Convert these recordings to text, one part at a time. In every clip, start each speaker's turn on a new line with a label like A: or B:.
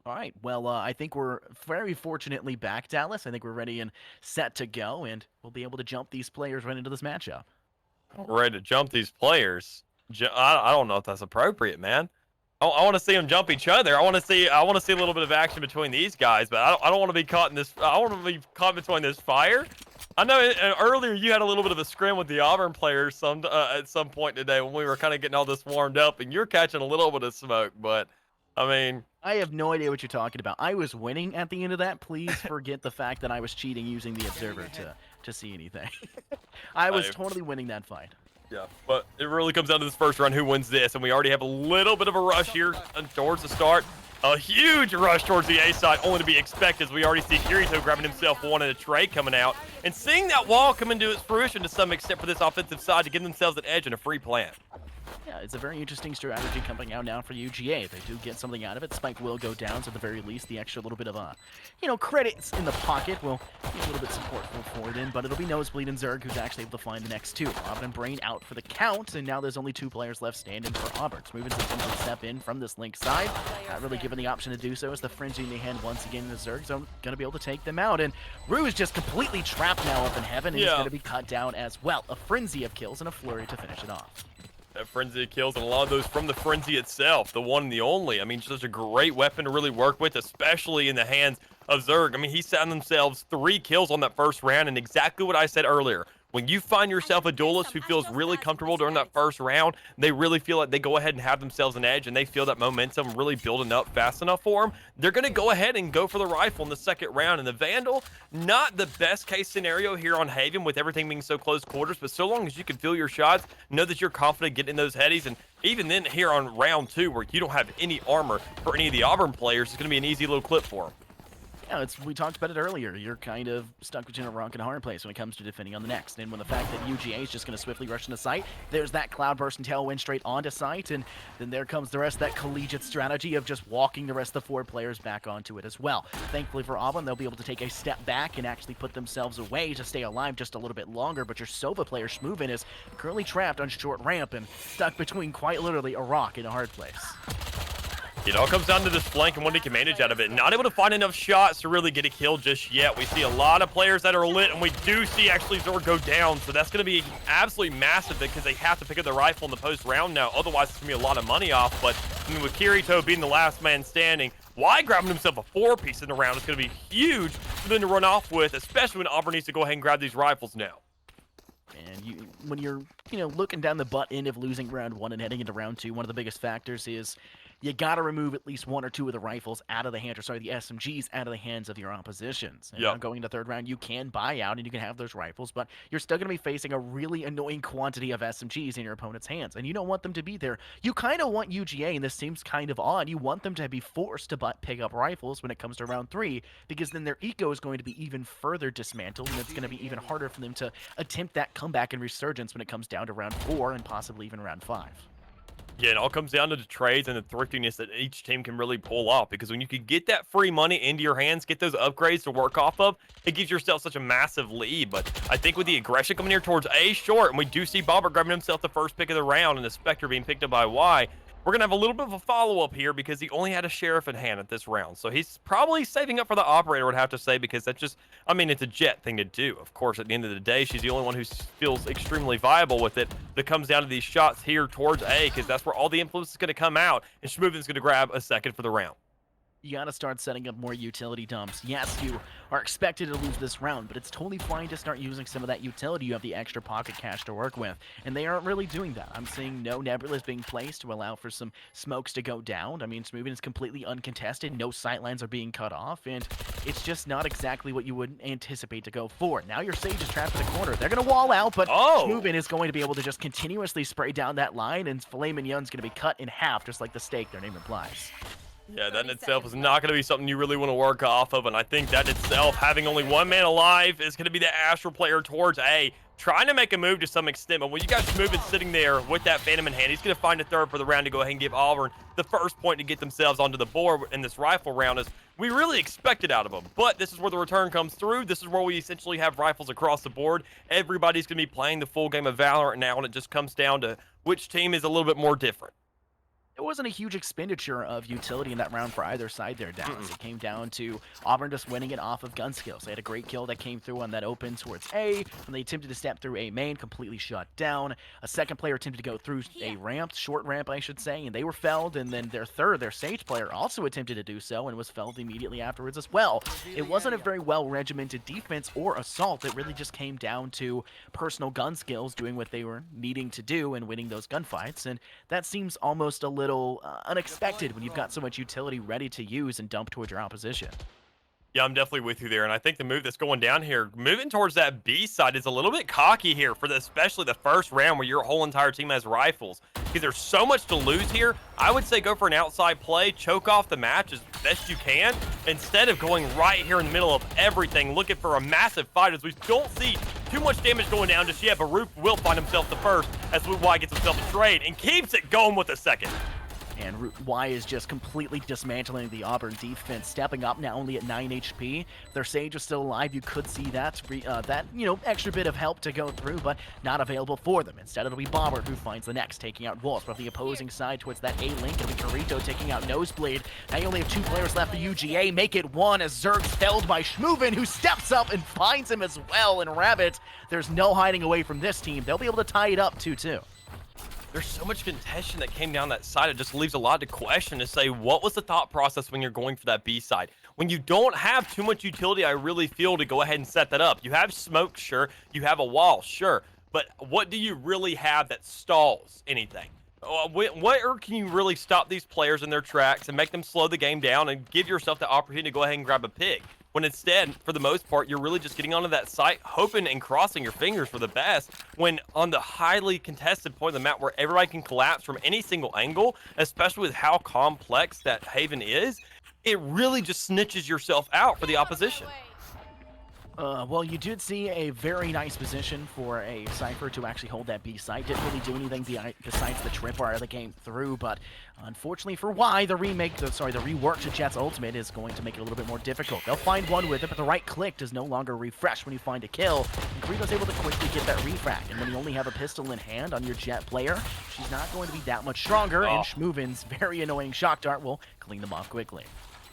A: All right. Well, I think we're very fortunately back, Dallas. I think we're ready and set to go, and we'll be able to jump these players right into this matchup.
B: We're ready to jump these players. I don't know if that's appropriate, man. I want to see them jump each other. I want to see a little bit of action between these guys, but I don't want to be caught in this. I want to be caught between this fire. I know earlier you had a little bit of a scrim with the Auburn players at some point today when we were kind of getting all this warmed up, and you're catching a little bit of smoke. But I mean,
A: I have no idea what you're talking about. I was winning at the end of that. Please forget the fact that I was cheating using the observer to see anything. I was
B: I
A: totally winning that fight.
B: Yeah, but it really comes down to this first round, who wins this, and we already have a little bit of a rush here towards the start. A huge rush towards the A side, only to be expected, as we already see Kirito grabbing himself one and a trade coming out, and seeing that wall come into its fruition to some extent for this offensive side to give themselves an edge and a free plant.
A: Yeah, it's a very interesting strategy coming out now for UGA. They do get something out of it. Spike will go down, so at the very least, the extra little bit of, credits in the pocket will be a little bit supportful for them, but it'll be Nosebleed and Zerg who's actually able to find the next two. Auburn and Brain out for the count, and now there's only two players left standing for Auburn. Moving to step in from this link side, not really given the option to do so as the Frenzy in the hand once again, the Zergs are going to be able to take them out, and Rue is just completely trapped now up in heaven, and he's going to be cut down as well. A frenzy of kills and a flurry to finish it off.
B: That Frenzy kills, and a lot of those from the Frenzy itself, the one and the only. I mean, just a great weapon to really work with, especially in the hands of Zerg. I mean, he found themselves 3 kills on that first round, and exactly what I said earlier. When you find yourself a duelist who feels really comfortable during that first round, they really feel like they go ahead and have themselves an edge, and they feel that momentum really building up fast enough for them. They're going to go ahead and go for the rifle in the second round. And the Vandal, not the best case scenario here on Haven with everything being so close quarters, but so long as you can feel your shots, know that you're confident getting those headies. And even then, here on round 2, where you don't have any armor for any of the Auburn players, it's going to be an easy little clip for them.
A: Yeah, we talked about it earlier. You're kind of stuck between a rock and a hard place when it comes to defending on the next. And when the fact that UGA is just going to swiftly rush into sight, there's that Cloudburst and Tailwind straight onto sight, and then there comes the rest of that collegiate strategy of just walking the rest of the 4 players back onto it as well. Thankfully for Auburn, they'll be able to take a step back and actually put themselves away to stay alive just a little bit longer, but your Sova player Schmoovin is currently trapped on short ramp and stuck between quite literally a rock and a hard place.
B: It all comes down to this flank and what he can manage out of it. Not able to find enough shots to really get a kill just yet. We see a lot of players that are lit, and we do see actually Zord go down. So that's going to be absolutely massive because they have to pick up the rifle in the post round now. Otherwise, it's going to be a lot of money off. But I mean, with Kirito being the last man standing, why grabbing himself a 4-piece in the round is going to be huge for them to run off with, especially when Auburn needs to go ahead and grab these rifles now.
A: And when you're, looking down the butt end of losing round 1 and heading into round 2, one of the biggest factors is you got to remove at least 1 or 2 of the rifles out of the hands, or sorry, the SMGs out of the hands of your oppositions. And going into third round, you can buy out and you can have those rifles, but you're still going to be facing a really annoying quantity of SMGs in your opponent's hands, and you don't want them to be there. You kind of want UGA, and this seems kind of odd, you want them to be forced to pick up rifles when it comes to round 3, because then their eco is going to be even further dismantled, and it's going to be even harder for them to attempt that comeback and resurgence when it comes down to round 4 and possibly even round 5.
B: Yeah, it all comes down to the trades and the thriftiness that each team can really pull off. Because when you can get that free money into your hands, get those upgrades to work off of, it gives yourself such a massive lead. But I think with the aggression coming here towards A short, and we do see Bobber grabbing himself the first pick of the round, and the Spectre being picked up by Y, we're going to have a little bit of a follow-up here because he only had a Sheriff in hand at this round. So he's probably saving up for the Operator, I would have to say, because that's just, I mean, it's a Jet thing to do. Of course, at the end of the day, she's the only one who feels extremely viable with it. But it comes down to these shots here towards A, because that's where all the influence is going to come out, and Schmoovin's going to grab a second for the round.
A: You gotta start setting up more utility dumps. Yes, you are expected to lose this round, but it's totally fine to start using some of that utility. You have the extra pocket cash to work with, and they aren't really doing that. I'm seeing no Nebulas being placed to allow for some smokes to go down. I mean, Smoothing is completely uncontested. No sightlines are being cut off, and it's just not exactly what you would anticipate to go for. Now your Sage is trapped in the corner. They're gonna wall out, but Smoothing is going to be able to just continuously spray down that line, and Filet Mignon's gonna be cut in half, just like the steak their name implies.
B: Yeah, that in itself is not going to be something you really want to work off of, and I think that itself, having only 1 man alive, is going to be the Astral player towards A, trying to make a move to some extent, but when you guys move it sitting there with that Phantom in hand, he's going to find a third for the round to go ahead and give Auburn the first point to get themselves onto the board in this rifle round, as we really expected out of them. But this is where the return comes through. This is where we essentially have rifles across the board. Everybody's going to be playing the full game of Valorant now, and it just comes down to which team is a little bit more different.
A: It wasn't a huge expenditure of utility in that round for either side there, Dallas.
B: Mm-mm.
A: It came down to Auburn just winning it off of gun skills. They had a great kill that came through on that open towards A. When they attempted to step through A main, completely shut down. A second player attempted to go through a ramp, short ramp, I should say, and they were felled. And then their Sage player, also attempted to do so and was felled immediately afterwards as well. It wasn't a very well regimented defense or assault. It really just came down to personal gun skills doing what they were needing to do and winning those gunfights. And that seems almost a little unexpected when you've got so much utility ready to use and dump towards your opposition.
B: Yeah, I'm definitely with you there, and I think the move that's going down here, moving towards that B side, is a little bit cocky here for especially the first round where your whole entire team has rifles. Because there's so much to lose here, I would say go for an outside play, choke off the match as best you can, instead of going right here in the middle of everything, looking for a massive fight, as we don't see too much damage going down just yet, but Roof will find himself the first as Y gets himself a trade and keeps it going with the second.
A: And Y is just completely dismantling the Auburn defense, stepping up now only at 9 HP. If their Sage is still alive, you could see that extra bit of help to go through, but not available for them. Instead, it'll be Bobbert who finds the next, taking out Wolf. From the opposing side towards that A link, it'll be Carito taking out Nosebleed. Now you only have 2 players left for UGA. Make it 1 as Zerg's felled by Schmoovin, who steps up and finds him as well. And Rabbit, there's no hiding away from this team. They'll be able to tie it up 2-2.
B: There's so much contention that came down that side. It just leaves a lot to question, to say, what was the thought process when you're going for that B side? When you don't have too much utility, I really feel, to go ahead and set that up. You have smoke, sure. You have a wall, sure. But what do you really have that stalls anything? Where can you really stop these players in their tracks and make them slow the game down and give yourself the opportunity to go ahead and grab a pick? When instead, for the most part, you're really just getting onto that site, hoping and crossing your fingers for the best, when on the highly contested point of the map where everybody can collapse from any single angle, especially with how complex that Haven is, it really just snitches yourself out for the opposition.
A: Well, you did see a very nice position for a Cypher to actually hold that B site. Didn't really do anything besides the tripwire that came through, but unfortunately for Y, the rework to Jet's ultimate is going to make it a little bit more difficult. They'll find one with it, but the right click does no longer refresh when you find a kill. And Greedo's able to quickly get that refract, and when you only have a pistol in hand on your Jet player, she's not going to be that much stronger, and Schmoovin's very annoying shock dart will clean them off quickly.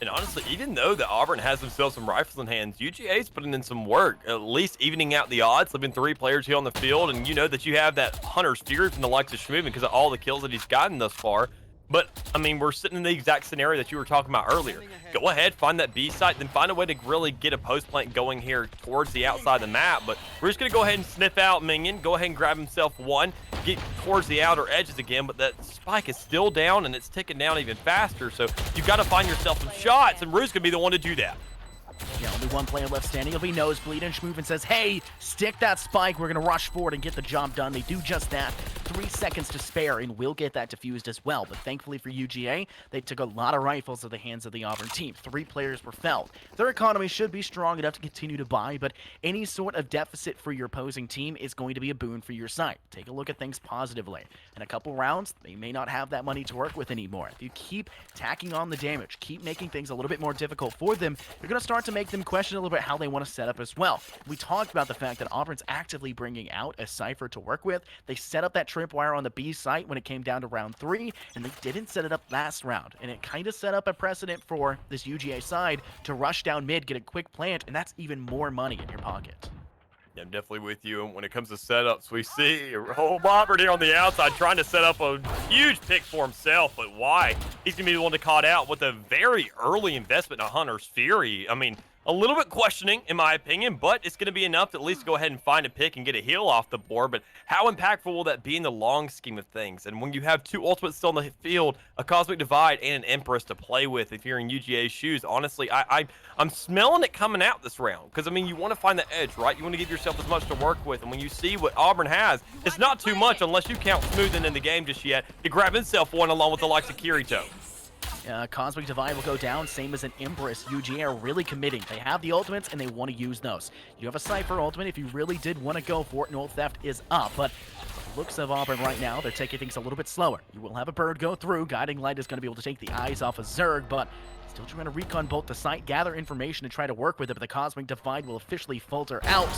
B: And honestly, even though the Auburn has themselves some rifles in hands, UGA's putting in some work, at least evening out the odds, leaving 3 players here on the field, and you know that you have that Hunter's Fury from the likes of Schmoovin because of all the kills that he's gotten thus far. But, I mean, we're sitting in the exact scenario that you were talking about earlier. Go ahead, find that B site, then find a way to really get a post plant going here towards the outside of the map. But we're just going to go ahead and sniff out Minion, go ahead and grab himself one, get towards the outer edges again. But that spike is still down, and it's ticking down even faster. So you've got to find yourself some shots, and Rue's going to be the one to do that.
A: Yeah, only one player left standing. It'll be Nosebleed, and Schmoovin says, hey, stick that spike. We're going to rush forward and get the job done. They do just that. 3 seconds to spare, and we'll get that defused as well. But thankfully for UGA, they took a lot of rifles at the hands of the Auburn team. 3 players were felled. Their economy should be strong enough to continue to buy, but any sort of deficit for your opposing team is going to be a boon for your side. Take a look at things positively. In a couple rounds, they may not have that money to work with anymore. If you keep tacking on the damage, keep making things a little bit more difficult for them, you're going to start to make them question a little bit how they want to set up as well. We talked about the fact that Auburn's actively bringing out a Cypher to work with. They set up that tripwire on the B site when it came down to round 3, and they didn't set it up last round. And it kind of set up a precedent for this UGA side to rush down mid, get a quick plant, and that's even more money in your pocket.
B: Yeah, I'm definitely with you. And when it comes to setups, we see a whole Bobbert here on the outside trying to set up a huge pick for himself. But why? He's going to be the one to caught out with a very early investment in a Hunter's Fury. I mean, a little bit questioning, in my opinion, but it's going to be enough to at least go ahead and find a pick and get a heal off the board. But how impactful will that be in the long scheme of things? And when you have 2 ultimates still on the field, a Cosmic Divide and an Empress to play with, if you're in UGA's shoes, honestly, I'm smelling it coming out this round. Because, I mean, you want to find the edge, right? You want to give yourself as much to work with. And when you see what Auburn has, it's not too much unless you count Smoothing in the game just yet to grab himself one along with the likes of Kirito.
A: Cosmic Divide will go down, same as an Empress. UGA are really committing. They have the ultimates, and they want to use those. You have a Cypher ultimate if you really did want to go for it. Null Theft is up, but looks of Auburn right now, they're taking things a little bit slower. You will have a bird go through. Guiding Light is going to be able to take the eyes off of Zerg, but still trying to recon bolt the site, gather information, and try to work with it, but the Cosmic Divide will officially falter out.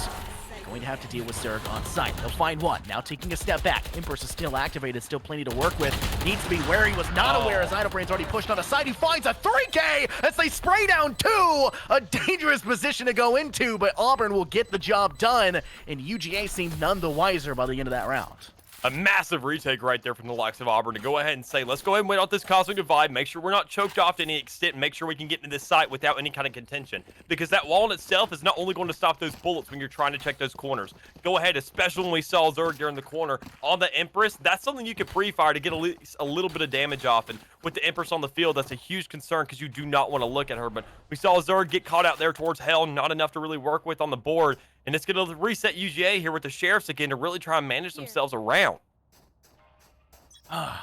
A: going to have to deal with Zerg on site. They'll find one. Now taking a step back. Empress is still activated, still plenty to work with. Needs to be wary, was not aware as Idlebrain's already pushed on a side. He finds a 3K as they spray down 2. A dangerous position to go into, but Auburn will get the job done, and UGA seemed none the wiser by the end of that round.
B: A massive retake right there from the likes of Auburn to go ahead and say, let's go ahead and wait out this Cosmic Divide, make sure we're not choked off to any extent, and make sure we can get into this site without any kind of contention. Because that wall in itself is not only going to stop those bullets when you're trying to check those corners. Go ahead, especially when we saw Zerg there in the corner on the Empress, that's something you can pre-fire to get at least a little bit of damage off. And with the Empress on the field, that's a huge concern because you do not want to look at her. But we saw Zerg get caught out there towards Hell, not enough to really work with on the board. And it's going to reset UGA here with the Sheriffs again to really try and manage themselves around.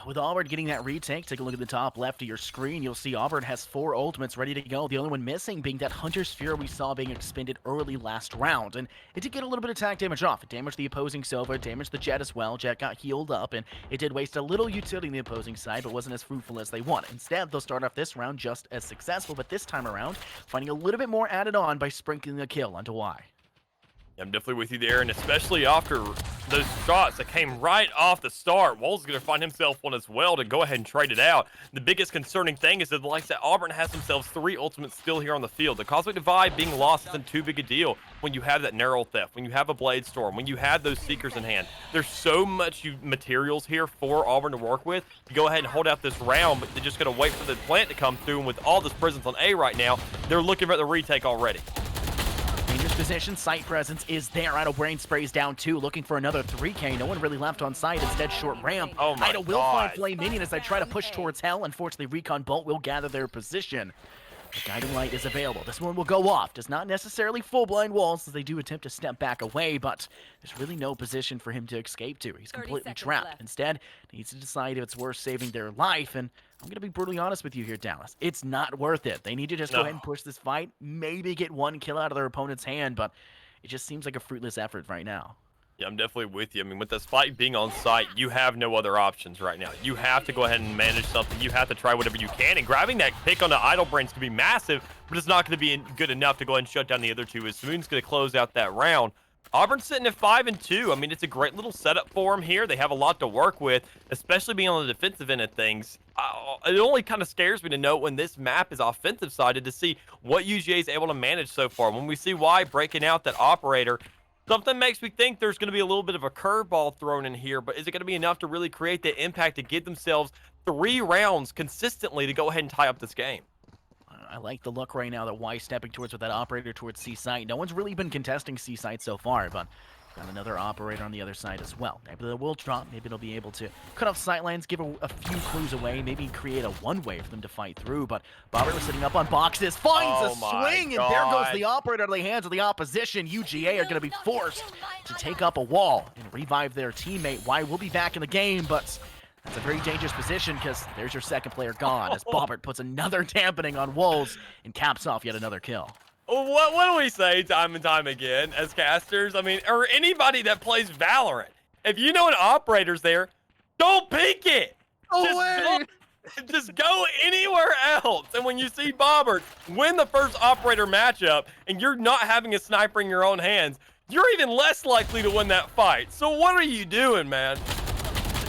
A: With Auburn getting that retake, take a look at the top left of your screen. You'll see Auburn has 4 ultimates ready to go. The only one missing being that Hunter's Fear we saw being expended early last round. And it did get a little bit of attack damage off. It damaged the opposing Silver, damaged the Jet as well. Jet got healed up, and it did waste a little utility on the opposing side, but wasn't as fruitful as they wanted. Instead, they'll start off this round just as successful, but this time around, finding a little bit more added on by sprinkling a kill onto Y.
B: I'm definitely with you there, and especially after those shots that came right off the start, Wolves is going to find himself one as well to go ahead and trade it out. The biggest concerning thing is that the likes that Auburn has themselves 3 ultimates still here on the field. The Cosmic Divide being lost isn't too big a deal when you have that Narrow Theft, when you have a Blade Storm, when you have those Seekers in hand. There's so much materials here for Auburn to work with. You go ahead and hold out this round, but they're just going to wait for the plant to come through, and with all this presence on A right now, they're looking for the retake already.
A: Dangerous position, site presence is there. Idlebrain sprays down 2, looking for another 3K. No one really left on site, instead short ramp.
B: Oh my
A: Idle will find Flame Minion as they try to push towards Hell. Unfortunately, Recon Bolt will gather their position. The Guiding Light is available. This one will go off. Does not necessarily full blind walls as they do attempt to step back away, but there's really no position for him to escape to. He's completely trapped.
C: Left.
A: Instead, he needs to decide if it's worth saving their life, and I'm going to be brutally honest with you here, Dallas. It's not worth it. They need to just go ahead and push this fight, maybe get 1 kill out of their opponent's hand, but it just seems like a fruitless effort right now.
B: Yeah, I'm definitely with you. I mean, with this fight being on site, you have no other options right now. You have to go ahead and manage something. You have to try whatever you can, and grabbing that pick on the Idlebrains can be massive, but it's not going to be good enough to go ahead and shut down the other 2 as Simoon's going to close out that round. Auburn's sitting at 5-2. I mean, it's a great little setup for them here. They have a lot to work with, especially being on the defensive end of things. It only kind of scares me to know when this map is offensive-sided to see what UGA is able to manage so far. When we see Y breaking out that operator, something makes me think there's going to be a little bit of a curveball thrown in here, but is it going to be enough to really create the impact to get themselves 3 rounds consistently to go ahead and tie up this game?
A: I like the look right now that Y stepping towards with that operator towards C site. No one's really been contesting C site so far, but got another operator on the other side as well. Maybe they will drop. Maybe they'll be able to cut off sight lines, give a few clues away, maybe create a one-way for them to fight through. But Bobber was sitting up on boxes, finds a swing, and there goes the operator out of the hands of the opposition. UGA are going to be forced to take up a wall and revive their teammate. Y will be back in the game, but that's a very dangerous position because there's your second player gone as Bobbert puts another dampening on Wolves and caps off yet another kill.
B: What do we say time and time again as casters? I mean, or anybody that plays Valorant. If you know an operator's there, don't peek it. Just go anywhere else. And when you see Bobbert win the first operator matchup and you're not having a sniper in your own hands, you're even less likely to win that fight. So what are you doing, man?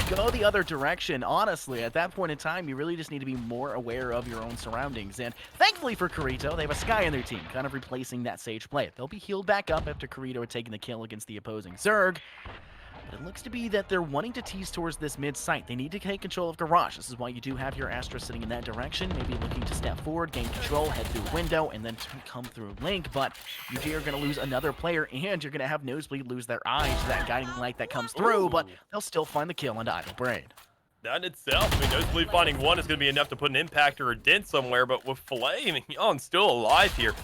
A: Go the other direction. Honestly, at that point in time, you really just need to be more aware of your own surroundings. And thankfully for Corito, they have a Sky in their team, kind of replacing that Sage play. They'll be healed back up after Corito had taken the kill against the opposing Zerg. But it looks to be that they're wanting to tease towards this mid site. They need to take control of Garage. This is why you do have your Astra sitting in that direction, maybe looking to step forward, gain control, head through window, and then come through Link. But UGA are going to lose another player, and you're going to have Nosebleed lose their eyes to that guiding light that comes through, but they'll still find the kill onto Idlebrain.
B: That in itself, I mean, Nosebleed finding one is going to be enough to put an impact or a dent somewhere, but with Filet, I mean, Yon's still alive here.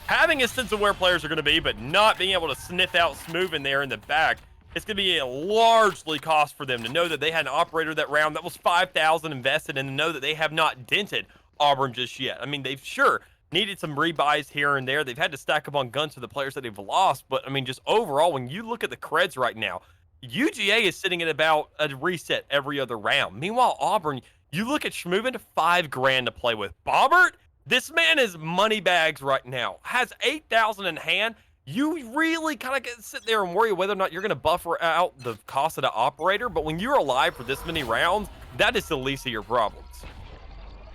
B: Having a sense of where players are going to be, but not being able to sniff out Smooth in there in the back, it's going to be a largely cost for them to know that they had an operator that round that was 5,000 invested and to know that they have not dented Auburn just yet. I mean, they've sure needed some rebuys here and there. They've had to stack up on guns to the players that they've lost. But, I mean, just overall, when you look at the creds right now, UGA is sitting at about a reset every other round. Meanwhile, Auburn, you look at Schmoovin, $5 grand to play with. Bobbert, this man is money bags right now. Has 8,000 in hand. you really kind of sit there and worry whether or not you're going to buffer out the cost of the operator. But when you're alive for this many rounds, that is the least of your problems.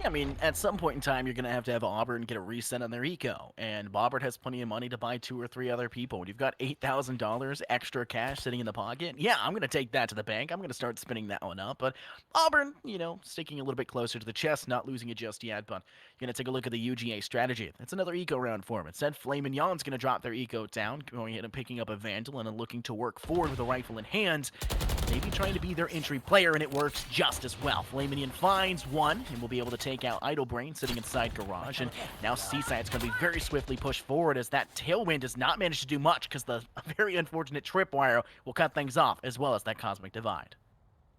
A: I mean, at some point in time, you're going to have Auburn get a reset on their eco, and Bobbert has plenty of money to buy 2 or 3 other people. When you've got $8,000 extra cash sitting in the pocket, yeah, I'm going to take that to the bank. I'm going to start spinning that one up. But Auburn, sticking a little bit closer to the chest, not losing it just yet. But you're going to take a look at the UGA strategy. It's another eco round for them. Instead, Flame Mignon's going to drop their eco down, going ahead and picking up a Vandal and looking to work forward with a rifle in hand. Maybe trying to be their entry player, and it works just as well. Flame Mignon finds one, and will be able to take out Idle Brain sitting inside Garage, and now Seaside's going to be very swiftly pushed forward as that Tailwind does not manage to do much because the very unfortunate Tripwire will cut things off, as well as that Cosmic Divide.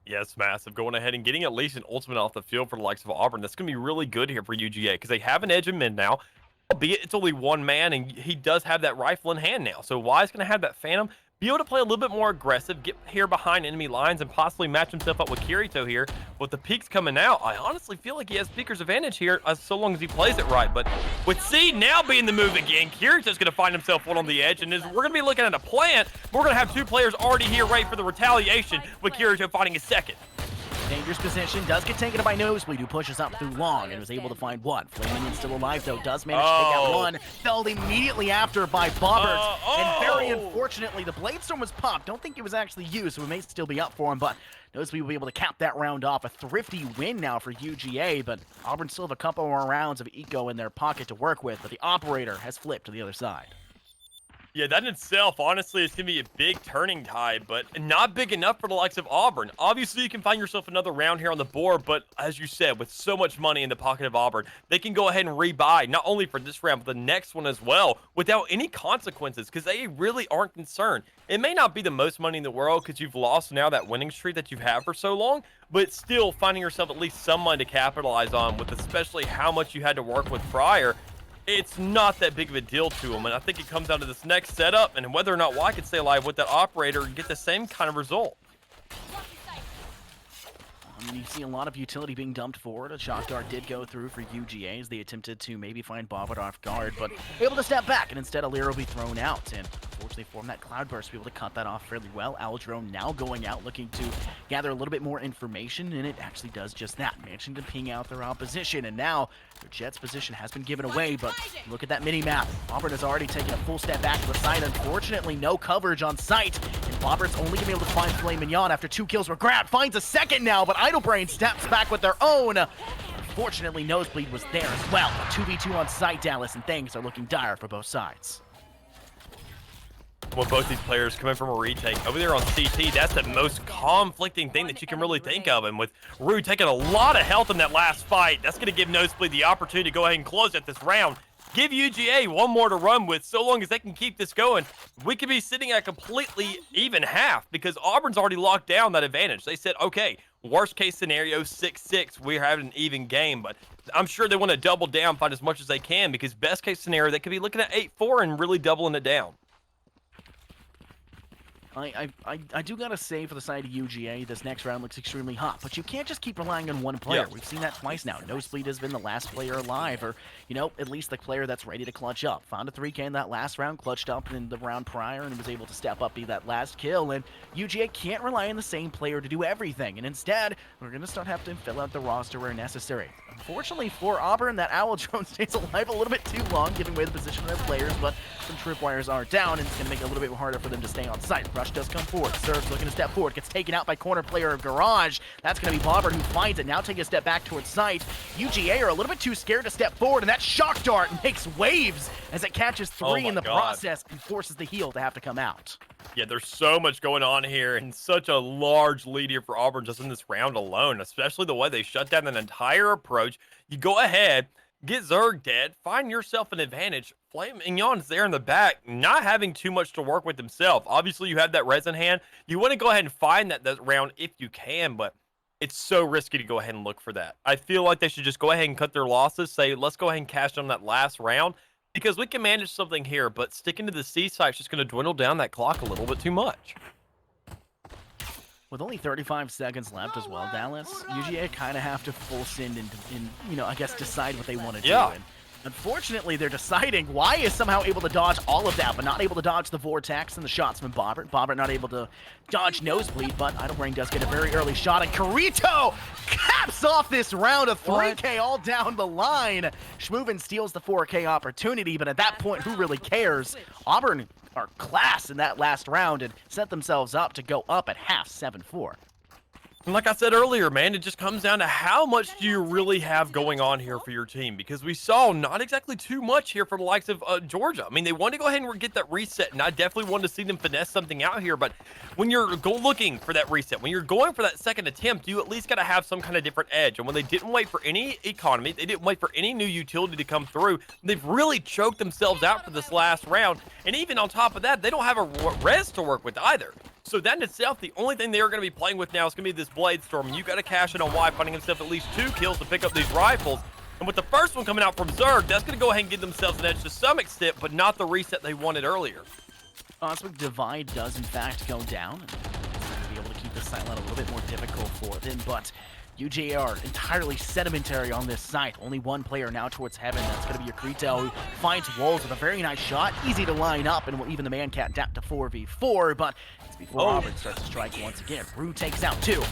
B: Yes, massive. Going ahead and getting at least an ultimate off the field for the likes of Auburn. That's going to be really good here for UGA because they have an edge in mid now, albeit it's only one man, and he does have that rifle in hand now. So Wise going to have that Phantom, be able to play a little bit more aggressive, get here behind enemy lines, and possibly match himself up with Kirito here. With the peaks coming out, I honestly feel like he has Peeker's advantage here, so long as he plays it right. But with Seed now being the move again, Kirito's going to find himself one on the edge, and we're going to be looking at a plant. We're going to have 2 players already here ready for the retaliation, with Kirito finding his second.
A: Dangerous position, does get taken by Nosebleed, who pushes up through long and was able to find one. Flame Minion's still alive, though, does manage to take out one. Felled immediately after by Bobbert, and very unfortunately, the Bladestorm was popped. Don't think it was actually used, so it may still be up for him, but Nosebleed will be able to cap that round off. A thrifty win now for UGA, but Auburn still have a couple more rounds of eco in their pocket to work with, but the operator has flipped to the other side.
B: Yeah, that in itself, honestly, is going to be a big turning tide, but not big enough for the likes of Auburn. Obviously, you can find yourself another round here on the board, but as you said, with so much money in the pocket of Auburn, they can go ahead and rebuy, not only for this round, but the next one as well, without any consequences, because they really aren't concerned. It may not be the most money in the world, because you've lost now that winning streak that you've had for so long, but still finding yourself at least some money to capitalize on, with especially how much you had to work with prior. It's not that big of a deal to him, and I think it comes down to this next setup and whether or not Y can stay alive with that operator and get the same kind of result.
A: I mean, you see a lot of utility being dumped forward. A shock dart did go through for UGA as they attempted to maybe find Bobbert off guard, but able to step back, and instead Alira will be thrown out. And unfortunately for him, that Cloudburst will be able to cut that off fairly well. Aldrone now going out, looking to gather a little bit more information, and it actually does just that, managing to ping out their opposition. And now their Jet's position has been given away, but look at that mini-map. Auburn has already taken a full step back to the side. Unfortunately, no coverage on site, and Bobbert's only going to be able to find Flame Mignon after 2 kills were grabbed. Finds a second now, but Idle Brain steps back with their own. Unfortunately, Nosebleed was there as well. A 2v2 on site, Dallas, and things are looking dire for both sides.
B: When both these players come in from a retake over there on CT, that's the most conflicting thing that you can really think of. And with Rue taking a lot of health in that last fight, that's going to give Nosebleed the opportunity to go ahead and close out this round. Give UGA one more to run with, so long as they can keep this going. We could be sitting at completely even half because Auburn's already locked down that advantage. They said, okay, worst case scenario, 6-6, we're having an even game. But I'm sure they want to double down, find as much as they can, because best case scenario, they could be looking at 8-4 and really doubling it down.
A: I do gotta say, for the side of UGA, this next round looks extremely hot, but you can't just keep relying on one player.
B: Yeah.
A: We've seen that twice now. Nosebleed has been the last player alive, or, at least the player that's ready to clutch up. Found a 3K in that last round, clutched up in the round prior, and was able to step up, be that last kill, and UGA can't rely on the same player to do everything, and instead, we're gonna start having to fill out the roster where necessary. Unfortunately for Auburn, that Owl drone stays alive a little bit too long, giving away the position of their players, but some tripwires are down, and it's gonna make it a little bit harder for them to stay on site. Rush does come forward. Serves looking to step forward. Gets taken out by corner player of Garage. That's going to be Bobbert who finds it. Now taking a step back towards site. UGA are a little bit too scared to step forward, and that shock dart makes waves as it catches 3 in the process and forces the heal to have to come out.
B: Yeah, there's so much going on here and such a large lead here for Auburn just in this round alone, especially the way they shut down an entire approach. You go ahead, get Zerg dead, find yourself an advantage. Flame Mignon's there in the back, not having too much to work with himself. Obviously, you have that res in hand. You want to go ahead and find that round if you can, but it's so risky to go ahead and look for that. I feel like they should just go ahead and cut their losses, say, let's go ahead and cash on that last round, because we can manage something here, but sticking to the C side is just going to dwindle down that clock a little bit too much.
A: With only 35 seconds left as well, Dallas, UGA kind of have to full send and I guess decide what they want to do.
B: Yeah.
A: And Unfortunately, they're deciding Y is somehow able to dodge all of that, but not able to dodge the Vortex and the shots from Bobbert. Bobbert not able to dodge Nosebleed, but Idlebrain does get a very early shot, and Carito caps off this round of 3K all down the line. Schmoovin steals the 4K opportunity, but at that point, who really cares? Auburn are class in that last round and set themselves up to go up at half 7-4.
B: And like I said earlier, man, it just comes down to how much do you really have going on here for your team? Because we saw not exactly too much here from the likes of Georgia. I mean, they wanted to go ahead and get that reset, and I definitely wanted to see them finesse something out here. But when you're looking for that reset, when you're going for that second attempt, you at least got to have some kind of different edge. And when they didn't wait for any economy, they didn't wait for any new utility to come through, they've really choked themselves out for this last round. And even on top of that, they don't have a res to work with either. So that in itself, the only thing they're going to be playing with now is going to be this Blade Storm. You got to cash in on Y, finding himself at least 2 kills to pick up these rifles. And with the first one coming out from Zerg, that's going to go ahead and give themselves an edge to some extent, but not the reset they wanted earlier.
A: Cosmic Divide does in fact go down, and be able to keep the sideline a little bit more difficult for them, but UGA are entirely sedimentary on this site. Only one player now towards heaven. That's going to be Yakrito, who finds Wolves with a very nice shot. Easy to line up, and will even the man cat down to 4v4, but it's before Auburn starts to strike once again. Rue takes out 2.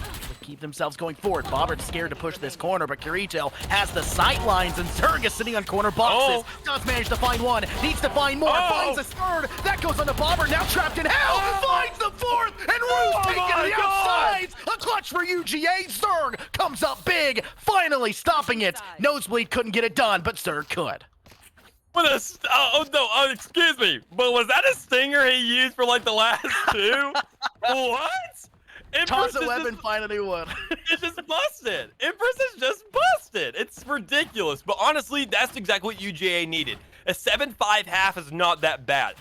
A: Keep themselves going forward. Bobbert's scared to push this corner, but Kirito has the sight lines, and Zerg is sitting on corner boxes. Does manage to find one, needs to find more, finds a third. That goes on to Bobbert, now trapped in hell, finds the fourth, and Rue's taking to the outsides. A clutch for UGA. Zerg comes up big, finally stopping it. Nosebleed couldn't get it done, but Zerg could.
B: Excuse me, but was that a stinger he used for like the last 2? What?
A: Toss 11 finally won.
B: It's just busted. Empress is just busted. It's ridiculous. But honestly, that's exactly what UGA needed. A 7-5 half is not that bad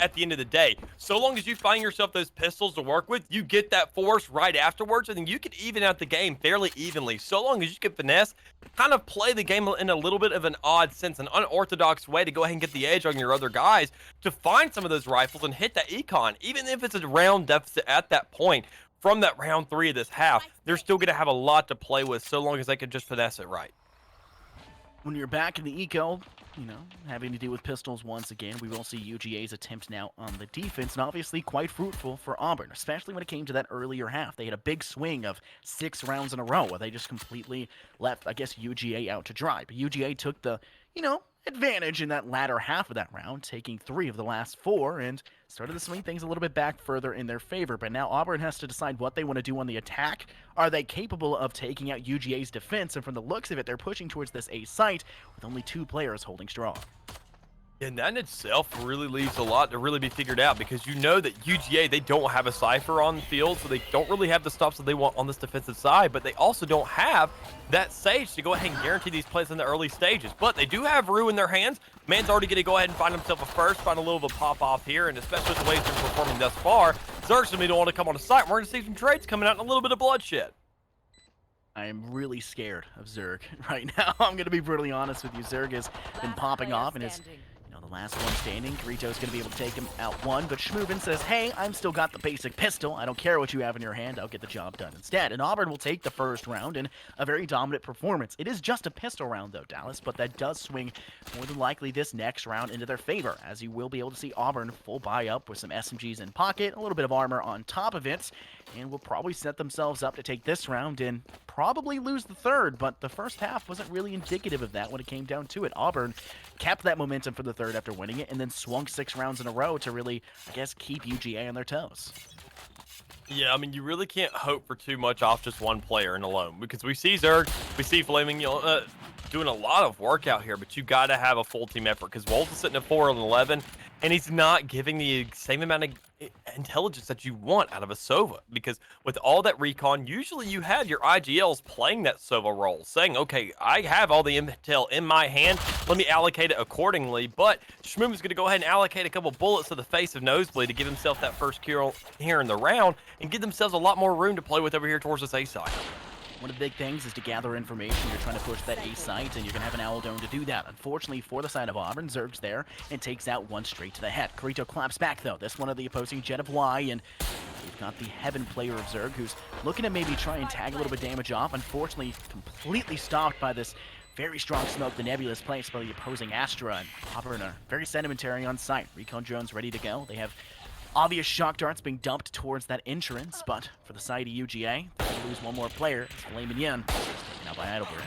B: at the end of the day. So long as you find yourself those pistols to work with, you get that force right afterwards, and then you can even out the game fairly evenly. So long as you can finesse, kind of play the game in a little bit of an odd sense, an unorthodox way to go ahead and get the edge on your other guys to find some of those rifles and hit that econ. Even if it's a round deficit at that point, from that round 3 of this half, they're still going to have a lot to play with so long as they can just finesse it right.
A: When you're back in the eco, having to deal with pistols once again, we will see UGA's attempt now on the defense, and obviously quite fruitful for Auburn, especially when it came to that earlier half. They had a big swing of 6 rounds in a row where they just completely left, I guess, UGA out to dry. But UGA took the, advantage in that latter half of that round, taking 3 of the last 4, and started to swing things a little bit back further in their favor. But now Auburn has to decide what they want to do on the attack. Are they capable of taking out UGA's defense? And from the looks of it, they're pushing towards this A site with only 2 players holding strong.
B: And that in itself really leaves a lot to really be figured out, because you know that UGA, they don't have a Cypher on the field, so they don't really have the stops that they want on this defensive side, but they also don't have that Sage to go ahead and guarantee these plays in the early stages. But they do have Rue in their hands. Man's already going to go ahead and find himself a first, find a little bit of a pop-off here, and especially the way he's been performing thus far, Zerg's going to want to come on the site. We're going to see some trades coming out and a little bit of bloodshed.
A: I am really scared of Zerg right now. I'm going to be brutally honest with you. Zerg has been popping off, and it's the last one standing. Kirito's going to be able to take him out one, but Schmoovin says, hey, I'm still got the basic pistol. I don't care what you have in your hand. I'll get the job done instead. And Auburn will take the first round in a very dominant performance. It is just a pistol round, though, Dallas, but that does swing more than likely this next round into their favor, as you will be able to see Auburn full buy up with some SMGs in pocket, a little bit of armor on top of it, and will probably set themselves up to take this round and probably lose the third, but the first half wasn't really indicative of that when it came down to it. Auburn kept that momentum for the third after winning it, and then swung 6 rounds in a row to really, I guess, keep UGA on their toes.
B: Yeah, I mean, you really can't hope for too much off just one player and alone, because we see Zerg, we see Flaming, doing a lot of work out here, but you got to have a full team effort, because Wolves is sitting at 4 and 11, and he's not giving the same amount of intelligence that you want out of a Sova, because with all that recon, usually you have your IGLs playing that Sova role, saying, okay, I have all the intel in my hand, let me allocate it accordingly. But Shmoom is going to go ahead and allocate a couple bullets to the face of Nosebleed to give himself that first kill here in the round and give themselves a lot more room to play with over here towards this A side.
A: One of the big things is to gather information. You're trying to push that A site, and you're going to have an Owl Dome to do that. Unfortunately, for the side of Auburn, Zerg's there and takes out one straight to the head. Kirito claps back, though. This one of the opposing Jet of Y, and we've got the Heaven player of Zerg, who's looking to maybe try and tag a little bit of damage off. Unfortunately, completely stopped by this Very strong smoke, the Nebulous placed by the opposing Astra, and Auburn are very sedimentary on site. Recon drones ready to go. They have obvious shock darts being dumped towards that entrance, but for the side of UGA, they lose one more player. It's Flame and Yen, taken out by Heidelberg.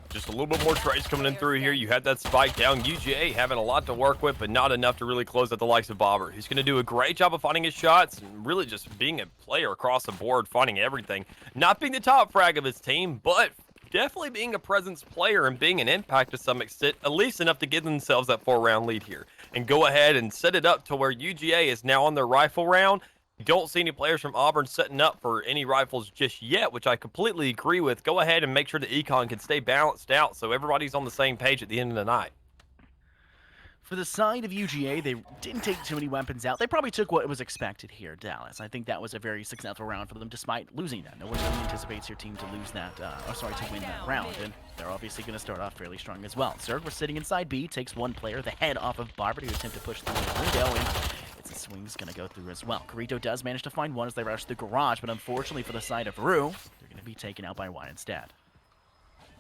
B: Just a little bit more trades coming in through here. You had that spike down. UGA having a lot to work with, but not enough to really close out the likes of Bobber. He's going to do a great job of finding his shots and really just being a player across the board, finding everything. Not being the top frag of his team, but definitely being a presence player and being an impact to some extent, at least enough to give themselves that 4-round lead here. And go ahead and set it up to where UGA is now on their rifle round. Don't see any players from Auburn setting up for any rifles just yet, which I completely agree with. Go ahead and make sure the econ can stay balanced out so everybody's on the same page at the end of the night.
A: For the side of UGA, they didn't take too many weapons out. They probably took what was expected here, Dallas. I think that was a very successful round for them, despite losing that. No one really anticipates your team to lose that, to win that round, and they're obviously going to start off fairly strong as well. Zerg was sitting inside B, takes one player, the head off of Barber to attempt to push through the window, and it's a swing's going to go through as well. Carito does manage to find one as they rush the garage, but unfortunately for the side of Rue, they're going to be taken out by Y instead.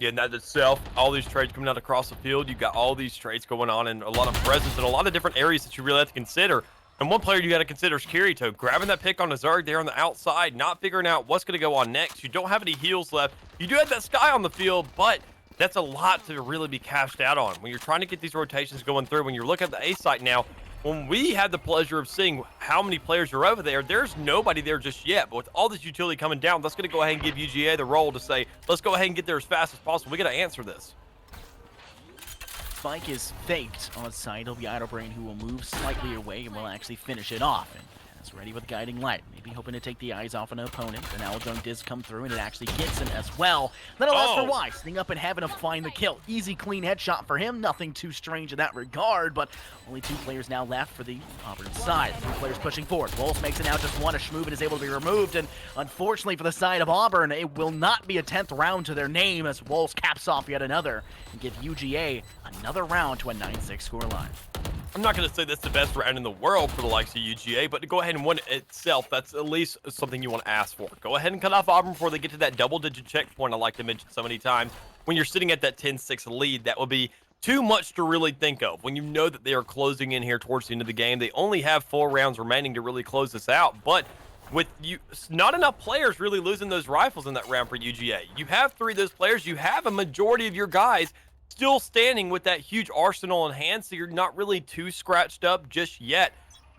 B: Yeah, and that itself, all these trades coming out across the field, you've got all these trades going on and a lot of presence and a lot of different areas that you really have to consider. And one player you got to consider is Kirito, grabbing that pick on the Zerg there on the outside, not figuring out what's going to go on next. You don't have any heals left. You do have that Sky on the field, but that's a lot to really be cashed out on. When you're trying to get these rotations going through, when you're looking at the A site now, when we had the pleasure of seeing how many players are over there, there's nobody there just yet. But with all this utility coming down, that's going to go ahead and give UGA the role to say, let's go ahead and get there as fast as possible. We got to answer this.
A: Spike is faked on site. It'll be Idlebrain who will move slightly away and will actually finish it off. And is ready with Guiding Light. Maybe hoping to take the eyes off an opponent. And now Dunk does come through and it actually gets him as well. Then allows for Y, sitting up and having to find the kill. Easy, clean headshot for him. Nothing too strange in that regard, but only 2 players now left for the Auburn side. 3 players pushing forward. Wolf makes it now just one. A Schmoovin is able to be removed, and unfortunately for the side of Auburn, it will not be a 10th round to their name as Wolves caps off yet another and give UGA another round to a 9-6 scoreline.
B: I'm not going to say that's the best round in the world for the likes of UGA, but to go ahead and win it itself, that's at least something you want to ask for. Go ahead and cut off Auburn before they get to that double-digit checkpoint I like to mention so many times. When you're sitting at that 10-6 lead, that would be too much to really think of. When you know that they are closing in here towards the end of the game, they only have 4 rounds remaining to really close this out, but with you, not enough players really losing those rifles in that round for UGA. You have 3 of those players. You have a majority of your guys still standing with that huge arsenal in hand, so you're not really too scratched up just yet.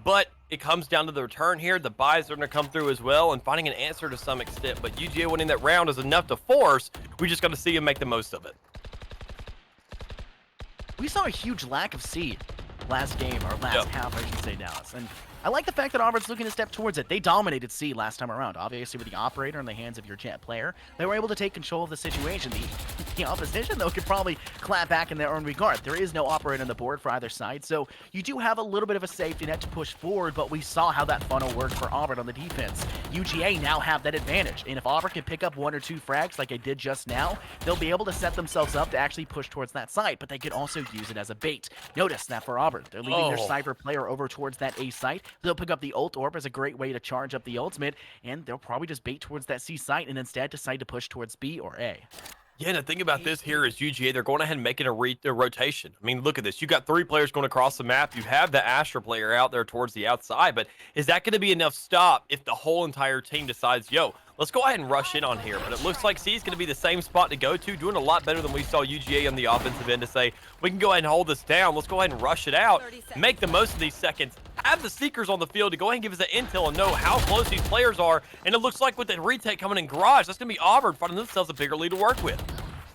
B: But it comes down to the return here. The buys are going to come through as well and finding an answer to some extent. But UGA winning that round is enough to force. We just got to see him make the most of it.
A: We saw a huge lack of seed last game, or last half, I should say, Dallas. And I like the fact that Auburn's looking to step towards it. They dominated C last time around. Obviously, with the operator in the hands of your jet player, they were able to take control of the situation. The opposition, though, could probably clap back in their own regard. There is no operator on the board for either side, so you do have a little bit of a safety net to push forward, but we saw how that funnel worked for Auburn on the defense. UGA now have that advantage, and if Auburn can pick up 1 or 2 frags like I did just now, they'll be able to set themselves up to actually push towards that site, but they could also use it as a bait. Notice that for Auburn, they're leaving their Cypher player over towards that A site. They'll pick up the ult orb as a great way to charge up the ultimate, and they'll probably just bait towards that C site and instead decide to push towards B or A.
B: Yeah, and the thing about this here is UGA, they're going ahead and making a rotation. I mean, look at this. You got 3 players going across the map. You have the Astra player out there towards the outside, but is that going to be enough stop if the whole entire team decides, yo, let's go ahead and rush in on here? But it looks like C is going to be the same spot to go to, doing a lot better than we saw UGA on the offensive end to say, we can go ahead and hold this down. Let's go ahead and rush it out, make the most of these seconds, have the Seekers on the field to go ahead and give us the intel and know how close these players are. And it looks like with the retake coming in garage, that's going to be Auburn finding themselves a bigger lead to work with.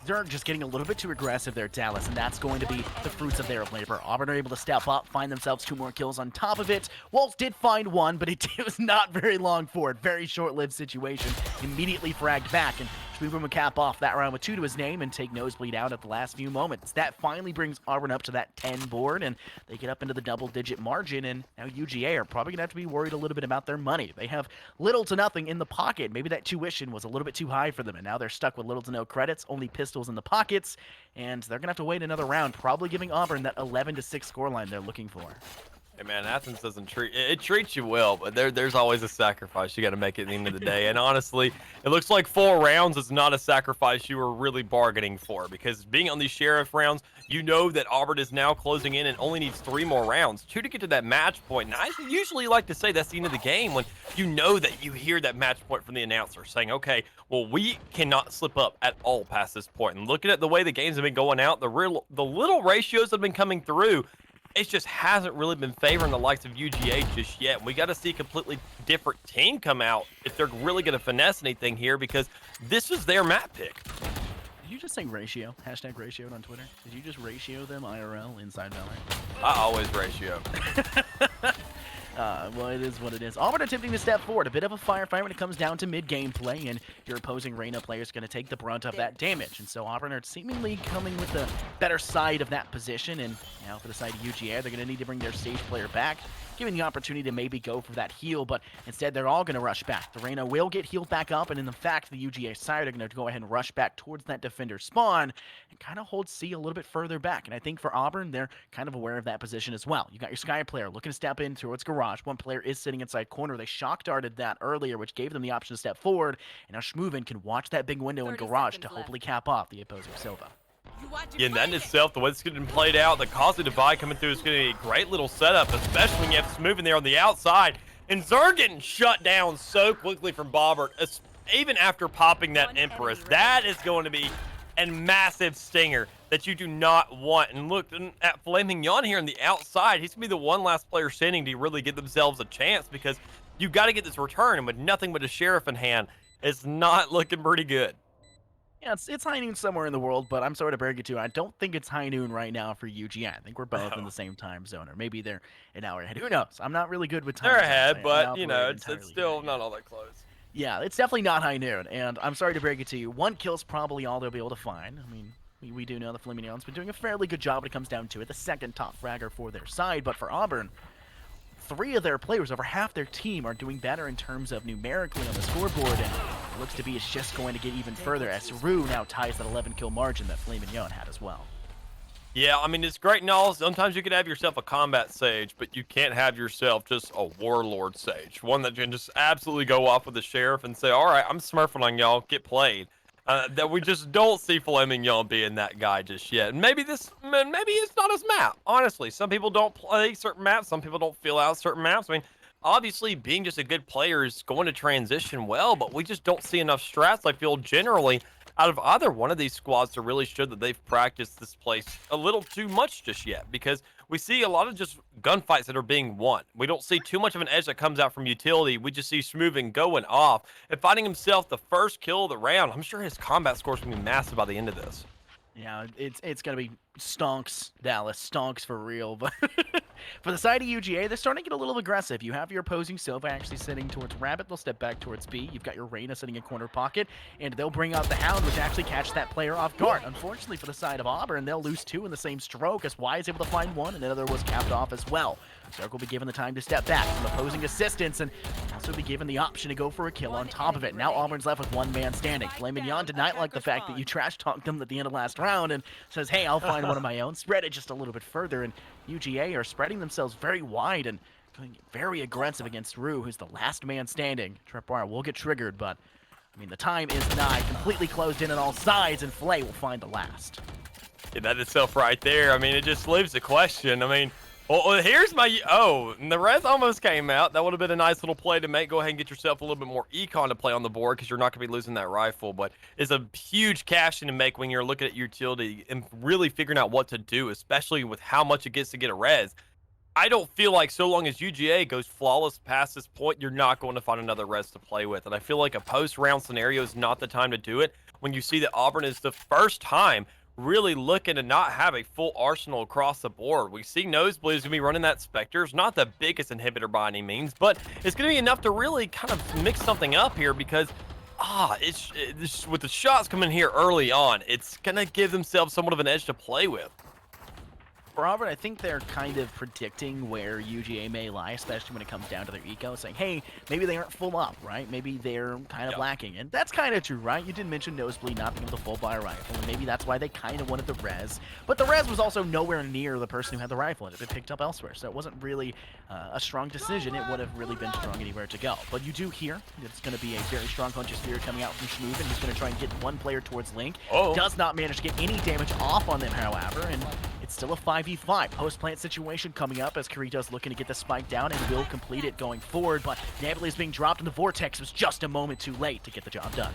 A: They're just getting a little bit too aggressive there, Dallas, and that's going to be the fruits of their labor. Auburn are able to step up, find themselves 2 more kills on top of it. Wolves did find 1, but it was not very long for it. Very short-lived situation. Immediately fragged back, and Schmoovin would cap off that round with 2 to his name and take Nosebleed out at the last few moments. That finally brings Auburn up to that 10 board, and they get up into the double-digit margin, and now UGA are probably going to have to be worried a little bit about their money. They have little to nothing in the pocket. Maybe that tuition was a little bit too high for them, and now they're stuck with little to no credits, only pistols in the pockets, and they're going to have to wait another round, probably giving Auburn that 11-6 scoreline they're looking for.
B: Hey man, Athens doesn't treat it treats you well, but there's always a sacrifice you got to make at the end of the day. And honestly, it looks like 4 rounds is not a sacrifice you were really bargaining for, because being on these sheriff rounds, you know that Auburn is now closing in and only needs 3 more rounds, 2 to get to that match point. And I usually like to say that's the end of the game when you know that you hear that match point from the announcer saying, okay, well, we cannot slip up at all past this point. And looking at the way the games have been going out, the little ratios that have been coming through, it just hasn't really been favoring the likes of UGA just yet. We got to see a completely different team come out if they're really going to finesse anything here, because this is their map pick.
A: Did you just say ratio? Hashtag ratioed on Twitter? Did you just ratio them IRL inside Valorant?
B: I always ratio.
A: Well, it is what it is. Auburn attempting to step forward. A bit of a firefight when it comes down to mid-game play, and your opposing Reyna player is going to take the brunt of that damage. And so Auburn are seemingly coming with the better side of that position. And now for the side of UGA, they're going to need to bring their stage player back, giving the opportunity to maybe go for that heal, but instead they're all going to rush back. The Reyna will get healed back up, and in fact, the UGA side are going to go ahead and rush back towards that defender spawn and kind of hold C a little bit further back. And I think for Auburn, they're kind of aware of that position as well. You got your Sky player looking to step in towards Garage. One player is sitting inside corner. They shock darted that earlier, which gave them the option to step forward, and now Schmoovin can watch that big window in Garage to hopefully cap off the opposing Silva.
B: Yeah, and that in itself, the way it's getting played out, the Cosmic Divide coming through is going to be a great little setup, especially when you have Smooth in there on the outside. And Zerg getting shut down so quickly from Bobbert, even after popping that Empress. That is going to be a massive stinger that you do not want. And look at Flaming Yon here on the outside. He's going to be the one last player standing to really give themselves a chance, because you got to get this return. And with nothing but a Sheriff in hand, it's not looking pretty good.
A: Yeah, it's high noon somewhere in the world, but I'm sorry to break it to you. I don't think it's high noon right now for UGA. I think we're both in the same time zone, or maybe they're an hour ahead. Who knows? I'm not really good with time.
B: They're ahead, but, you know, it's still not all that close.
A: Yeah, it's definitely not high noon, and I'm sorry to break it to you. 1 kill's probably all they'll be able to find. I mean, we do know the Flaminion's been doing a fairly good job when it comes down to it. The second top fragger for their side, but for Auburn, 3 of their players, over half their team, are doing better in terms of numerically on the scoreboard, and it looks to be it's just going to get even further as Rue now ties that 11-kill margin that Flaminion had as well.
B: Yeah, I mean, it's great and all. Sometimes you can have yourself a combat sage, but you can't have yourself just a warlord sage. One that can just absolutely go off with the sheriff and say, all right, I'm smurfing on y'all, get played. That we just don't see Flaminion being that guy just yet. And maybe it's not his map, honestly. Some people don't play certain maps. Some people don't feel out certain maps. I mean, obviously, being just a good player is going to transition well, but we just don't see enough strats, I feel, generally, out of either one of these squads to really show that they've practiced this place a little too much just yet, because we see a lot of just gunfights that are being won. We don't see too much of an edge that comes out from utility. We just see Smoothing going off and finding himself the first kill of the round. I'm sure his combat score is going to be massive by the end of this.
A: Yeah, it's going to be stonks, Dallas. Stonks for real. But for the side of UGA, they're starting to get a little aggressive. You have your opposing Silva actually sitting towards Rabbit. They'll step back towards B. You've got your Reyna sitting in corner pocket, and they'll bring out the Hound, which actually catch that player off guard. Unfortunately for the side of Auburn, they'll lose 2 in the same stroke, as Y is able to find 1, and another was capped off as well. Zerg will be given the time to step back from opposing assistance, and also be given the option to go for a kill on top of it. Now Auburn's left with 1 man standing. Flaminion did not like the fact that you trash-talked them at the end of last round and says, hey, I'll find one of my own. Spread it just a little bit further, and UGA are spreading themselves very wide and going very aggressive against Rue, who's the last man standing. Tripwire will get triggered, but, I mean, the time is nigh. Completely closed in on all sides, and Flay will find the last.
B: Yeah, that itself right there, I mean, it just leaves the question. I mean, well, here's my... Oh, and the res almost came out. That would have been a nice little play to make. Go ahead and get yourself a little bit more econ to play on the board, because you're not going to be losing that rifle. But it's a huge cash in to make when you're looking at utility and really figuring out what to do, especially with how much it gets to get a res. I don't feel like so long as UGA goes flawless past this point, you're not going to find another res to play with. And I feel like a post-round scenario is not the time to do it when you see that Auburn is the first time really looking to not have a full arsenal across the board. We see Nosebleed is going to be running that Spectre. It's not the biggest inhibitor by any means, but it's going to be enough to really kind of mix something up here, because it's with the shots coming here early on, it's going to give themselves somewhat of an edge to play with.
A: For Auburn, I think they're kind of predicting where UGA may lie, especially when it comes down to their eco, saying, hey, maybe they aren't full up, right? Maybe they're kind of lacking. And that's kind of true, right? You did mention Nosebleed not being able to full buy a rifle, and maybe that's why they kind of wanted the res. But the res was also nowhere near the person who had the rifle. It had been picked up elsewhere, so it wasn't really a strong decision. It would have really been strong anywhere to go. But you do hear it's going to be a very strong punch of spirit coming out from Schmoove, and he's going to try and get one player towards Link. Does not manage to get any damage off on them, however, and it's still a 5v5 post-plant situation coming up as Kirito's looking to get the spike down and will complete it going forward, but Nebula is being dropped in the Vortex. It was just a moment too late to get the job done.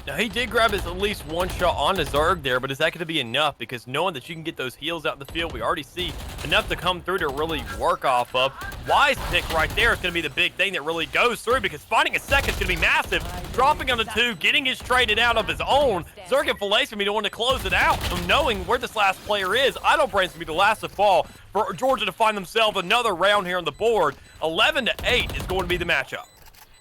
B: Now, he did grab his at least one shot on the Zerg there, but is that going to be enough? Because knowing that you can get those heals out in the field, we already see enough to come through to really work off of. Wise pick right there is going to be the big thing that really goes through, because finding a second is going to be massive. Dropping on the 2, getting his traded out of his own. Zerg and Falace going to be the one to close it out. So knowing where this last player is, Idle Brain's going to be the last to fall for Georgia to find themselves another round here on the board. 11-8 is going to be the matchup.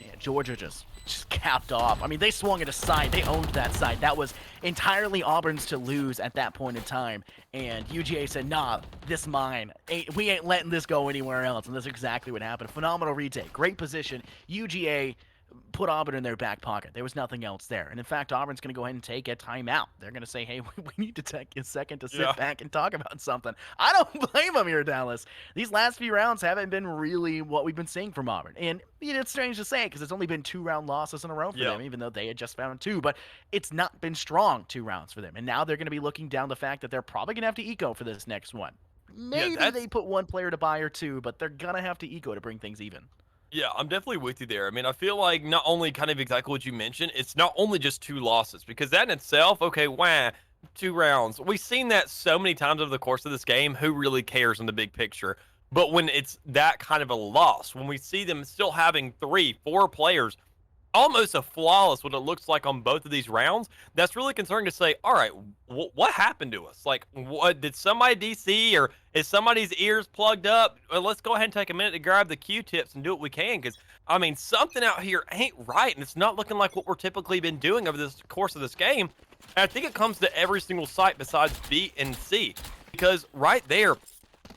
A: Yeah, Georgia just capped off. I mean, they swung it aside. They owned that side. That was entirely Auburn's to lose at that point in time. And UGA said, nah, this mine. We ain't letting this go anywhere else. And that's exactly what happened. Phenomenal retake. Great position. UGA put Auburn in their back pocket. There was nothing else there. And in fact, Auburn's going to go ahead and take a timeout. They're going to say, hey, we need to take a second to sit back and talk about something. I don't blame them here, Dallas. These last few rounds haven't been really what we've been seeing from Auburn. And it's strange to say because it's only been 2 round losses in a row for them, even though they had just found 2. But it's not been strong 2 rounds for them. And now they're going to be looking down the fact that they're probably going to have to eco for this next one. Maybe they put 1 player to buy or 2, but they're going to have to eco to bring things even.
B: Yeah, I'm definitely with you there. I mean, I feel like not only kind of exactly what you mentioned, it's not only just 2 losses, because that in itself, okay, 2 rounds. We've seen that so many times over the course of this game. Who really cares in the big picture? But when it's that kind of a loss, when we see them still having 3, 4 players, almost a flawless what it looks like on both of these rounds, that's really concerning to say, all right, what happened to us? Like, what did somebody DC, or is somebody's ears plugged up? Well, let's go ahead and take a minute to grab the Q-tips and do what we can, because, I mean, something out here ain't right, and it's not looking like what we're typically been doing over this course of this game. And I think it comes to every single site besides B and C, because right there,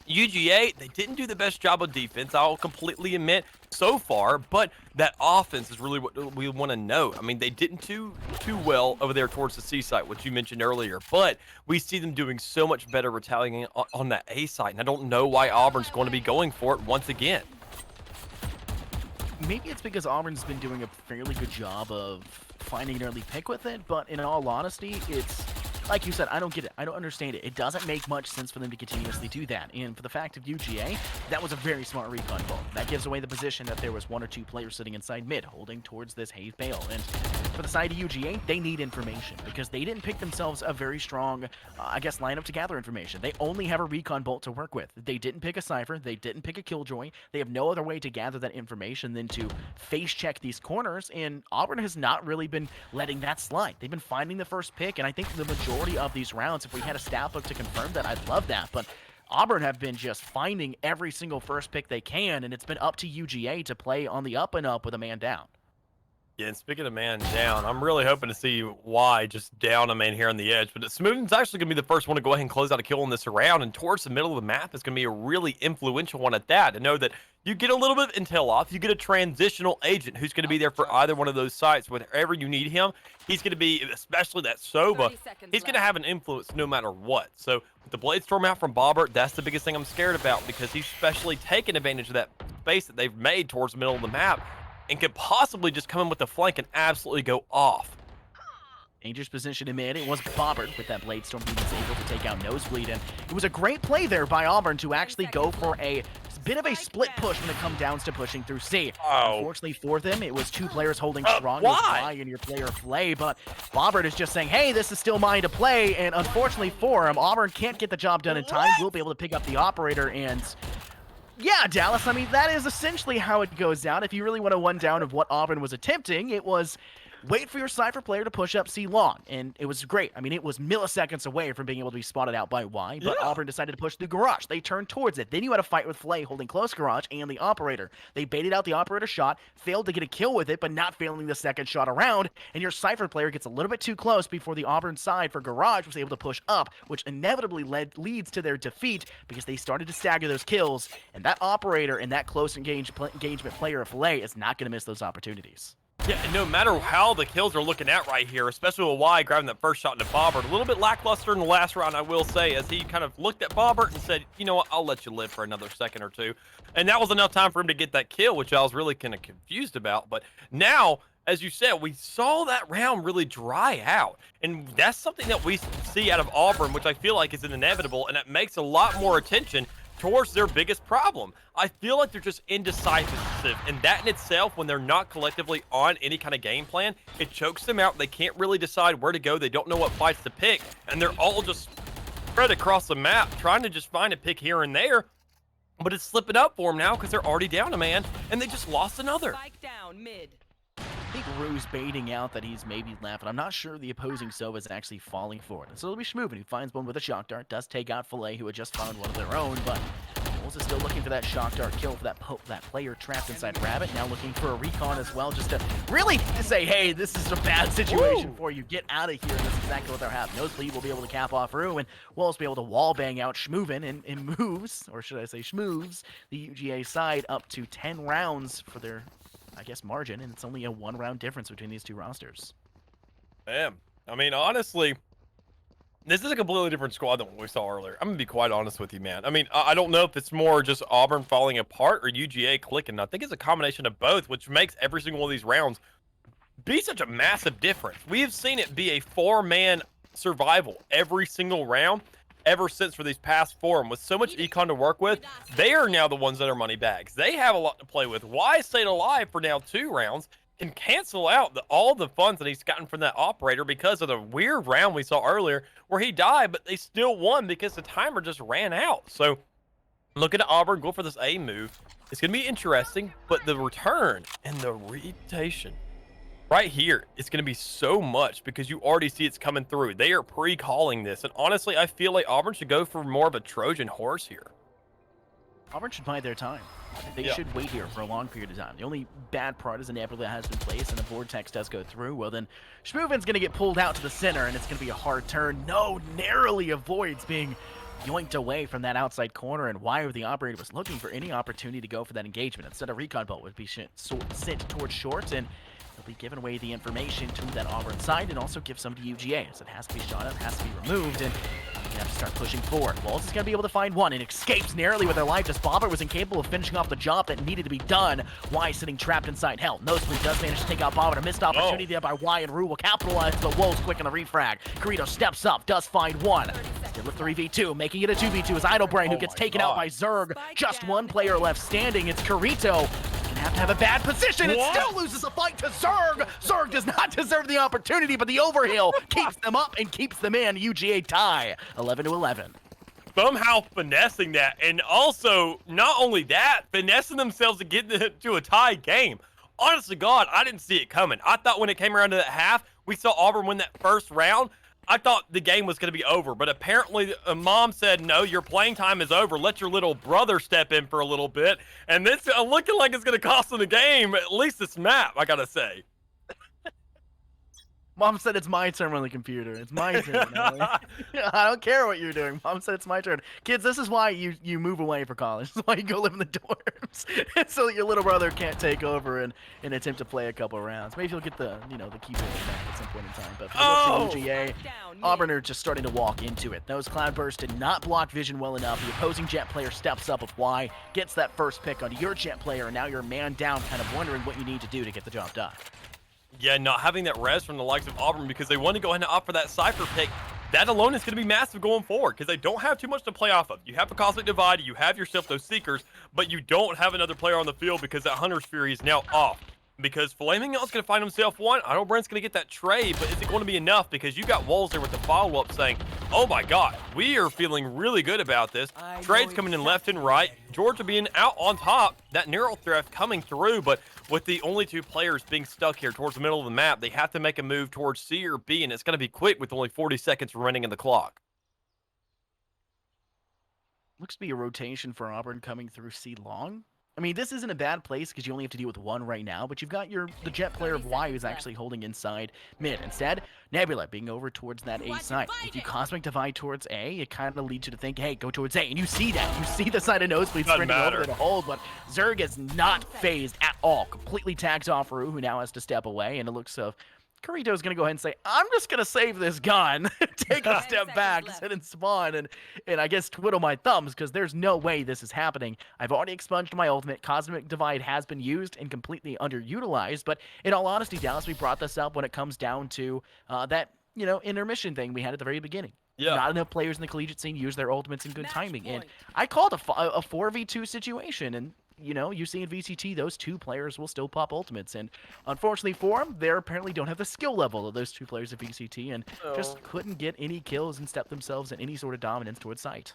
B: UGA, they didn't do the best job of defense, I'll completely admit, so far, but that offense is really what we want to know. I mean, they didn't do too well over there towards the C site, which you mentioned earlier, but we see them doing so much better retaliating on that A site, and I don't know why Auburn's going to be going for it once again.
A: Maybe it's because Auburn's been doing a fairly good job of finding an early pick with it, but in all honesty, it's like you said, I don't get it. I don't understand it. It doesn't make much sense for them to continuously do that. And for the fact of UGA, that was a very smart recon ball. That gives away the position that there was 1 or 2 players sitting inside mid, holding towards this haze bale. And for the side of UGA, they need information because they didn't pick themselves a very strong, I guess, lineup to gather information. They only have a recon bolt to work with. They didn't pick a Cypher. They didn't pick a Killjoy. They have no other way to gather that information than to face check these corners. And Auburn has not really been letting that slide. They've been finding the first pick, and I think the majority of these rounds, if we had a stat book to confirm that, I'd love that. But Auburn have been just finding every single first pick they can, and it's been up to UGA to play on the up and up with a man down.
B: Yeah, and speaking of man down, I'm really hoping to see why just down a man here on the edge. But Smooth's actually going to be the first one to go ahead and close out a kill on this round. And towards the middle of the map is going to be a really influential one at that. To know that you get a little bit of intel off. You get a transitional agent who's going to be there for either one of those sites. Wherever you need him, he's going to be, especially that Soba, he's going to have an influence no matter what. So with the Blade Storm out from Bobbert, that's the biggest thing I'm scared about, because he's especially taking advantage of that space that they've made towards the middle of the map, and could possibly just come in with the flank and absolutely go off.
A: Dangerous position in mid. It was Bobbert with that Blade Storm. He was able to take out Nosebleed, and it was a great play there by Auburn to actually go for a bit of a split push when it comes down to pushing through C. Unfortunately for them, it was 2 players holding strong. It was Y and your player Flay, but Bobbert is just saying, hey, this is still mine to play, and unfortunately for him, Auburn can't get the job done in time. We'll be able to pick up the operator, and yeah, Dallas, I mean, that is essentially how it goes down. If you really want a one down of what Auburn was attempting, it was wait for your Cypher player to push up C long, and it was great. I mean, it was milliseconds away from being able to be spotted out by Y, but
B: Yeah.
A: Auburn decided to push the garage. They turned towards it. Then you had a fight with Flay holding close garage and the operator. They baited out the operator shot, failed to get a kill with it, but not failing the second shot around, and your Cypher player gets a little bit too close before the Auburn side for garage was able to push up, which inevitably leads to their defeat because they started to stagger those kills, and that operator and that close engagement player of Flay is not going to miss those opportunities.
B: Yeah, and no matter how the kills are looking at right here, especially with Y grabbing that first shot into Bobbert, a little bit lackluster in the last round, I will say, as he kind of looked at Bobbert and said, you know what, I'll let you live for another second or two. And that was enough time for him to get that kill, which I was really kind of confused about. But now, as you said, we saw that round really dry out. And that's something that we see out of Auburn, which I feel like is inevitable, and it makes a lot more attention towards their biggest problem. I feel like they're just indecisive, and that in itself, when they're not collectively on any kind of game plan, it chokes them out. They can't really decide where to go. They don't know what fights to pick, and they're all just spread across the map, trying to just find a pick here and there. But it's slipping up for them now because they're already down a man, and they just lost another.
C: Spike down mid.
A: I think Rue's baiting out that he's maybe left, and I'm not sure the opposing Sova is actually falling for it. And so it'll be Schmoovin who finds one with a shock dart, does take out Filet, who had just found one of their own, but Wolves is still looking for that shock dart kill for that player trapped inside Rabbit. Now looking for a recon as well, just to really say, hey, this is a bad situation for you. Get out of here. And that's exactly what they're having. Nosebleed will be able to cap off Rue, and Wolves will be able to wall bang out Schmoovin and moves, or should I say schmooves, the UGA side up to 10 rounds for their, I guess, margin, and it's only a 1 round difference between these two rosters.
B: Damn. I mean, honestly, this is a completely different squad than what we saw earlier. I'm going to be quite honest with you, man. I mean, I don't know if it's more just Auburn falling apart or UGA clicking. I think it's a combination of both, which makes every single one of these rounds be such a massive difference. We have seen it be a 4-man survival every single round ever since for these past 4. And with so much econ to work with, they are now the ones that are money bags. They have a lot to play with. Why stayed alive for now 2 rounds can cancel out all the funds that he's gotten from that operator because of the weird round we saw earlier where he died, but they still won because the timer just ran out. So look at Auburn go for this A move. It's going to be interesting, but the return and the rotation right here, it's going to be so much because you already see it's coming through. They are pre-calling this, and honestly, I feel like Auburn should go for more of a Trojan horse here.
A: Auburn should bide their time. They should wait here for a long period of time. The only bad part is inevitably that has been placed and the vortex does go through. Well, then Schmoovin's going to get pulled out to the center, and it's going to be a hard turn. No, narrowly avoids being yoinked away from that outside corner, and why the operator was looking for any opportunity to go for that engagement. Instead, a recon bolt would be sent towards short, and he'll be giving away the information to that Auburn side and also give some to UGA. So it has to be shot up, has to be removed, and you have to start pushing forward. Walls is going to be able to find one and escapes narrowly with their life as Bobbert was incapable of finishing off the job that needed to be done. Y sitting trapped inside hell. Nosebleed does manage to take out Bobbert. A missed opportunity there by Y, and Rue will capitalize, but Wolves quick on the refrag. Carito steps up, does find one. Still with 3v2, making it a 2v2 is Idlebrain, who gets taken out by Zerg. Just one player left standing. It's Carito. Have to have a bad position. It still loses a fight to Zerg. Zerg does not deserve the opportunity, but the overhill keeps them up and keeps them in. UGA tie 11-11.
B: Somehow finessing that, and also not only that, finessing themselves to get to a tie game. Honest to God, I didn't see it coming. I thought when it came around to that half, we saw Auburn win that first round. I thought the game was going to be over, but apparently mom said, no, your playing time is over. Let your little brother step in for a little bit. And this looking like it's going to cost them the game, at least this map, I got to say.
A: Mom said it's my turn on the computer. It's my turn. I don't care what you're doing. Mom said it's my turn. Kids, this is why you move away for college. This is why you go live in the dorms. So that your little brother can't take over and attempt to play a couple rounds. Maybe you'll get the keyboard back at some point in time. But for the UGA, Auburn are just starting to walk into it. Those Cloudbursts did not block vision well enough. The opposing Jet player steps up with Y, gets that first pick onto your Jet player, and now you're man down, kind of wondering what you need to do to get the job done.
B: Yeah, not having that res from the likes of Auburn because they want to go ahead and opt for that Cypher pick. That alone is going to be massive going forward because they don't have too much to play off of. You have a Cosmic Divide, you have yourself those Seekers, but you don't have another player on the field because that Hunter's Fury is now off. because Flaming Y'all's going to find himself one. I know Brent's going to get that trade, but is it going to be enough? Because you got Walls there with the follow-up saying, oh my God, we are feeling really good about this. Trades coming in left and right. Georgia being out on top. That neural threat coming through, but with the only 2 players being stuck here towards the middle of the map, they have to make a move towards C or B, and it's going to be quick with only 40 seconds remaining in the clock.
A: Looks to be a rotation for Auburn coming through C long. I mean, this isn't a bad place because you only have to deal with one right now, but you've got the jet player of Y who's actually holding inside mid. Instead, Nebula being over towards that A side. If you Cosmic Divide towards A, it kind of leads you to think, hey, go towards A. And you see that. You see the side of Nosebleed sprinting over to hold, but Zerg is not phased at all. Completely tags off Rue, who now has to step away, and it looks Carito's going to go ahead and say, I'm just going to save this gun, take a step back, sit and spawn, and I guess twiddle my thumbs, because there's no way this is happening. I've already expunged my ultimate. Cosmic Divide has been used and completely underutilized, but in all honesty, Dallas, we brought this up when it comes down to that, intermission thing we had at the very beginning. Yeah. Not enough players in the collegiate scene use their ultimates in good timing, and I called a 4v2 situation, and you see in VCT, those 2 players will still pop ultimates. And unfortunately for them, they apparently don't have the skill level of those 2 players at VCT and just couldn't get any kills and step themselves in any sort of dominance towards site.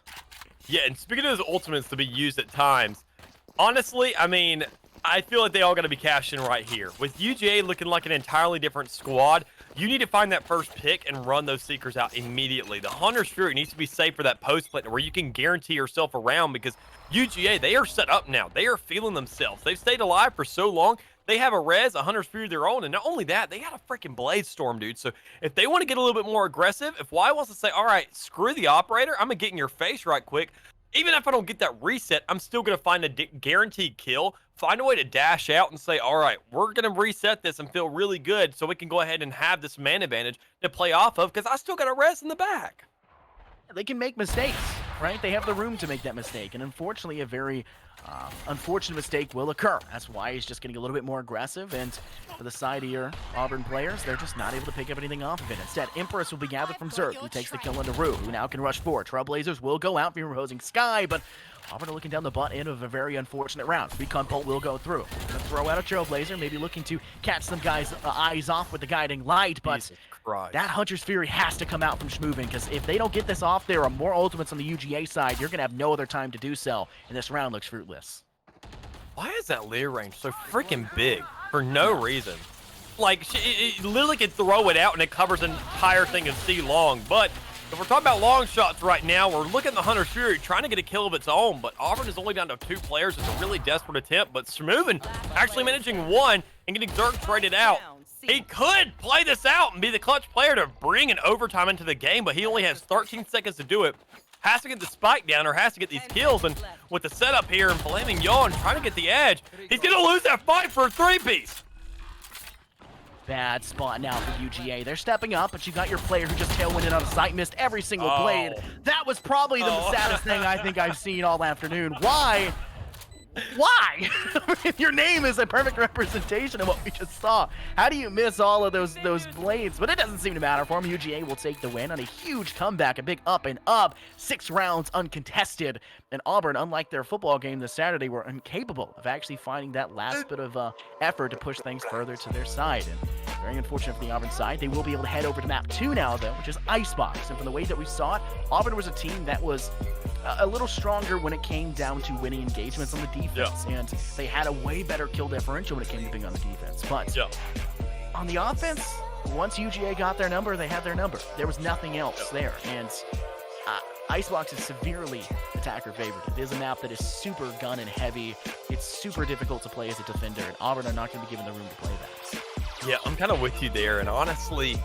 B: Yeah, and speaking of those ultimates to be used at times, honestly, I mean, I feel like they all got to be cashed in right here. With UGA looking like an entirely different squad, you need to find that first pick and run those Seekers out immediately. The Hunter's Fury needs to be safe for that post plant where you can guarantee yourself around, because UGA, they are set up now. They are feeling themselves. They've stayed alive for so long. They have a res, a Hunter's Fury of their own, and not only that, they got a freaking Blade Storm, dude. So if they want to get a little bit more aggressive, if Y wants to say, all right, screw the operator, I'm going to get in your face right quick, even if I don't get that reset, I'm still going to find a guaranteed kill, find a way to dash out and say, all right, we're going to reset this and feel really good so we can go ahead and have this man advantage to play off of, because I still got a res in the back.
A: They can make mistakes, right? They have the room to make that mistake, and unfortunately, a very unfortunate mistake will occur. That's why he's just getting a little bit more aggressive, and for the side of your Auburn players, they're just not able to pick up anything off of it. Instead, Empress will be gathered from Zerg, who takes the kill into Rue, who now can rush forward. Trailblazers will go out, reposing Sky, but Auburn are looking down the butt end of a very unfortunate round. Recon Bolt will go through. Gonna throw out a Trailblazer, maybe looking to catch some guys' eyes off with the guiding light, but that Hunter's Fury has to come out from Schmoving, because if they don't get this off, there are more ultimates on the UGA side. You're going to have no other time to do so, and this round looks fruitless.
B: Why is that Lear range so freaking big for no reason? Like, it literally can throw it out and it covers an entire thing of C long, but if we're talking about long shots right now, we're looking at the Hunter's Fury trying to get a kill of its own, but Auburn is only down to 2 players. It's a really desperate attempt, but Schmoving actually managing 1 and getting Zerg traded out. He could play this out and be the clutch player to bring an overtime into the game, but he only has 13 seconds to do it. Has to get the spike down or has to get these kills, and with the setup here and Flaming Yawn trying to get the edge, he's going to lose that fight for a 3-piece.
A: Bad spot now for UGA. They're stepping up, but you got your player who just tailwinded on a sight, missed every single blade. That was probably the saddest thing I think I've seen all afternoon. Why? Why? Your name is a perfect representation of what we just saw. How do you miss all of those blades? But it doesn't seem to matter for him. UGA will take the win on a huge comeback, a big up and up. 6 rounds uncontested. And Auburn, unlike their football game this Saturday, were incapable of actually finding that last bit of effort to push things further to their side. And very unfortunate for the Auburn side. They will be able to head over to map 2 now, though, which is Icebox. And from the way that we saw it, Auburn was a team that was a little stronger when it came down to winning engagements on the defense, and they had a way better kill differential when it came to being on the defense. But on the offense, once UGA got their number, they had their number. There was nothing else there, and Icebox is severely attacker favored. It is a map that is super gun and heavy. It's super difficult to play as a defender, and Auburn are not going to be given the room to play that.
B: Yeah, I'm kind of with you there, and honestly,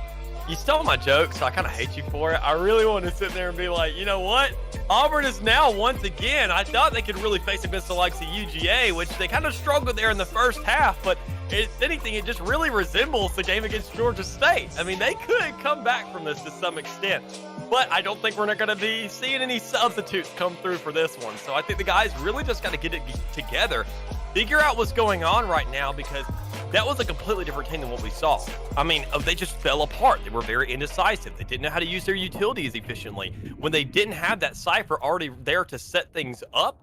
B: you stole my joke, so I kind of hate you for it. I really want to sit there and be like, you know what? Auburn is now, once again, I thought they could really face against the likes of UGA, which they kind of struggled there in the first half, but if anything, it just really resembles the game against Georgia State. I mean, they could come back from this to some extent, but I don't think we're not going to be seeing any substitutes come through for this one. So I think the guys really just got to get it together, figure out what's going on right now, because that was a completely different team than what we saw. I mean, they just fell apart. They were very indecisive. They didn't know how to use their utilities efficiently. When they didn't have that cipher already there to set things up,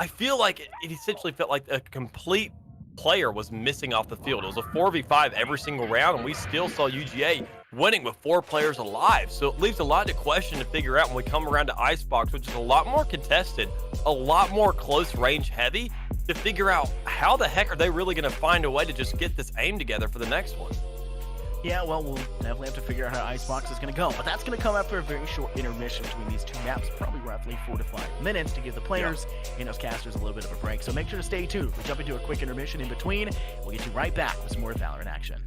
B: I feel like it essentially felt like a complete player was missing off the field. It was a 4v5 every single round, and we still saw UGA winning with 4 players alive. So it leaves a lot to question to figure out when we come around to Icebox, which is a lot more contested, a lot more close range heavy, to figure out how the heck are they really going to find a way to just get this aim together for the next one.
A: Yeah, well, we'll definitely have to figure out how Icebox is going to go. But that's going to come after a very short intermission between these two maps, probably roughly 4 to 5 minutes to give the players and those casters a little bit of a break. So make sure to stay tuned. We'll jump into a quick intermission in between. We'll get you right back with some more Valorant action.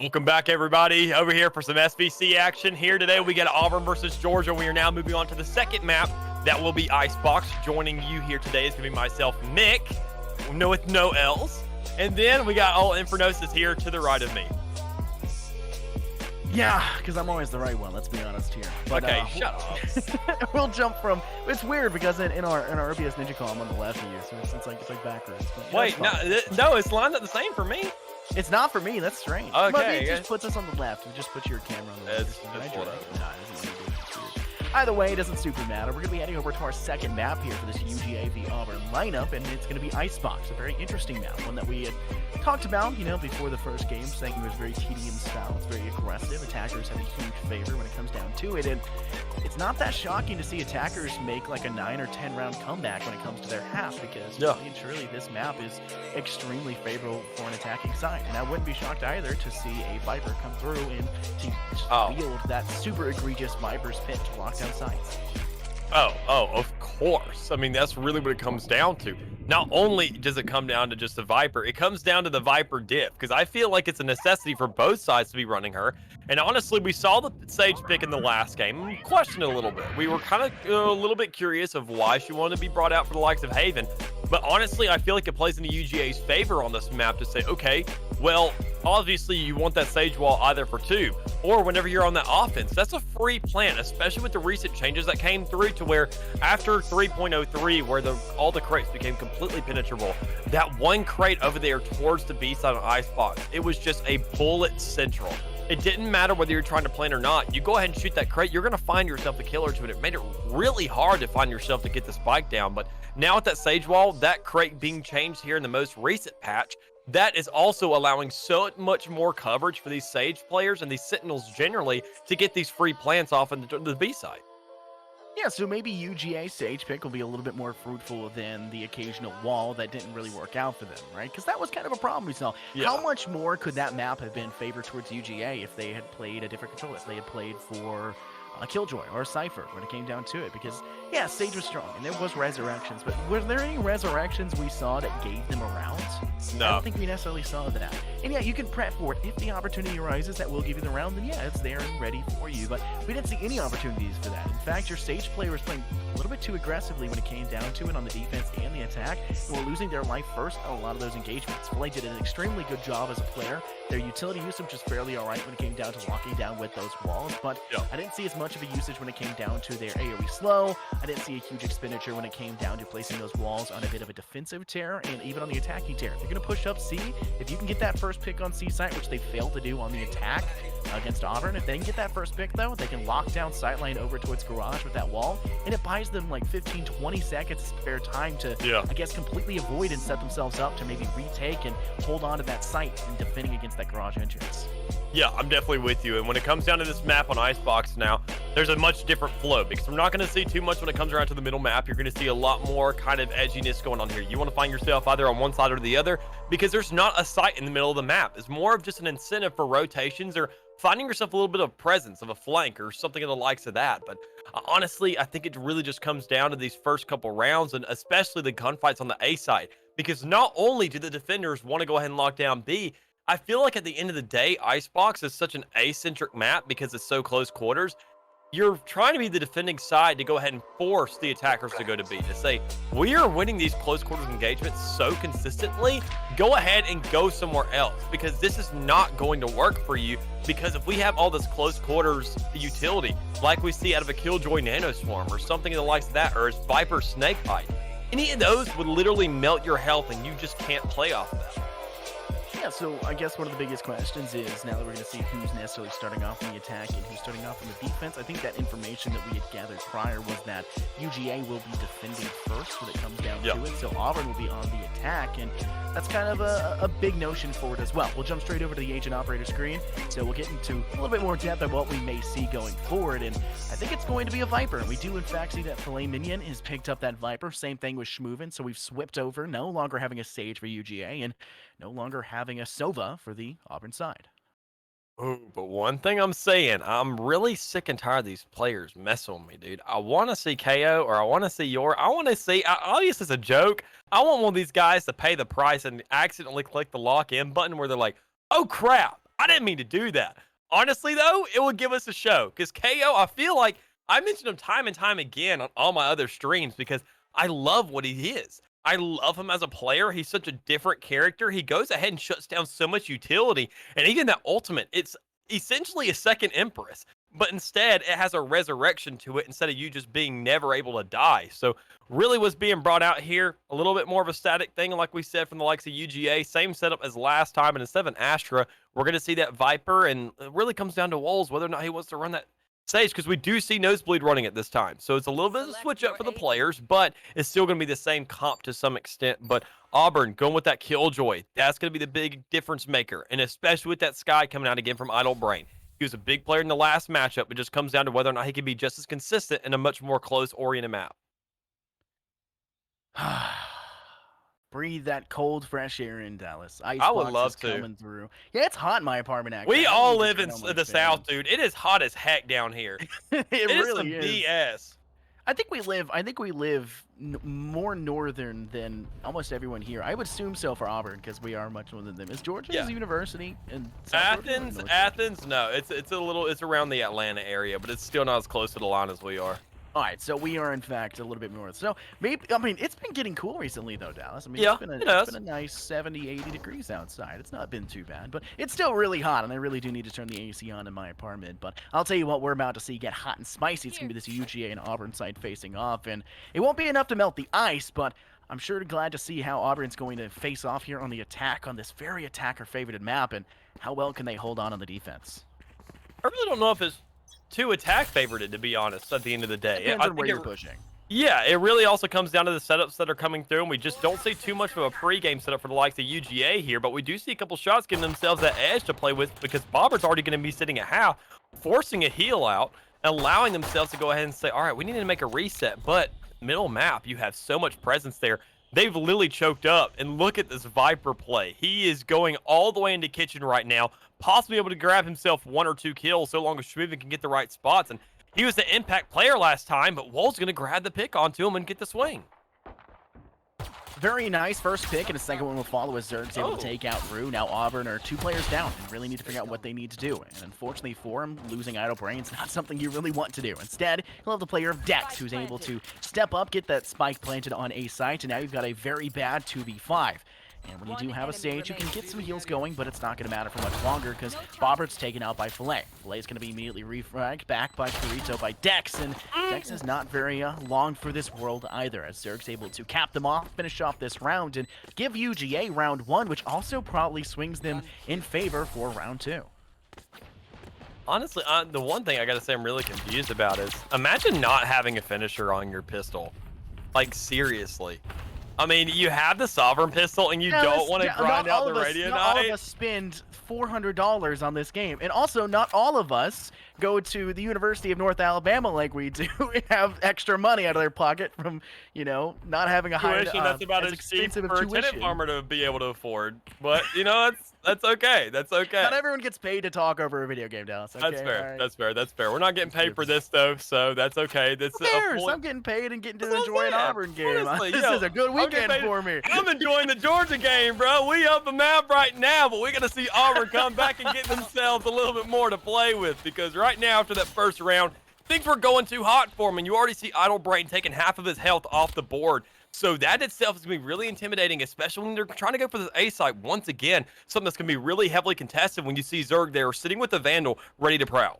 B: Welcome back, everybody, over here for some SVC action. Here today, we got Auburn versus Georgia. We are now moving on to the second map. That will be Icebox. Joining you here today is going to be myself, Nick, with no L's. And then we got all Infernosis here to the right of me.
A: Yeah, because I'm always the right one, let's be honest here. But,
B: okay, shut up.
A: We'll jump from, it's weird because in our RBS Ninja Call, I'm on the left of you, so it's like backwards. But,
B: wait, no, it's lined up the same for me.
A: It's not for me, that's strange.
B: Okay.
A: But it just puts us on the left. It just puts your camera on the left. Nah, it doesn't really do it. It's weird. Either way, it doesn't super matter. We're going to be heading over to our second map here for this UGA v Auburn lineup, and it's going to be Icebox, a very interesting map, one that we had talked about, before the first game, saying it was very TDM style. It's very aggressive. Attackers have a huge favor when it comes down to it, and it's not that shocking to see attackers make like a 9 or 10 round comeback when it comes to their half, because really and truly this map is extremely favorable for an attacking side, and I wouldn't be shocked either to see a Viper come through and to wield that super egregious Viper's pit to lock down sides.
B: Oh, of course. I mean, that's really what it comes down to. Not only does it come down to just the Viper, it comes down to the Viper diff, because I feel like it's a necessity for both sides to be running her. And honestly, we saw the Sage pick in the last game and questioned it a little bit. We were kind of a little bit curious of why she wanted to be brought out for the likes of Haven. But honestly, I feel like it plays into UGA's favor on this map to say, okay, well, obviously you want that Sage wall either for 2 or whenever you're on that offense. That's a free plant, especially with the recent changes that came through to where after 3.03, where all the crates became completely penetrable, that one crate over there towards the B side of Icebox, it was just a bullet central. It didn't matter whether you're trying to plant or not. You go ahead and shoot that crate, you're going to find yourself a kill or two, and it made it really hard to find yourself to get the spike down. But now with that Sage wall, that crate being changed here in the most recent patch, that is also allowing so much more coverage for these Sage players and these Sentinels generally to get these free plants off on the B side.
A: Yeah, so maybe UGA Sage pick will be a little bit more fruitful than the occasional wall that didn't really work out for them, right? Because that was kind of a problem we saw. Yeah. How much more could that map have been favored towards UGA if they had played a different controller, if they had played for a Killjoy or a Cypher when it came down to it? Because, yeah, Sage was strong, and there was resurrections, but were there any resurrections we saw that gave them a round?
B: No.
A: I don't think we necessarily saw that. And yeah, you can prep for it. If the opportunity arises that will give you the round, then yeah, it's there and ready for you. But we didn't see any opportunities for that. In fact, your Sage player was playing a little bit too aggressively when it came down to it on the defense and the attack, and were losing their life first on a lot of those engagements. Flay did an extremely good job as a player. Their utility usage was fairly alright when it came down to locking down with those walls, but I didn't see as much of a usage when it came down to their AoE slow. I didn't see a huge expenditure when it came down to placing those walls on a bit of a defensive tear and even on the attacking tear. If you're going to push up C, if you can get that first pick on C site, which they failed to do on the attack, against Auburn. If they can get that first pick, though, they can lock down Sightline over towards Garage with that wall, and it buys them like 15, 20 seconds spare time to, I guess, completely avoid and set themselves up to maybe retake and hold on to that site and defending against that Garage entrance.
B: Yeah, I'm definitely with you. And when it comes down to this map on Icebox now, there's a much different flow because we're not going to see too much when it comes around to the middle map. You're going to see a lot more kind of edginess going on here. You want to find yourself either on one side or the other because there's not a site in the middle of the map. It's more of just an incentive for rotations or finding yourself a little bit of presence of a flank or something of the likes of that. But honestly, I think it really just comes down to these first couple rounds and especially the gunfights on the A side because not only do the defenders want to go ahead and lock down B, I feel like at the end of the day, Icebox is such an A-centric map because it's so close quarters. You're trying to be the defending side to go ahead and force the attackers to go to B, to say, we are winning these close quarters engagements so consistently, go ahead and go somewhere else because this is not going to work for you because if we have all this close quarters utility, like we see out of a Killjoy Nanoswarm or something of the likes of that, or as Viper Snakebite, any of those would literally melt your health and you just can't play off of that.
A: Yeah, so I guess one of the biggest questions is now that we're going to see who's necessarily starting off in the attack and who's starting off in the defense. I think that information that we had gathered prior was that UGA will be defending first when it comes down to it. So Auburn will be on the attack, and that's kind of a big notion for it as well. We'll jump straight over to the agent operator screen, so we'll get into a little bit more depth of what we may see going forward, and I think it's going to be a Viper. And we do in fact see that Filet Minion has picked up that Viper. Same thing with Schmoovin, so we've swept over, no longer having a Sage for UGA, and no longer having a Sova for the Auburn side.
B: Ooh, but one thing I'm saying, I'm really sick and tired of these players messing with me, dude. I want to see KO or I want to see I want to see, obviously it's a joke. I want one of these guys to pay the price and accidentally click the lock in button where they're like, oh crap, I didn't mean to do that. Honestly though, it would give us a show because KO, I feel like I mentioned him time and time again on all my other streams because I love what he is. I love him as a player. He's such a different character. He goes ahead and shuts down so much utility. And even that ultimate, it's essentially a second Empress. But instead, it has a resurrection to it instead of you just being never able to die. So really what's being brought out here, a little bit more of a static thing, like we said, from the likes of UGA. Same setup as last time. And instead of an Astra, we're going to see that Viper. And it really comes down to Wolves, whether or not he wants to run that Sage, because we do see Nosebleed running it this time. So it's a little bit of a switch up for the players, but it's still going to be the same comp to some extent. But Auburn going with that Killjoy, that's going to be the big difference maker. And especially with that Sky coming out again from Idle Brain. He was a big player in the last matchup. It just comes down to whether or not he can be just as consistent in a much more close-oriented map.
A: Breathe that cold, fresh air in Dallas.
B: I would love to.
A: Coming through. Yeah, it's hot in my apartment, actually.
B: We all live in the South, dude. It is hot as heck down here.
A: it really
B: is some BS.
A: I think we live more northern than almost everyone here. I would assume so for Auburn because we are much more than them. Is Georgia's university in South
B: Athens? Athens? No, it's around the Atlanta area, but it's still not as close to the line as we are.
A: All right, so we are in fact a little bit north. So maybe, I mean, it's been getting cool recently though, Dallas. I mean, it's been a nice 70, 80 degrees outside. It's not been too bad, but it's still really hot, and I really do need to turn the AC on in my apartment. But I'll tell you what, we're about to see get hot and spicy. It's gonna be this UGA and Auburn side facing off, and it won't be enough to melt the ice, but I'm sure glad to see how Auburn's going to face off here on the attack on this very attacker-favorited map, and how well can they hold on the defense.
B: I really don't know if it's too attack favorited, to be honest, at the end of the day.
A: Depends on where you're pushing.
B: Yeah, it really also comes down to the setups that are coming through, and we just don't see too much of a pre-game setup for the likes of UGA here, but we do see a couple shots giving themselves that edge to play with because Bobber's already going to be sitting at half, forcing a heal out, allowing themselves to go ahead and say, all right, we need to make a reset, but middle map, you have so much presence there. They've literally choked up, and look at this Viper play. He is going all the way into kitchen right now, possibly able to grab himself 1 or 2 kills so long as Schmoovin can get the right spots. And he was the impact player last time, but Wool's going to grab the pick onto him and get the swing.
A: Very nice first pick, and a second one will follow as Zerg's able to take out Rue. Now Auburn are 2 players down and really need to figure out what they need to do. And unfortunately for him, losing Idle Brain's not something you really want to do. Instead, he'll have the player of Dex, who's able to step up, get that spike planted on A site, and now you've got a very bad 2v5. And when you do have a Sage, you can get some heals going, but it's not going to matter for much longer because Bobbert's taken out by Filet. Filet's going to be immediately refragged back by Carito by Dex, and Dex is not very long for this world either, as Zerg's able to cap them off, finish off this round, and give UGA round 1, which also probably swings them in favor for round 2.
B: Honestly, the one thing I gotta say I'm really confused about is imagine not having a finisher on your pistol. Like, seriously. I mean, you have the Sovereign pistol and you don't want to grind out the Radiant
A: Not all of
B: Knight?
A: us spend $400 on this game, and also not all of us go to the University of North Alabama like we do and have extra money out of their pocket from, not having a high
B: Tuition that's about
A: as
B: as cheap
A: expensive
B: for
A: of
B: a tenant
A: tuition.
B: farmer to be able to afford. But, that's okay. That's okay.
A: Not everyone gets paid to talk over a video game, Dallas. Okay?
B: That's fair.
A: All right.
B: That's fair. That's fair. We're not getting paid for this though, so that's okay. That's
A: Who
B: a
A: cares?
B: fully...
A: I'm getting paid and getting to
B: That's what
A: enjoy
B: I'm
A: an
B: saying.
A: Auburn game.
B: Honestly,
A: This is a good
B: I'm getting
A: weekend
B: paid-
A: for me.
B: I'm enjoying the Georgia game, bro. We up the map right now, but we got to see Auburn come back and get themselves a little bit more to play with, because right now after that first round, things were going too hot for him, and you already see Idle Brain taking half of his health off the board. So that itself is going to be really intimidating, especially when they're trying to go for the A site once again. Something that's going to be really heavily contested when you see Zerg there sitting with the Vandal ready to prowl.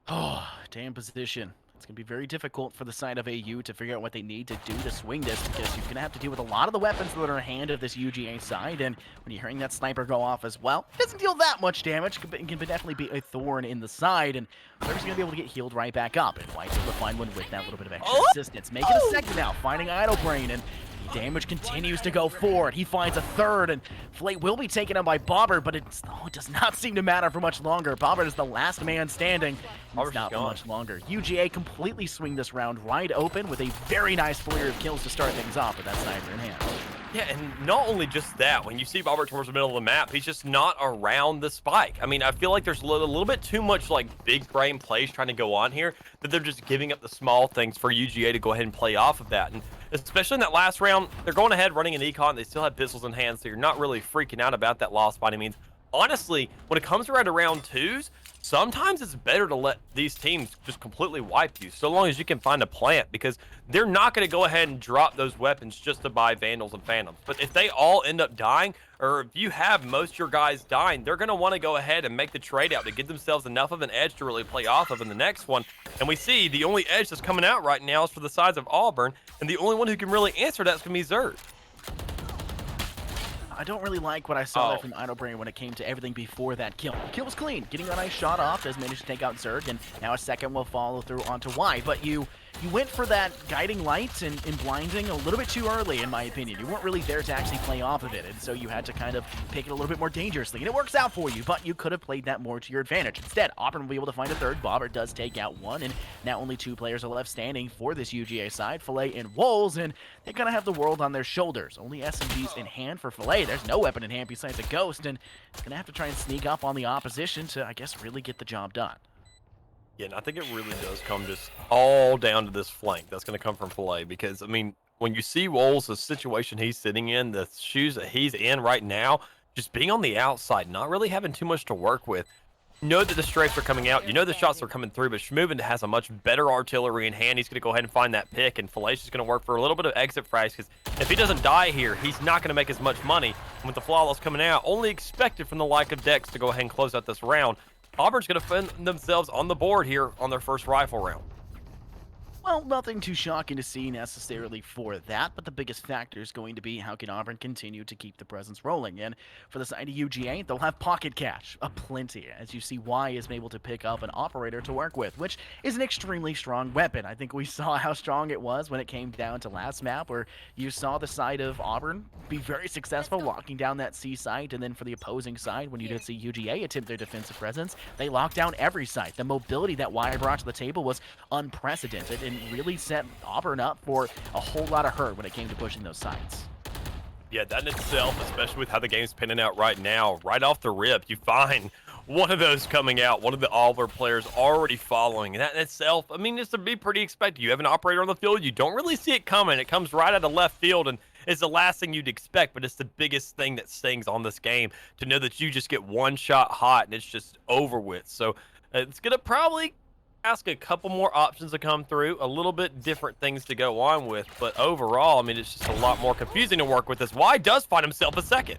A: Oh, damn position. It's going to be very difficult for the side of AU to figure out what they need to do to swing this, because you're going to have to deal with a lot of the weapons that are in hand of this UGA side, and when you're hearing that sniper go off as well, it doesn't deal that much damage. It can definitely be a thorn in the side, and they're just going to be able to get healed right back up, and White's able to find one with that little bit of extra assistance. Make it a second now, finding Idle Brain, and the damage continues to go forward. He finds a third, and Flay will be taken on by Bobbert, but it does not seem to matter for much longer. Bobbert is the last man standing. It's not for much longer. UGA completely swing this round wide open with a very nice flurry of kills to start things off, but that's neither in hand.
B: Yeah, and not only just that, when you see Bobbert towards the middle of the map, he's just not around the spike. I mean, I feel like there's a little bit too much like big brain plays trying to go on here, that they're just giving up the small things for UGA to go ahead and play off of that. And especially in that last round, they're going ahead running an econ. They still have pistols in hand, so you're not really freaking out about that loss by any means. Honestly, when it comes around to round twos, sometimes it's better to let these teams just completely wipe you, so long as you can find a plant, because they're not going to go ahead and drop those weapons just to buy Vandals and Phantoms. But if they all end up dying, or if you have most of your guys dying, they're going to want to go ahead and make the trade out to give themselves enough of an edge to really play off of in the next one. And we see the only edge that's coming out right now is for the sides of Auburn, and the only one who can really answer that's going to be Zerg.
A: I don't really like what I saw there from Idle Brain when it came to everything before that kill. The kill was clean. Getting a nice shot off, does manage to take out Zerg, and now a second will follow through onto Y. But you went for that guiding light and blinding a little bit too early, in my opinion. You weren't really there to actually play off of it, and so you had to kind of pick it a little bit more dangerously. And it works out for you, but you could have played that more to your advantage. Instead, Auburn will be able to find a third. Bobbert does take out one, and now only two players are left standing for this UGA side, Filet and Wolves, and they're going to have the world on their shoulders. Only SMGs in hand for Filet. There's no weapon in hand besides a Ghost, and it's going to have to try and sneak up on the opposition to, I guess, really get the job done.
B: Yeah, and I think it really does come just all down to this flank. That's going to come from Filet, because, I mean, when you see Wolves, the situation he's sitting in, the shoes that he's in right now, just being on the outside, not really having too much to work with. You know that the strafes are coming out. You know the shots are coming through, but Schmoovin has a much better artillery in hand. He's going to go ahead and find that pick, and Filet's just going to work for a little bit of exit frags, because if he doesn't die here, he's not going to make as much money. And with the Flawless coming out, only expected from the like of Dex to go ahead and close out this round, Auburn's going to find themselves on the board here on their first rifle round.
A: Well, nothing too shocking to see necessarily for that, but the biggest factor is going to be how can Auburn continue to keep the presence rolling. And for the side of UGA, they'll have pocket cash, aplenty, as you see Y is able to pick up an operator to work with, which is an extremely strong weapon. I think we saw how strong it was when it came down to last map, where you saw the side of Auburn be very successful locking down that C site, and then for the opposing side, when you did see UGA attempt their defensive presence, they locked down every site. The mobility that Y brought to the table was unprecedented, and really set Auburn up for a whole lot of hurt when it came to pushing those sides.
B: Yeah, that in itself, especially with how the game's pinning out right now, right off the rip, you find one of those coming out, one of the Auburn players already following. And that in itself, I mean, it's to be pretty expected. You have an operator on the field, you don't really see it coming. It comes right out of left field, and it's the last thing you'd expect, but it's the biggest thing that stings on this game, to know that you just get one shot hot and it's just over with. So it's going to probably ask a couple more options to come through, a little bit different things to go on with, but overall, I mean, it's just a lot more confusing to work with. This Y does find himself a second.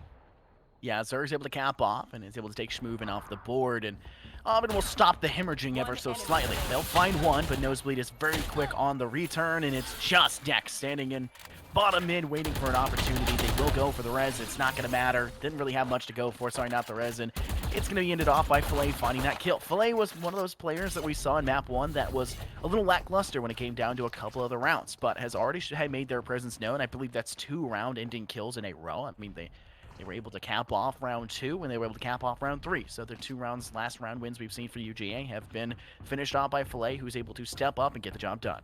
A: Yeah, Zerg's able to cap off and is able to take Schmoovin off the board, and Auburn will stop the hemorrhaging ever so slightly. They'll find one, but Nosebleed is very quick on the return, and it's just Dex standing in bottom mid waiting for an opportunity. They will go for the res. It's not going to matter. Didn't really have much to go for. Sorry, not the res. And it's going to be ended off by Filet finding that kill. Filet was one of those players that we saw in map 1 that was a little lackluster when it came down to a couple of the rounds, but has already had made their presence known. I believe that's 2 round-ending kills in a row. I mean, they were able to cap off round 2, and they were able to cap off round 3. So the 2 last round wins we've seen for UGA have been finished off by Filet, who's able to step up and get the job done.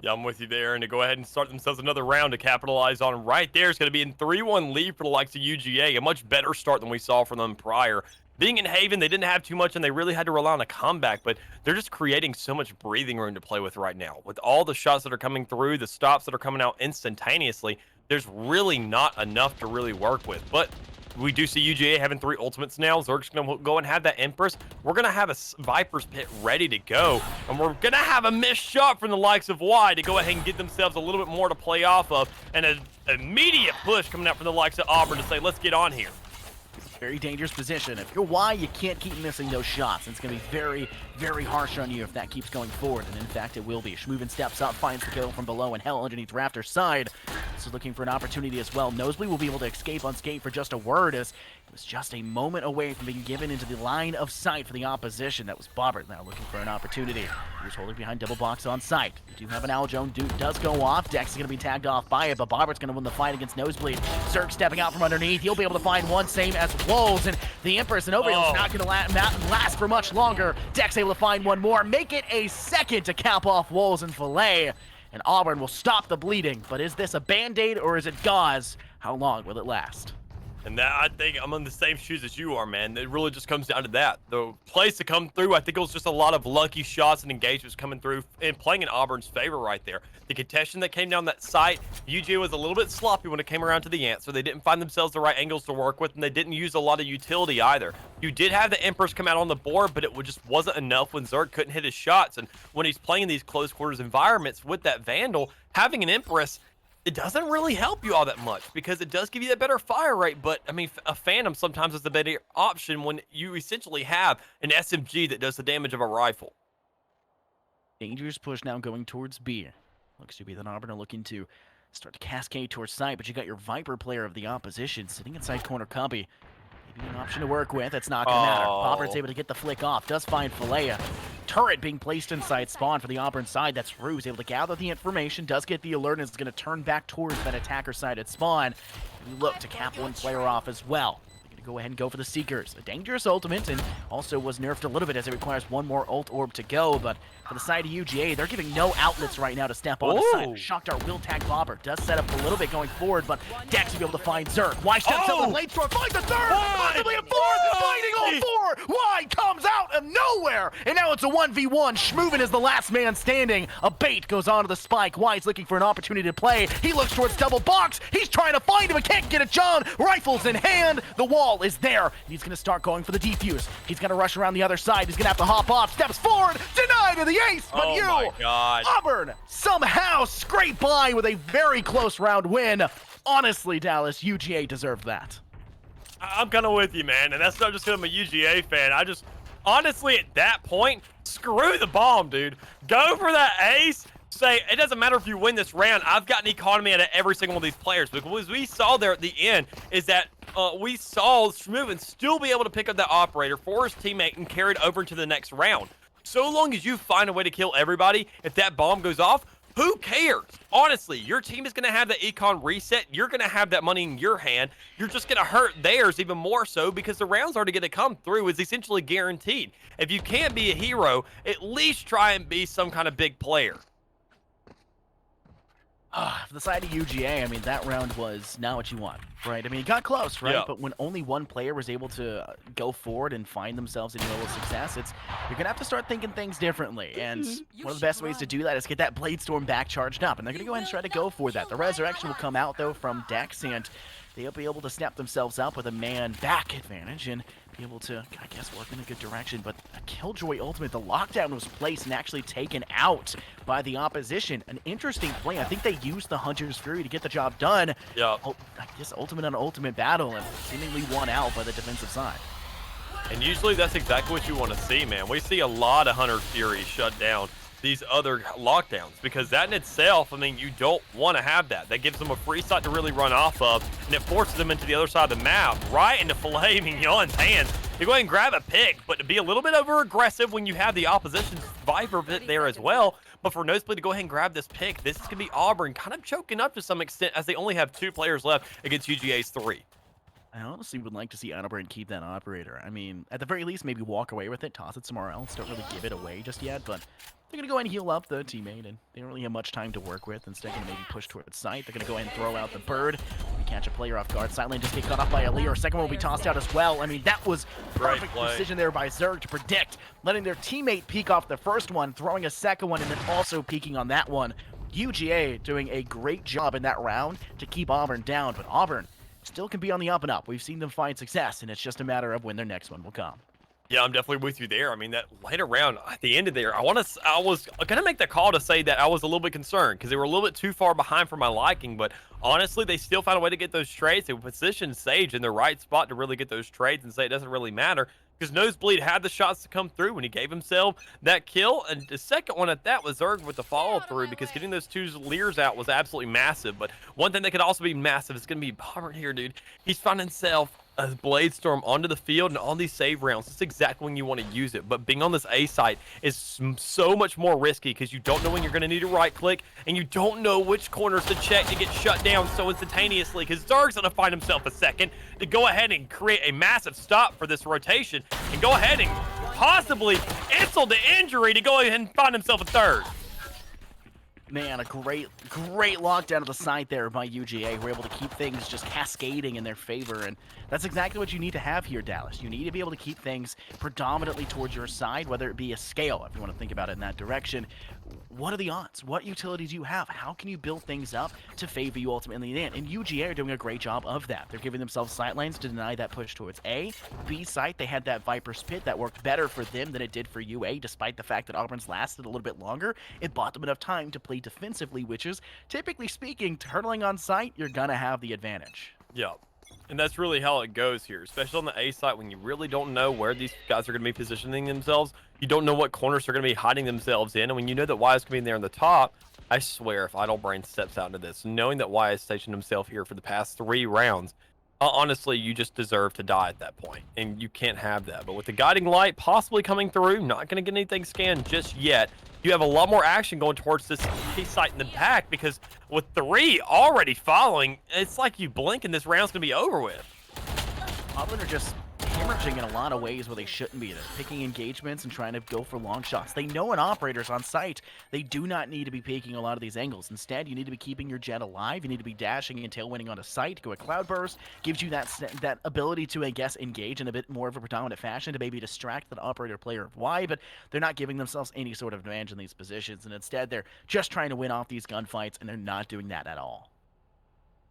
B: Yeah, I'm with you there. And to go ahead and start themselves another round to capitalize on right there is going to be in 3-1 lead for the likes of UGA. A much better start than we saw from them prior. Being in Haven, they didn't have too much, and they really had to rely on a comeback, but they're just creating so much breathing room to play with right now. With all the shots that are coming through, the stops that are coming out instantaneously, there's really not enough to really work with. But we do see UGA having 3 ultimates now. Zerg's going to go and have that Empress. We're going to have a Viper's Pit ready to go. And we're going to have a missed shot from the likes of Y to go ahead and get themselves a little bit more to play off of. And an immediate push coming out from the likes of Auburn to say, let's get on here.
A: Very dangerous position. If you're Y, you can't keep missing those shots. It's going to be very, very harsh on you if that keeps going forward. And in fact, it will be. Schmoovin steps up, finds the kill from below, and Hell underneath Raptor's side. This is looking for an opportunity as well. Nosebleed will be able to escape unscathed for just a word, as it was just a moment away from being given into the line of sight for the opposition. That was Bobbert now looking for an opportunity. He was holding behind double box on sight. You do have an Aljone. Duke does go off. Dex is going to be tagged off by it, but Bobbert's going to win the fight against Nosebleed. Zerg stepping out from underneath. He'll be able to find one, same as Wolves, and the Empress and Overheal's not going to last for much longer. Dex able to find one more, make it a second to cap off Wolves and Filet. And Auburn will stop the bleeding, but is this a band-aid or is it gauze? How long will it last?
B: And that, I think I'm in the same shoes as you are, man. It really just comes down to that. The plays to come through, I think it was just a lot of lucky shots and engagements coming through and playing in Auburn's favor right there. The contention that came down that site, UGA was a little bit sloppy when it came around to the answer. They didn't find themselves the right angles to work with, and they didn't use a lot of utility either. You did have the Empress come out on the board, but it just wasn't enough when Zerg couldn't hit his shots. And when he's playing in these close quarters environments with that Vandal, having an Empress, it doesn't really help you all that much because it does give you that better fire rate. But I mean, a Phantom sometimes is the better option when you essentially have an SMG that does the damage of a rifle.
A: Dangerous push now going towards B. Looks to be that Auburn are looking to start to cascade towards side, but you got your Viper player of the opposition sitting inside corner Cubby. Maybe an option to work with. That's not going to matter. Bobbert's able to get the flick off. Does find Filet. Turret being placed inside spawn for the Auburn side. That's Ruse able to gather the information. Does get the alert and is going to turn back towards that attacker side at spawn. We look to cap one player off as well. Going to go ahead and go for the Seekers. A dangerous ultimate and also was nerfed a little bit as it requires one more ult orb to go. But for the side of UGA, they're giving no outlets right now to step on the side. Shockdart will tag Bobber. Does set up a little bit going forward, but Dex will be able to find Zerg. Y steps up the late store, finds the third, possibly a fourth, fighting all four. Y comes out of nowhere, and now it's a 1v1. Schmoovin is the last man standing. A bait goes onto the spike. Y's looking for an opportunity to play. He looks towards double box. He's trying to find him, but can't get it done. Rifles in hand. The wall is there. He's going to start going for the defuse. He's going to rush around the other side. He's going to have to hop off. Steps forward. Denied to the ace, but
B: my God.
A: Auburn somehow scrape by with a very close round win. Honestly, Dallas, UGA deserved that.
B: I'm kind of with you, man, and that's not just because I'm a UGA fan. Honestly, at that point, screw the bomb, dude. Go for that ace. Say, it doesn't matter if you win this round. I've got an economy out of every single one of these players. Because what we saw there at the end is that we saw Schmoovin still be able to pick up that operator for his teammate and carry it over into the next round. So long as you find a way to kill everybody, if that bomb goes off, who cares? Honestly, your team is going to have the econ reset. You're going to have that money in your hand. You're just going to hurt theirs even more so because the rounds are going to come through is essentially guaranteed. If you can't be a hero, at least try and be some kind of big player.
A: For the side of UGA, I mean, that round was not what you want, right? I mean, it got close, right?
B: Yeah.
A: But when only one player was able to go forward and find themselves in a level of success, you're going to have to start thinking things differently. And one of the best ways to do that is get that Blade Storm back charged up. And they're going to go ahead and try to go for that. The Resurrection will come out, though, from Dex, and they'll be able to snap themselves up with a man back advantage and be able to, I guess, work in a good direction. But a Killjoy ultimate, the lockdown was placed and actually taken out by the opposition. An interesting play. I think they used the Hunter's Fury to get the job done.
B: Yeah.
A: I guess ultimate on ultimate battle and seemingly won out by the defensive side.
B: And usually that's exactly what you want to see, man. We see a lot of Hunter Fury shut down. these other lockdowns, because that in itself, I mean, you don't want to have that. That gives them a free site to really run off of, and it forces them into the other side of the map, right into Filet Mignon's hands. You go ahead and grab a pick, but to be a little bit over aggressive when you have the opposition's Viper bit there as well. But for Nosebleed to go ahead and grab this pick, this is going to be Auburn kind of choking up to some extent, as they only have 2 players left against UGA's 3.
A: I honestly would like to see Auburn keep that operator. I mean, at the very least, maybe walk away with it, toss it somewhere else. Don't really give it away just yet, but they're going to go ahead and heal up the teammate, and they don't really have much time to work with. Instead, going to maybe push towards site. They're going to go ahead and throw out the bird. We catch a player off guard. Sidelane just get cut off by a Lear. Second one will be tossed out as well. I mean, that was perfect decision there by Zerg to predict, letting their teammate peek off the first one, throwing a second one, and then also peeking on that one. UGA doing a great job in that round to keep Auburn down, but Auburn still can be on the up and up. We've seen them find success, and it's just a matter of when their next one will come.
B: Yeah, I'm definitely with you there. I mean, that later round at the end of there, I was gonna make the call to say that I was a little bit concerned because they were a little bit too far behind for my liking. But honestly, they still found a way to get those trades. They positioned Sage in the right spot to really get those trades and say it doesn't really matter, because Nosebleed had the shots to come through when he gave himself that kill. And the second one at that was Zerg with the follow through, because getting those 2 Lears out was absolutely massive. But one thing that could also be massive is going to be Bomber here, dude. He's found himself a Blade Storm onto the field, and on these save rounds, that's exactly when you want to use it. But being on this A site is so much more risky, because you don't know when you're going to need to right click, and you don't know which corners to check to get shut down so instantaneously, because Zerg's going to find himself a second to go ahead and create a massive stop for this rotation, and go ahead and possibly insult the injury to go ahead and find himself a third.
A: Man, a great lockdown of the site there by UGA. We're able to keep things just cascading in their favor, and that's exactly what you need to have here, Dallas. You need to be able to keep things predominantly towards your side, whether it be a scale, if you want to think about it in that direction. What are the odds? What utility do you have? How can you build things up to favor you ultimately in the end? And UGA are doing a great job of that. They're giving themselves sight lines to deny that push towards A. B site, they had that Viper's Pit that worked better for them than it did for UA, despite the fact that Auburn's lasted a little bit longer. It bought them enough time to play defensively, which is, typically speaking, turtling on site, you're going to have the advantage.
B: Yeah. And that's really how it goes here, especially on the A site, when you really don't know where these guys are going to be positioning themselves. You don't know what corners they're going to be hiding themselves in. And when you know that Y is going to be in there on the top, I swear, if Idle Brain steps out into this, knowing that Y has stationed himself here for the past 3 rounds, honestly, you just deserve to die at that point, and you can't have that. But with the Guiding Light possibly coming through, not going to get anything scanned just yet, you have a lot more action going towards this key site in the back, because with 3 already following, it's like you blink and this round's going to be over with.
A: Auburn are just hemorrhaging in a lot of ways where they shouldn't be. They're picking engagements and trying to go for long shots. They know an operator's on site. They do not need to be peeking a lot of these angles. Instead, you need to be keeping your jet alive. You need to be dashing and tailwinding on a site. Go a Cloudburst gives you that ability to, I guess, engage in a bit more of a predominant fashion to maybe distract the operator player of Y, but they're not giving themselves any sort of advantage in these positions, and instead they're just trying to win off these gunfights, and they're not doing that at all.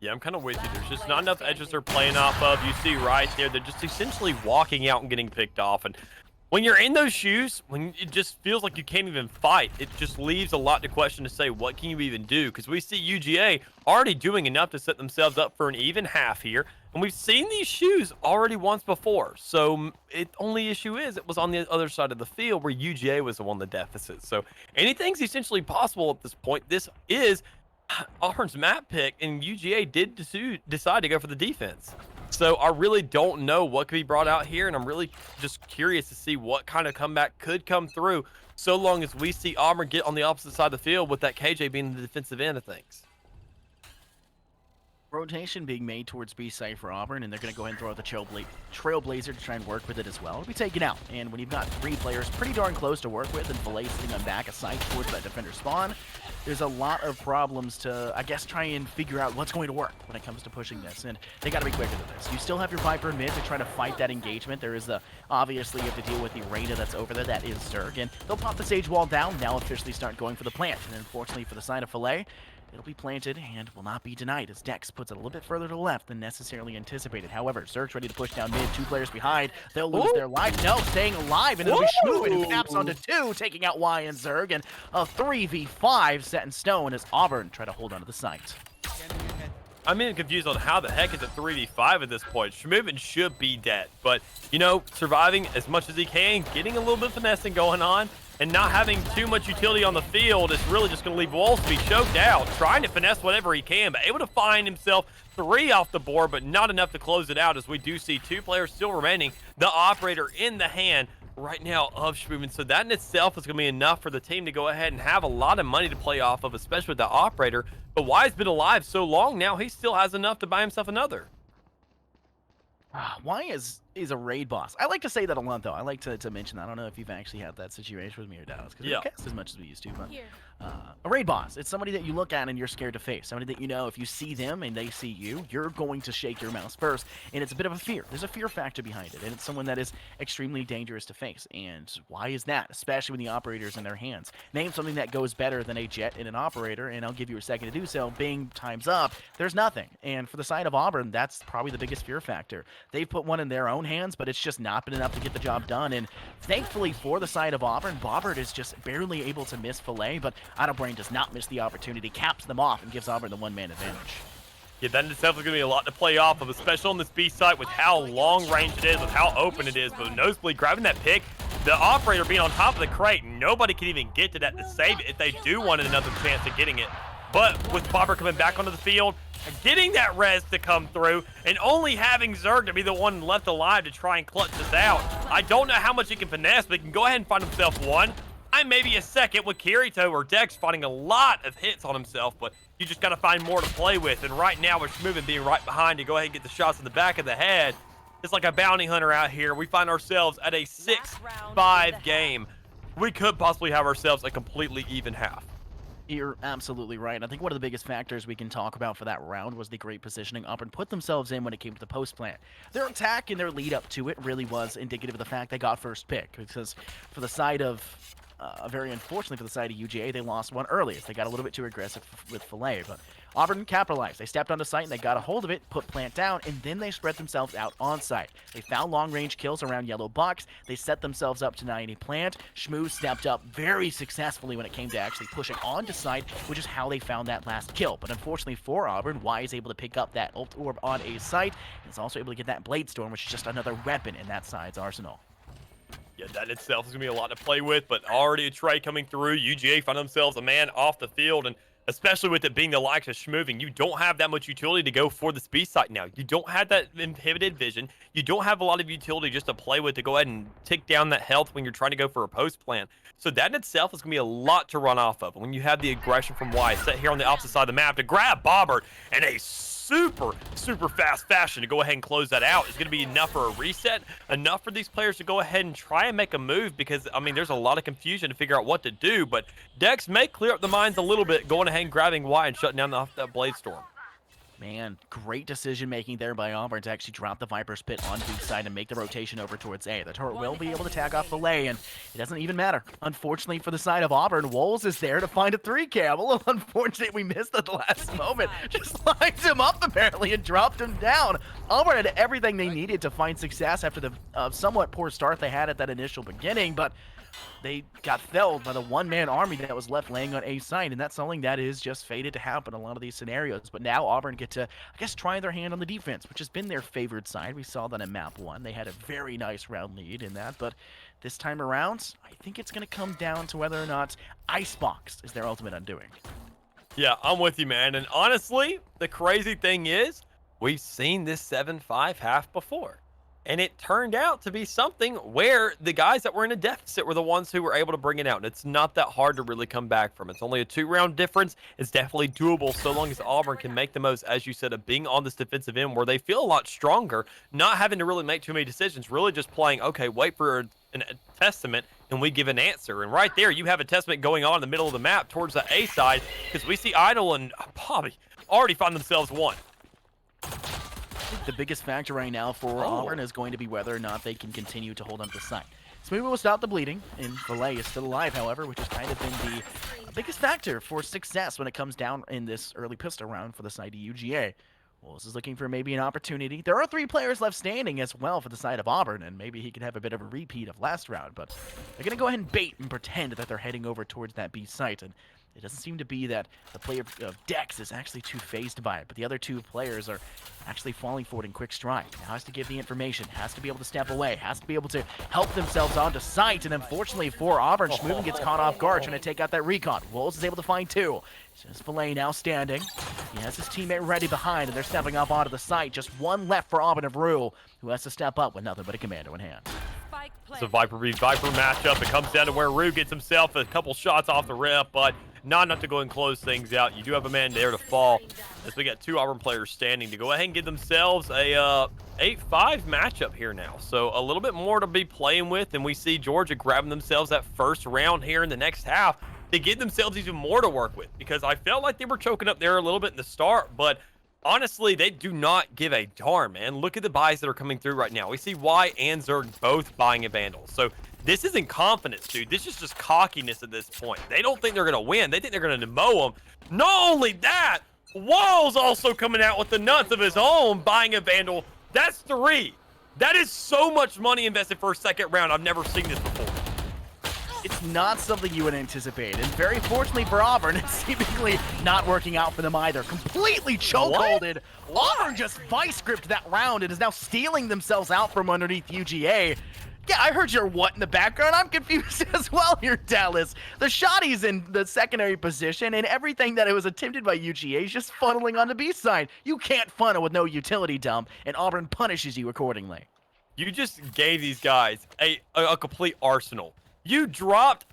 B: Yeah, I'm kind of with you. There's just not enough edges they're playing off of. You see right there, they're just essentially walking out and getting picked off. And when you're in those shoes, when it just feels like you can't even fight, it just leaves a lot to question to say, what can you even do? Because we see UGA already doing enough to set themselves up for an even half here. And we've seen these shoes already once before. So the only issue is it was on the other side of the field where UGA was the one the deficit. So anything's essentially possible at this point. This is Auburn's map pick, and UGA did decide to go for the defense. So I really don't know what could be brought out here, and I'm really just curious to see what kind of comeback could come through, so long as we see Auburn get on the opposite side of the field with that KJ being the defensive end of things.
A: Rotation being made towards B site for Auburn, and they're going to go ahead and throw out the Trailblazer to try and work with it as well. It'll be taken out, and when you've got 3 players pretty darn close to work with, and Filet sitting on back a site towards that defender spawn, there's a lot of problems to, I guess, try and figure out what's going to work when it comes to pushing this, and they got to be quicker than this. You still have your Viper mid to try to fight that engagement. There is obviously you have to deal with the Reyna that's over there, that is Zerg, and they'll pop the Sage wall down, now officially start going for the plant, and unfortunately for the side of Filet, it'll be planted and will not be denied, as Dex puts it a little bit further to the left than necessarily anticipated. However, Zerg's ready to push down mid, 2 players behind. They'll lose their life. No, staying alive, and it'll be Schmoovin who taps onto 2, taking out Y and Zerg, and a 3v5 set in stone as Auburn try to hold onto the site.
B: I'm even confused on how the heck it's a 3v5 at this point. Schmoovin should be dead, but, you know, surviving as much as he can, getting a little bit of finessing going on. and not having too much utility on the field is really just going to leave Walls to be choked out, trying to finesse whatever he can, but able to find himself 3 off the board, but not enough to close it out, as we do see 2 players still remaining. The operator in the hand right now of Schmoovin. So that in itself is going to be enough for the team to go ahead and have a lot of money to play off of, especially with the operator. But Y's been alive so long now, he still has enough to buy himself another.
A: Y is a raid boss. I like to say that a lot, though. I like to mention that. I don't know if you've actually had that situation with me or Dallas, because we don't cast as much as we used to, but a raid boss, it's somebody that you look at and you're scared to face. Somebody that you know, if you see them and they see you, you're going to shake your mouse first, and it's a bit of a fear. There's a fear factor behind it, and it's someone that is extremely dangerous to face. And why is that? Especially when the operator's in their hands. Name something that goes better than a jet and an operator, and I'll give you a second to do so. Bing, time's up. There's nothing. And for the side of Auburn, that's probably the biggest fear factor. They've put one in their own hands, but it's just not been enough to get the job done. And thankfully for the side of Auburn, Bobbert is just barely able to miss Filet, but Ottobrain does not miss the opportunity, caps them off, and gives Auburn the one-man advantage.
B: Yeah, that in itself is going to be a lot to play off of, especially on this B site with how long range it is, with how open it is. But Nosebleed grabbing that pick, the operator being on top of the crate, nobody can even get to that to save it if they do want another chance of getting it. But with Bobbert coming back onto the field, getting that res to come through, and only having Zerg to be the one left alive to try and clutch this out. I don't know how much he can finesse, but he can go ahead and find himself one. And maybe a second with Kirito or Dex finding a lot of hits on himself, but you just got to find more to play with. And right now, with Schmoovin being right behind to go ahead and get the shots in the back of the head, it's like a bounty hunter out here. We find ourselves at a 6-5 game. We could possibly have ourselves a completely even half.
A: You're absolutely right. I think one of the biggest factors we can talk about for that round was the great positioning Auburn put themselves in when it came to the post plant. Their attack and their lead up to it really was indicative of the fact they got first pick, because for the side of very unfortunately for the side of UGA, they lost one early as they got a little bit too aggressive with Filet. But Auburn capitalized. They stepped onto site and they got a hold of it, put plant down, and then they spread themselves out on site. They found long-range kills around yellow box. They set themselves up to 90 plant. Schmoo stepped up very successfully when it came to actually pushing onto site, which is how they found that last kill. But unfortunately for Auburn, Y is able to pick up that ult orb on a site, and is also able to get that Blade Storm, which is just another weapon in that side's arsenal.
B: Yeah, that itself is going to be a lot to play with, but already a trade coming through. UGA find themselves a man off the field, and especially with it being the likes of Schmoovin, you don't have that much utility to go for the speed site now. You don't have that inhibited vision. You don't have a lot of utility just to play with to go ahead and tick down that health when you're trying to go for a post plan. So that in itself is going to be a lot to run off of. When you have the aggression from Y set here on the opposite side of the map to grab Bobbert in a super fast fashion to go ahead and close that out is going to be enough for a reset, enough for these players to go ahead and try and make a move, because I mean there's a lot of confusion to figure out what to do, but Dex may clear up the minds a little bit, going ahead and grabbing Y and shutting down that Blade Storm.
A: Man, great decision-making there by Auburn to actually drop the Viper's Pit on B side and make the rotation over towards A. The turret will be able to tag off Filet, and it doesn't even matter. Unfortunately for the side of Auburn, Wolves is there to find a 3-cam. A little unfortunate we missed at the last moment. Just lined him up, apparently, and dropped him down. Auburn had everything they needed to find success after the somewhat poor start they had at that initial beginning, but they got felled by the one-man army that was left laying on A side, and that's something that is just fated to happen in a lot of these scenarios. But now Auburn get to, I guess, try their hand on the defense, which has been their favored side. We saw that in map 1. They had a very nice round lead in that, but this time around, I think it's going to come down to whether or not Icebox is their ultimate undoing.
B: Yeah, I'm with you, man. And honestly, the crazy thing is, we've seen this 7-5 half before. And it turned out to be something where the guys that were in a deficit were the ones who were able to bring it out. And it's not that hard to really come back from. It's only a 2-round difference. It's definitely doable so long as Auburn can make the most, as you said, of being on this defensive end where they feel a lot stronger, not having to really make too many decisions, really just playing, okay, wait for a testament and we give an answer. And right there, you have a testament going on in the middle of the map towards the A side, because we see Idol and Bobby already find themselves one.
A: I think the biggest factor right now for Auburn is going to be whether or not they can continue to hold on to the site. Smooth will stop the bleeding, and Filet is still alive, however, which has kind of been the biggest factor for success when it comes down in this early pistol round for the side of UGA. Wolves is looking for maybe an opportunity. There are 3 players left standing as well for the side of Auburn, and maybe he could have a bit of a repeat of last round, but they're going to go ahead and bait and pretend that they're heading over towards that B site, and It doesn't seem to be that the player of Dex is actually too phased by it, but the other two players are actually falling forward in quick stride. Now has to give the information, has to be able to step away, has to be able to help themselves onto sight, and unfortunately for Auburn, Schmooven gets caught off guard trying to take out that recon. Wolves is able to find two. Just Filet now standing. He has his teammate ready behind, and they're stepping up onto the site. Just one left for Auburn of Rue, who has to step up with nothing but a commando in hand.
B: It's a Viper v Viper matchup. It comes down to where Rue gets himself a couple shots off the rip, but not enough to go and close things out. You do have a man there to fall, as we got two Auburn players standing to go ahead and give themselves a 8-5 matchup here now. So a little bit more to be playing with, and we see Georgia grabbing themselves that first round here in the next half to give themselves even more to work with, because I felt like they were choking up there a little bit in the start, but honestly, they do not give a darn, man. Look at the buys that are coming through right now. We see Y and Zerg both buying a Vandal. So this isn't confidence, dude. This is just cockiness at this point. They don't think they're going to win. They think they're going to mow them. Not only that, Wall's also coming out with the nuts of his own, buying a Vandal. That's 3. That is so much money invested for a second round. I've never seen this before.
A: It's not something you would anticipate, and very fortunately for Auburn, it's seemingly not working out for them either. Completely chokeholded. Auburn just vice gripped that round and is now stealing themselves out from underneath UGA. Yeah, I heard your what in the background. I'm confused as well here, Dallas. The shotty's in the secondary position, and everything that it was attempted by UGA is just funneling on the B side. You can't funnel with no utility dump, and Auburn punishes you accordingly.
B: You just gave these guys a complete arsenal. You dropped,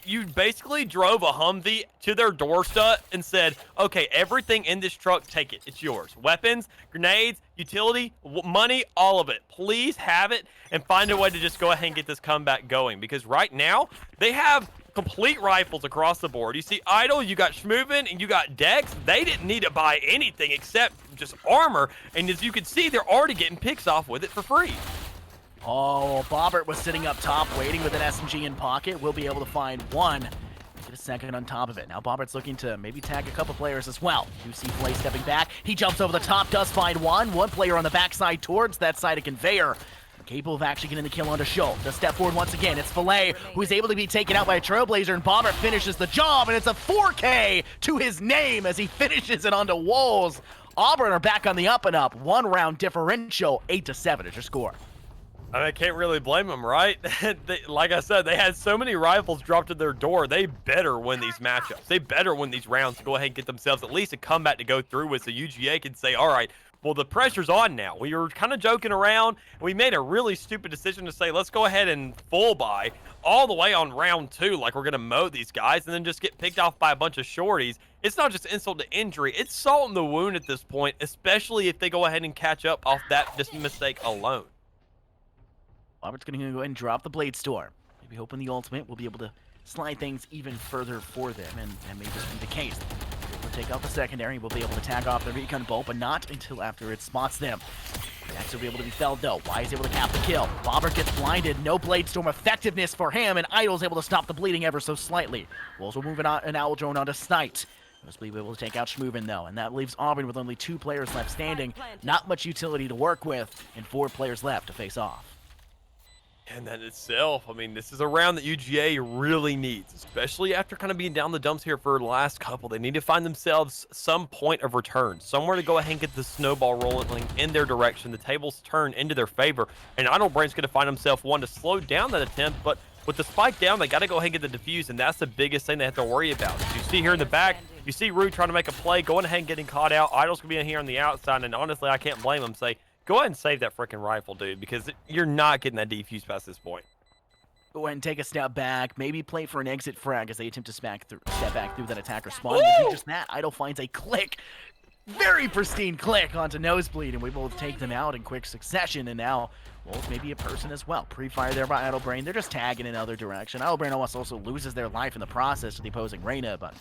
B: you basically drove a Humvee to their doorstep and said, okay, everything in this truck, take it. It's yours. Weapons, grenades, utility, money, all of it. Please have it and find a way to just go ahead and get this comeback going. Because right now, they have complete rifles across the board. You see Idle, you got Schmooven, and you got Dex. They didn't need to buy anything except just armor. And as you can see, they're already getting picks off with it for free.
A: Oh, Bobbert was sitting up top, waiting with an SMG in pocket. We'll be able to find one. Get a second on top of it. Now Bobbert's looking to maybe tag a couple players as well. You see Flay stepping back. He jumps over the top, does find one. One player on the backside towards that side of conveyor. Capable of actually getting the kill onto Show. The step forward once again. It's Filet, who is able to be taken out by a Trailblazer, and Bobbert finishes the job, and it's a 4K to his name as he finishes it onto Wolves. Auburn are back on the up and up. 1 round differential, 8-7 is your score.
B: I mean, I can't really blame them, right? Like I said, they had so many rifles dropped to their door. They better win these matchups. They better win these rounds to go ahead and get themselves at least a comeback to go through with, so UGA can say, all right, well, the pressure's on now. We were kind of joking around. We made a really stupid decision to say, let's go ahead and full buy all the way on round 2, like we're going to mow these guys, and then just get picked off by a bunch of shorties. It's not just insult to injury. It's salt in the wound at this point, especially if they go ahead and catch up off that just mistake alone.
A: Robert's going to go ahead and drop the Blade Storm. Maybe hoping the ultimate will be able to slide things even further for them, and that may just be the case. We'll take out the secondary. We'll be able to tag off the recon bolt, but not until after it spots them. Next will be able to be felled though. Y is able to cap the kill. Bobber gets blinded. No Blade Storm effectiveness for him, and Idle's able to stop the bleeding ever so slightly. Wolves will move an Owl Drone onto Snight. Must be able to take out Schmooven though, and that leaves Auburn with only 2 players left standing. Not much utility to work with, and 4 players left to face off.
B: And that itself, I mean, this is a round that UGA really needs, especially after kind of being down the dumps here for the last couple. They need to find themselves some point of return, somewhere to go ahead and get the snowball rolling in their direction. The tables turn into their favor, and Idlebrain's going to find himself one to slow down that attempt, but with the spike down, they got to go ahead and get the defuse, and that's the biggest thing they have to worry about. As you see here in the back, you see Rue trying to make a play, going ahead and getting caught out. Idle's going to be in here on the outside, and honestly, I can't blame him. Say, go ahead and save that freaking rifle, dude, because you're not getting that defuse past this point.
A: Go ahead and take a step back, maybe play for an exit frag as they attempt to step back through that attacker spawn. Do just that. Idle finds a click, very pristine click onto Nosebleed, and we will take them out in quick succession, and now Wolves maybe a person as well. Pre-fire there by Idlebrain. They're just tagging in another direction. Idlebrain almost also loses their life in the process to the opposing Reyna, but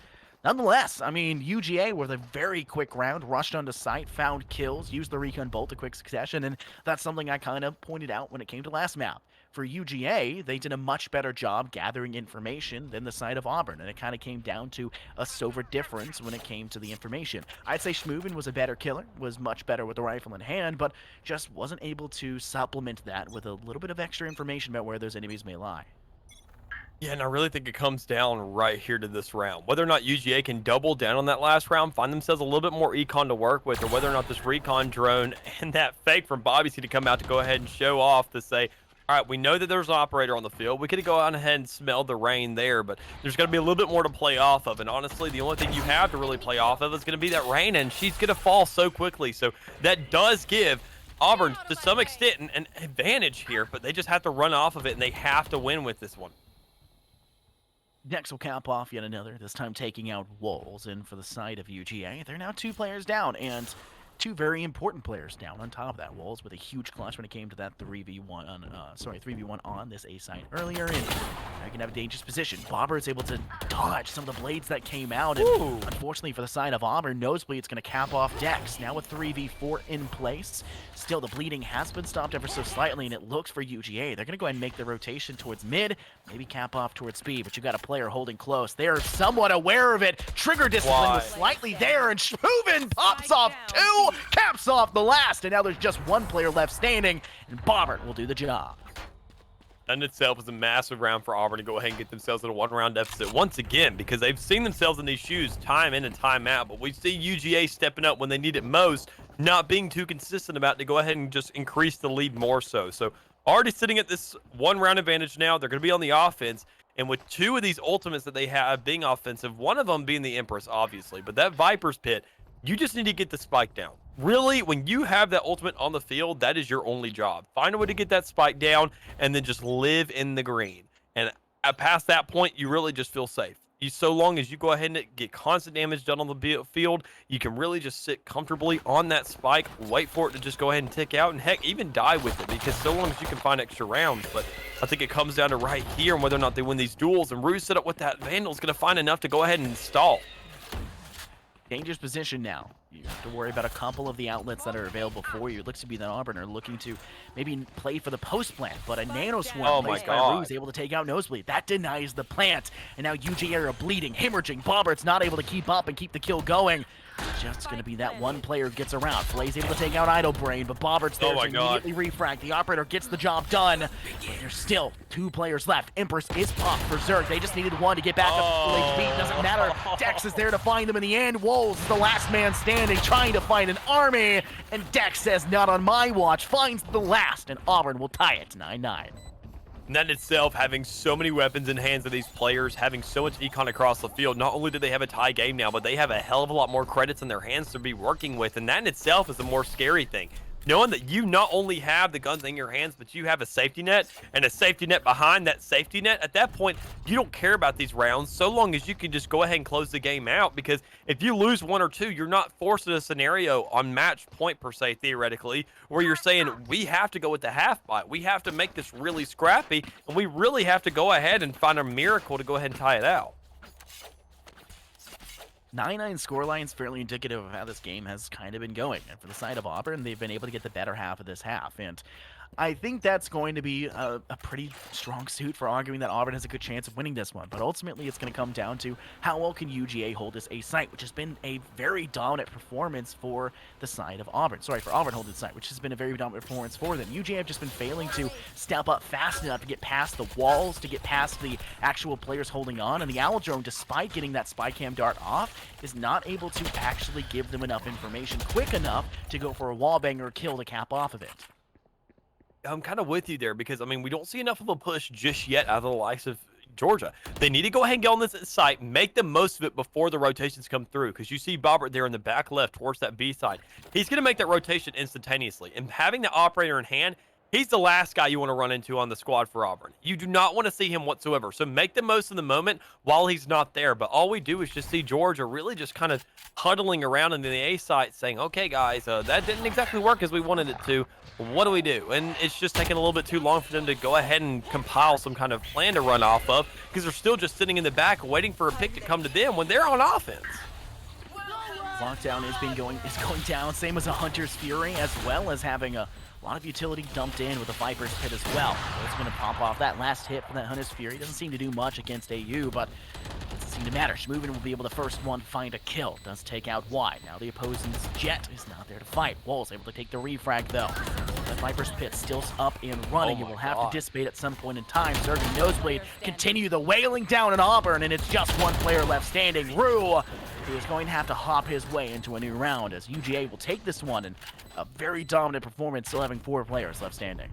A: nonetheless, I mean, UGA with a very quick round, rushed onto site, found kills, used the recon bolt to quick succession, and that's something I kind of pointed out when it came to last map. For UGA, they did a much better job gathering information than the side of Auburn, and it kind of came down to a silver difference when it came to the information. I'd say Schmooven was a better killer, was much better with the rifle in hand, but just wasn't able to supplement that with a little bit of extra information about where those enemies may lie.
B: Yeah, and I really think it comes down right here to this round. Whether or not UGA can double down on that last round, find themselves a little bit more econ to work with, or whether or not this recon drone and that fake from Bobby C to come out to go ahead and show off to say, all right, we know that there's an operator on the field. We could go on ahead and smell the rain there, but there's going to be a little bit more to play off of. And honestly, the only thing you have to really play off of is going to be that rain, and she's going to fall so quickly. So that does give Auburn, to some extent, an advantage here, but they just have to run off of it, and they have to win with this one.
A: Next will cap off yet another, this time taking out Wolves. And for the side of UGA, they're now 2 players down, and 2 very important players down on top of that. Wolves with a huge clutch when it came to that 3v1 on, 3v1 on this A site earlier, and now you can have a dangerous position. Bobber is able to dodge some of the blades that came out, and unfortunately for the side of Auburn, Nosebleed's going to cap off Dex. Now with 3v4 in place, still the bleeding has been stopped ever so slightly, and it looks for UGA. They're going to go ahead and make the rotation towards mid, maybe cap off towards B, but you got a player holding close. They're somewhat aware of it. Trigger discipline was slightly there, and Shmoovin pops off 2, caps off the last, and now there's just 1 player left standing, and Bobbert will do the job.
B: That in itself is a massive round for Auburn to go ahead and get themselves in a 1-round deficit once again, because they've seen themselves in these shoes time in and time out. But we see UGA stepping up when they need it most, not being too consistent about it to go ahead and just increase the lead more so. So already sitting at this 1-round advantage now, they're going to be on the offense. And with 2 of these ultimates that they have being offensive, one of them being the Empress, obviously, but that Viper's Pit, you just need to get the spike down. Really, when you have that ultimate on the field, that is your only job. Find a way to get that spike down and then just live in the green. And past that point, you really just feel safe. So long as you go ahead and get constant damage done on the field, you can really just sit comfortably on that spike, wait for it to just go ahead and tick out, and heck, even die with it, because so long as you can find extra rounds. But I think it comes down to right here and whether or not they win these duels, and Ruse set up with that Vandal is going to find enough to go ahead and install.
A: Dangerous position now. You have to worry about a couple of the outlets that are available for you. It looks to be that Auburn are looking to maybe play for the post plant, but a nano swarm placed by Ruse able to take out Nosebleed. That denies the plant, and now UGA are bleeding, hemorrhaging. Bobbert's not able to keep up and keep the kill going. Just going to be that 1 player gets around. Flay's able to take out Idle Brain, but Bobbert's there to immediately refrag. The operator gets the job done, but there's still 2 players left. Empress is popped for Zerg. They just needed 1 to get back up to full HP. Doesn't matter. Dex is there to find them in the end. Wolves is the last man standing, trying to find an army, and Dex says, not on my watch, finds the last, and Auburn will tie it 9-9.
B: And that in itself, having so many weapons in hands of these players, having so much econ across the field, not only do they have a tie game now, but they have a hell of a lot more credits in their hands to be working with. And that in itself is the more scary thing. Knowing that you not only have the guns in your hands, but you have a safety net, and a safety net behind that safety net. At that point, you don't care about these rounds so long as you can just go ahead and close the game out, because if you lose 1 or 2, you're not forced in a scenario on match point per se, theoretically, where you're saying we have to go with the half bite. We have to make this really scrappy, and we really have to go ahead and find a miracle to go ahead and tie it out.
A: 9-9 scoreline is fairly indicative of how this game has kind of been going. And for the side of Auburn, they've been able to get the better half of this half. And I think that's going to be a pretty strong suit for arguing that Auburn has a good chance of winning this one. But ultimately, it's going to come down to how well can UGA hold this A site, which has been a very dominant performance for the side of Auburn. Sorry, for Auburn holding site, which has been a very dominant performance for them. UGA have just been failing to step up fast enough to get past the walls, to get past the actual players holding on. And the Owl Drone, despite getting that spy cam dart off, is not able to actually give them enough information quick enough to go for a wallbanger kill to cap off of it.
B: I'm kind of with you there, because, I mean, we don't see enough of a push just yet out of the likes of Georgia. They need to go ahead and get on this site, make the most of it before the rotations come through, because you see Bobbert there in the back left towards that B side. He's going to make that rotation instantaneously, and having the operator in hand, he's the last guy you want to run into on the squad for Auburn. You do not want to see him whatsoever, so make the most of the moment while he's not there. But all we do is just see Georgia really just kind of huddling around in the A site saying, okay, guys, that didn't exactly work as we wanted it to. What do we do? And it's just taking a little bit too long for them to go ahead and compile some kind of plan to run off of, because they're still just sitting in the back waiting for a pick to come to them when they're on offense.
A: Lockdown is going down, same as a Hunter's Fury, as well as having a lot of utility dumped in with a Viper's Pit as well. So it's going to pop off that last hit from that Hunter's Fury. Doesn't seem to do much against AU, but doesn't seem to matter. Shmoovin will be able to first one find a kill. Does take out Y. Now the opposing's Jet is not there to fight. Wolves able to take the refrag though. The Viper's Pit still up and running.
B: Oh
A: It will
B: my
A: have
B: God.
A: to dissipate at some point in time. Zerg and Nosebleed continue the wailing down in Auburn, and it's just one player left standing. Rue, who is going to have to hop his way into a new round as UGA will take this one in a very dominant performance, still having 4 players left standing.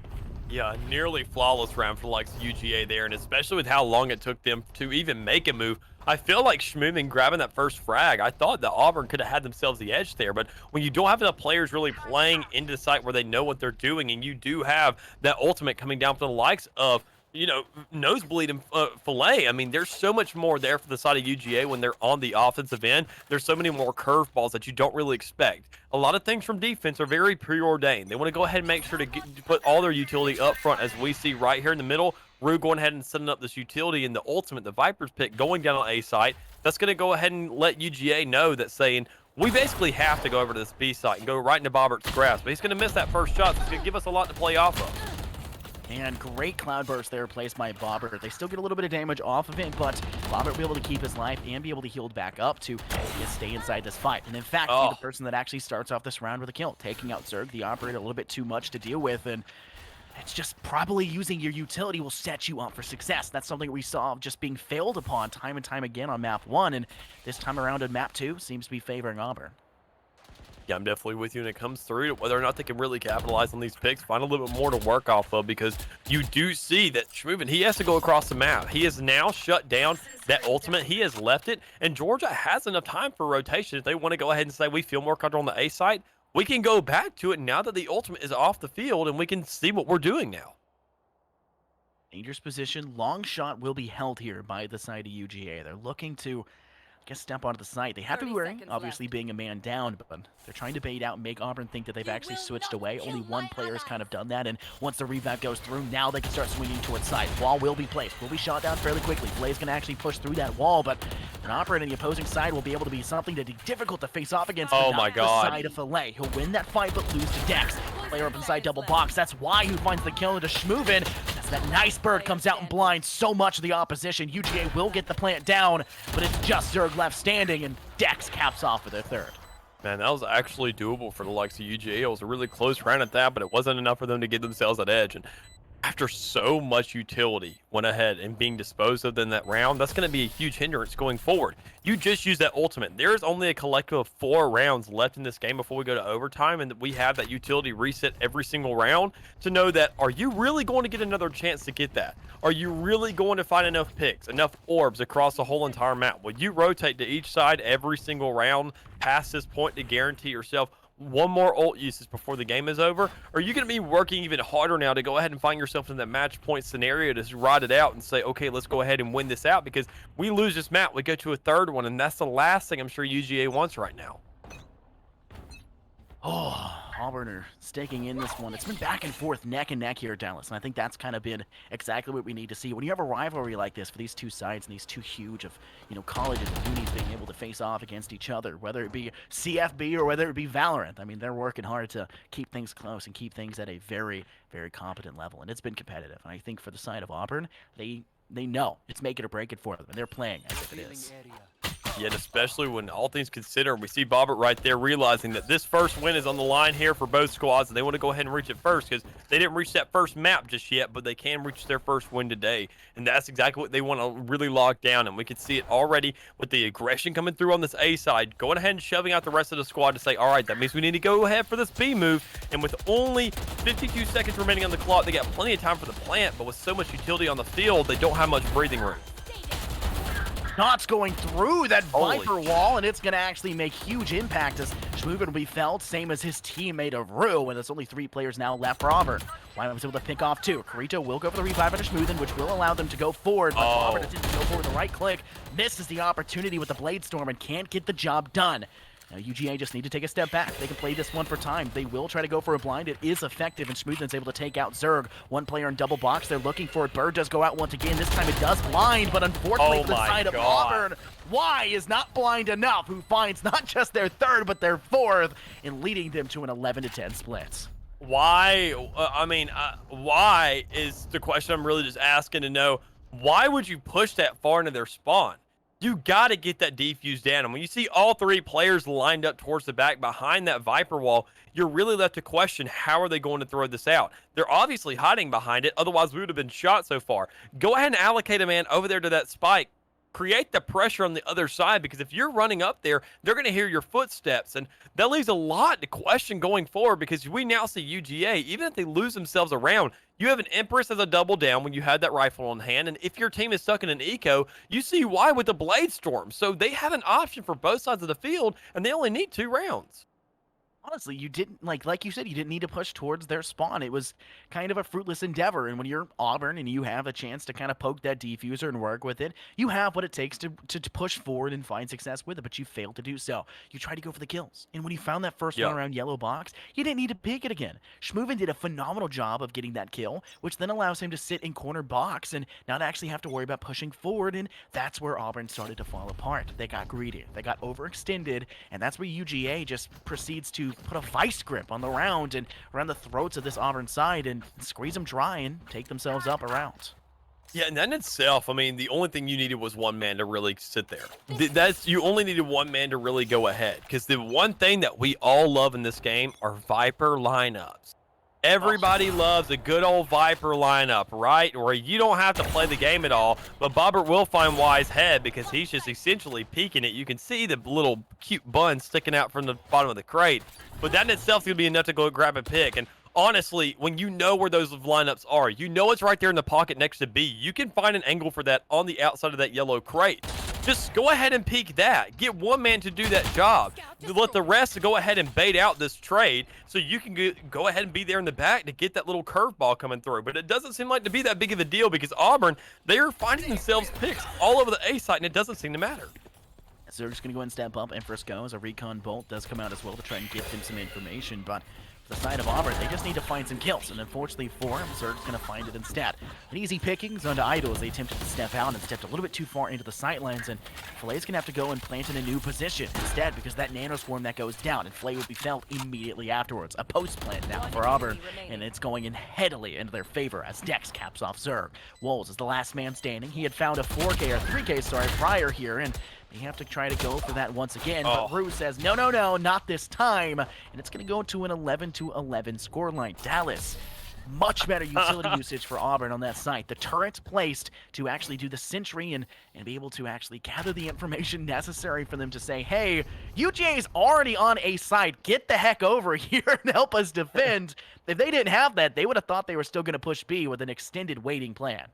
B: Yeah, nearly flawless round for the likes of UGA there, and especially with how long it took them to even make a move. I feel like Schmoomin grabbing that first frag, I thought that Auburn could have had themselves the edge there, but when you don't have enough players really playing into the site where they know what they're doing, and you do have that ultimate coming down from the likes of, you know, Nosebleed and Filet. I mean, there's so much more there for the side of UGA when they're on the offensive end. There's so many more curveballs that you don't really expect. A lot of things from defense are very preordained. They want to go ahead and make sure to put all their utility up front, as we see right here in the middle. Rue going ahead and setting up this utility in the ultimate, the Viper's Pit going down on A site. That's going to go ahead and let UGA know that saying, we basically have to go over to this B site and go right into Bobbert's grasp. But he's going to miss that first shot, so it's going to give us a lot to play off of.
A: And great cloudburst there placed by Bobbert. They still get a little bit of damage off of it, but Bobbert will be able to keep his life and be able to heal back up to stay inside this fight. And in fact, be the person that actually starts off this round with a kill, taking out Zerg, the operator, a little bit too much to deal with. And it's just probably using your utility will set you up for success. That's something we saw just being failed upon time and time again on map 1, and this time around on map 2 seems to be favoring Auburn.
B: Yeah, I'm definitely with you when it comes through to whether or not they can really capitalize on these picks, find a little bit more to work off of, because you do see that Schmoomin, he has to go across the map. He has now shut down that ultimate. He has left it, and Georgia has enough time for rotation. If they want to go ahead and say, we feel more comfortable on the A site, we can go back to it now that the ultimate is off the field, and we can see what we're doing now.
A: Dangerous position. Long shot will be held here by the side of UGA. They're looking to, I guess, step onto the site. They have to be wearing, obviously, being a man down, but they're trying to bait out and make Auburn think that they've actually switched away. Only one player has kind of done that, and once the revive goes through, now they can start swinging towards site. Wall will be placed. Will be shot down fairly quickly. Blaze can actually push through that wall, but an operator on the opposing side will be able to be something that is difficult to face off against.
B: Oh my God.
A: The side of Filet. He'll win that fight, but lose to Dex. Player up inside double box. That's why he finds the kill into Schmooven. As that nice bird comes out and blinds so much of the opposition. UGA will get the plant down, but it's just Zerg left standing, and Dex caps off with their third.
B: Man, that was actually doable for the likes of UGA. It was a really close round at that, but it wasn't enough for them to give themselves that edge. And after so much utility went ahead and being disposed of in that round, that's going to be a huge hindrance going forward. You just used that ultimate. There's only a collective of 4 rounds left in this game before we go to overtime, and we have that utility reset every single round to know that, are you really going to get another chance to get that? Are you really going to find enough picks, enough orbs across the whole entire map? Will you rotate to each side every single round past this point to guarantee yourself one more ult usage before the game is over? Or are you going to be working even harder now to go ahead and find yourself in that match point scenario to ride it out and say, okay, let's go ahead and win this out, because we lose this map, we go to a third one, and that's the last thing I'm sure UGA wants right now.
A: Oh, Auburn are staking in this one. It's been back and forth, neck and neck here at Dallas, and I think that's kind of been exactly what we need to see. When you have a rivalry like this for these two sides and these two huge of, colleges and unis being able to face off against each other, whether it be CFB or whether it be Valorant, I mean, they're working hard to keep things close and keep things at a very, very competent level, and it's been competitive. And I think for the side of Auburn, they know it's make it or break it for them, and they're playing as if it is.
B: Yet especially when all things considered, we see Bobbert right there realizing that this first win is on the line here for both squads, and they want to go ahead and reach it first, because they didn't reach that first map just yet, but they can reach their first win today, and that's exactly what they want to really lock down. And we can see it already with the aggression coming through on this A side, going ahead and shoving out the rest of the squad to say, all right, that means we need to go ahead for this B move. And with only 52 seconds remaining on the clock, they got plenty of time for the plant, but with so much utility on the field, they don't have much breathing room.
A: Shots going through that Viper wall, and it's going to actually make huge impact as Schmooven will be felled, same as his teammate of Rue, and there's only 3 players now left for Auburn. Wyman was able to pick off 2. Carito will go for the revive into Schmooven, which will allow them to go forward, but Auburn didn't go forward with the right click, misses the opportunity with the Blade Storm, and can't get the job done. Now, UGA just need to take a step back. They can play this one for time. They will try to go for a blind. It is effective, and Smoothen's able to take out Zerg. One player in double box. They're looking for it. Bird does go out once again. This time it does blind, but unfortunately for the side of Auburn, Y is not blind enough, who finds not just their third, but their fourth, and leading them to an 11-10 split.
B: Why? Why is the question I'm really just asking to know. Why would you push that far into their spawn? You got to get that defuse down. And when you see all three players lined up towards the back behind that Viper wall, you're really left to question how are they going to throw this out. They're obviously hiding behind it. Otherwise, we would have been shot so far. Go ahead and allocate a man over there to that spike. Create the pressure on the other side, because if you're running up there, they're going to hear your footsteps. And that leaves a lot to question going forward, because we now see UGA, even if they lose themselves around, you have an Empress as a double down when you had that rifle in hand. And if your team is stuck in an eco, you see why with the Blade Storm. So they have an option for both sides of the field, and they only need 2 rounds.
A: Honestly, you didn't like you said, you didn't need to push towards their spawn. It was kind of a fruitless endeavor. And when you're Auburn and you have a chance to kind of poke that defuser and work with it, you have what it takes to push forward and find success with it. But you failed to do so. You tried to go for the kills, and when you found that first one around yellow box, you didn't need to pick it again. Schmoovin did a phenomenal job of getting that kill, which then allows him to sit in corner box and not actually have to worry about pushing forward. And that's where Auburn started to fall apart. They got greedy, they got overextended, and that's where UGA just proceeds to put a vice grip on the round and around the throats of this Auburn side and squeeze them dry and take themselves up around.
B: Yeah, and that in itself, I mean, the only thing you needed was one man to really sit there. You only needed one man to really go ahead, because the one thing that we all love in this game are Viper lineups. Everybody loves a good old Viper lineup, right? Where you don't have to play the game at all, but Bobbert will find Wise head because he's just essentially peeking it. You can see the little cute bun sticking out from the bottom of the crate, but that in itself is going to be enough to go grab a pick. And honestly, when you know where those lineups are, you know it's right there in the pocket next to B. You can find an angle for that on the outside of that yellow crate. Just go ahead and peek that. Get one man to do that job. Let the rest go ahead and bait out this trade so you can go ahead and be there in the back to get that little curveball coming through. But it doesn't seem like to be that big of a deal, because Auburn, they are finding themselves picks all over the A site, and it doesn't seem to matter.
A: So they're just going to go and step up, and Frisco, as a recon bolt, does come out as well to try and give him some information. But the side of Auburn, they just need to find some kills, and unfortunately for him, Zerg's going to find it instead. An easy pickings onto Idol as they attempted to step out and stepped a little bit too far into the sightlines, and Flay's going to have to go and plant in a new position instead, because that nano swarm that goes down, and Flay will be felled immediately afterwards. A post plant now for Auburn, and it's going in heavily into their favor as Dex caps off Zerg. Wolves is the last man standing. He had found a 4K or 3K, sorry, prior here, and they have to try to go for that once again, but Rue says, no, no, no, not this time. And it's going to go to an 11-11 scoreline. Dallas, much better utility usage for Auburn on that site. The turret placed to actually do the sentry and be able to actually gather the information necessary for them to say, hey, UGA is already on A site. Get the heck over here and help us defend. If they didn't have that, they would have thought they were still going to push B with an extended waiting plan.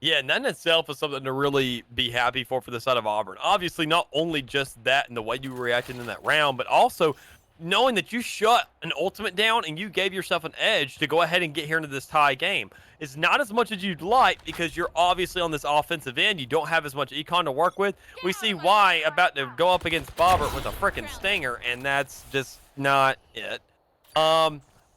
B: Yeah, and that in itself is something to really be happy for the side of Auburn. Obviously, not only just that and the way you reacted in that round, but also knowing that you shut an ultimate down and you gave yourself an edge to go ahead and get here into this tie game. It's not as much as you'd like, because you're obviously on this offensive end. You don't have as much econ to work with. We see Y about to go up against Bobbert with a freaking stinger, and that's just not it.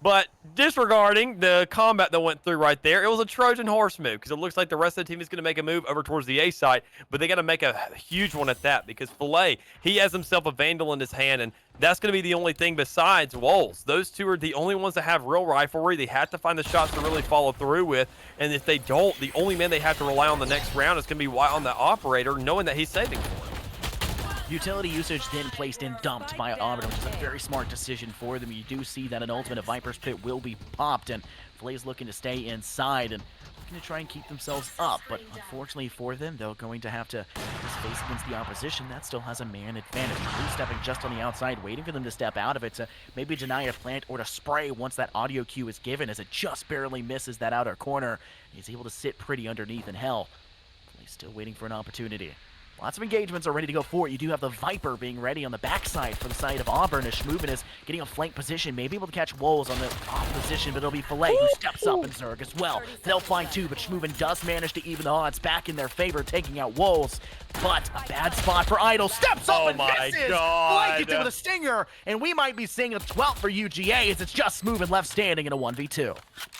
B: But disregarding the combat that went through right there, it was a Trojan horse move, because it looks like the rest of the team is going to make a move over towards the A side, but they got to make a huge one at that, because Filet, he has himself a Vandal in his hand, and that's going to be the only thing besides Wolves. Those two are the only ones that have real riflery. They have to find the shots to really follow through with, and if they don't, the only man they have to rely on the next round is going to be White on the operator, knowing that he's saving for him.
A: Utility usage then placed and dumped by Auburn, which is a very smart decision for them. You do see that an ultimate of Viper's Pit will be popped, and Flay's looking to stay inside and looking to try and keep themselves up. But unfortunately for them, they're going to have to face against the opposition. That still has a man advantage. Blue stepping just on the outside, waiting for them to step out of it to maybe deny a plant or to spray once that audio cue is given, as it just barely misses that outer corner. He's able to sit pretty underneath in hell. Flay's still waiting for an opportunity. Lots of engagements are ready to go for it. You do have the Viper being ready on the backside for the side of Auburn, as Schmoovin is getting a flank position, maybe able to catch Wolves on the off position, but it'll be Filet who steps up, and Zerg as well. They'll find two, but Schmoovin does manage to even the odds back in their favor, taking out Wolves. But a bad spot for Idol. Steps up and misses! Blanket with a stinger, and we might be seeing a 12th for UGA, as it's just Schmoovin left standing in a 1v2.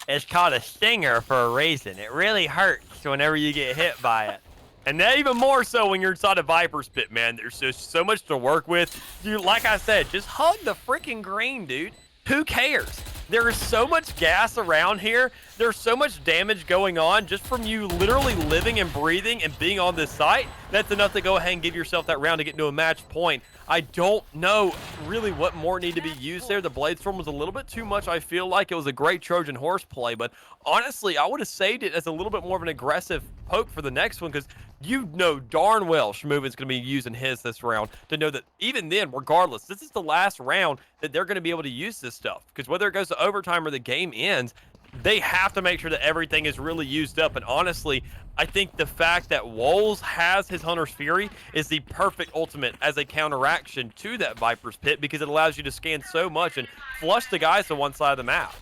B: It's called a stinger for a reason. It really hurts whenever you get hit by it. And that even more so when you're inside a Viper's Pit, man. There's just so much to work with. Dude, like I said, just hug the freaking green, dude. Who cares? There is so much gas around here. There's so much damage going on just from you literally living and breathing and being on this site. That's enough to go ahead and give yourself that round to get into a match point. I don't know really what more need to be used there. The Blade Storm was a little bit too much. I feel like it was a great Trojan horse play, but honestly, I would have saved it as a little bit more of an aggressive poke for the next one, because you know darn well Shmoovan's going to be using his this round to know that even then, regardless, this is the last round that they're going to be able to use this stuff, because whether it goes to overtime or the game ends, they have to make sure that everything is really used up. And honestly, I think the fact that Wolves has his Hunter's Fury is the perfect ultimate as a counteraction to that Viper's Pit, because it allows you to scan so much and flush the guys to one side of the map.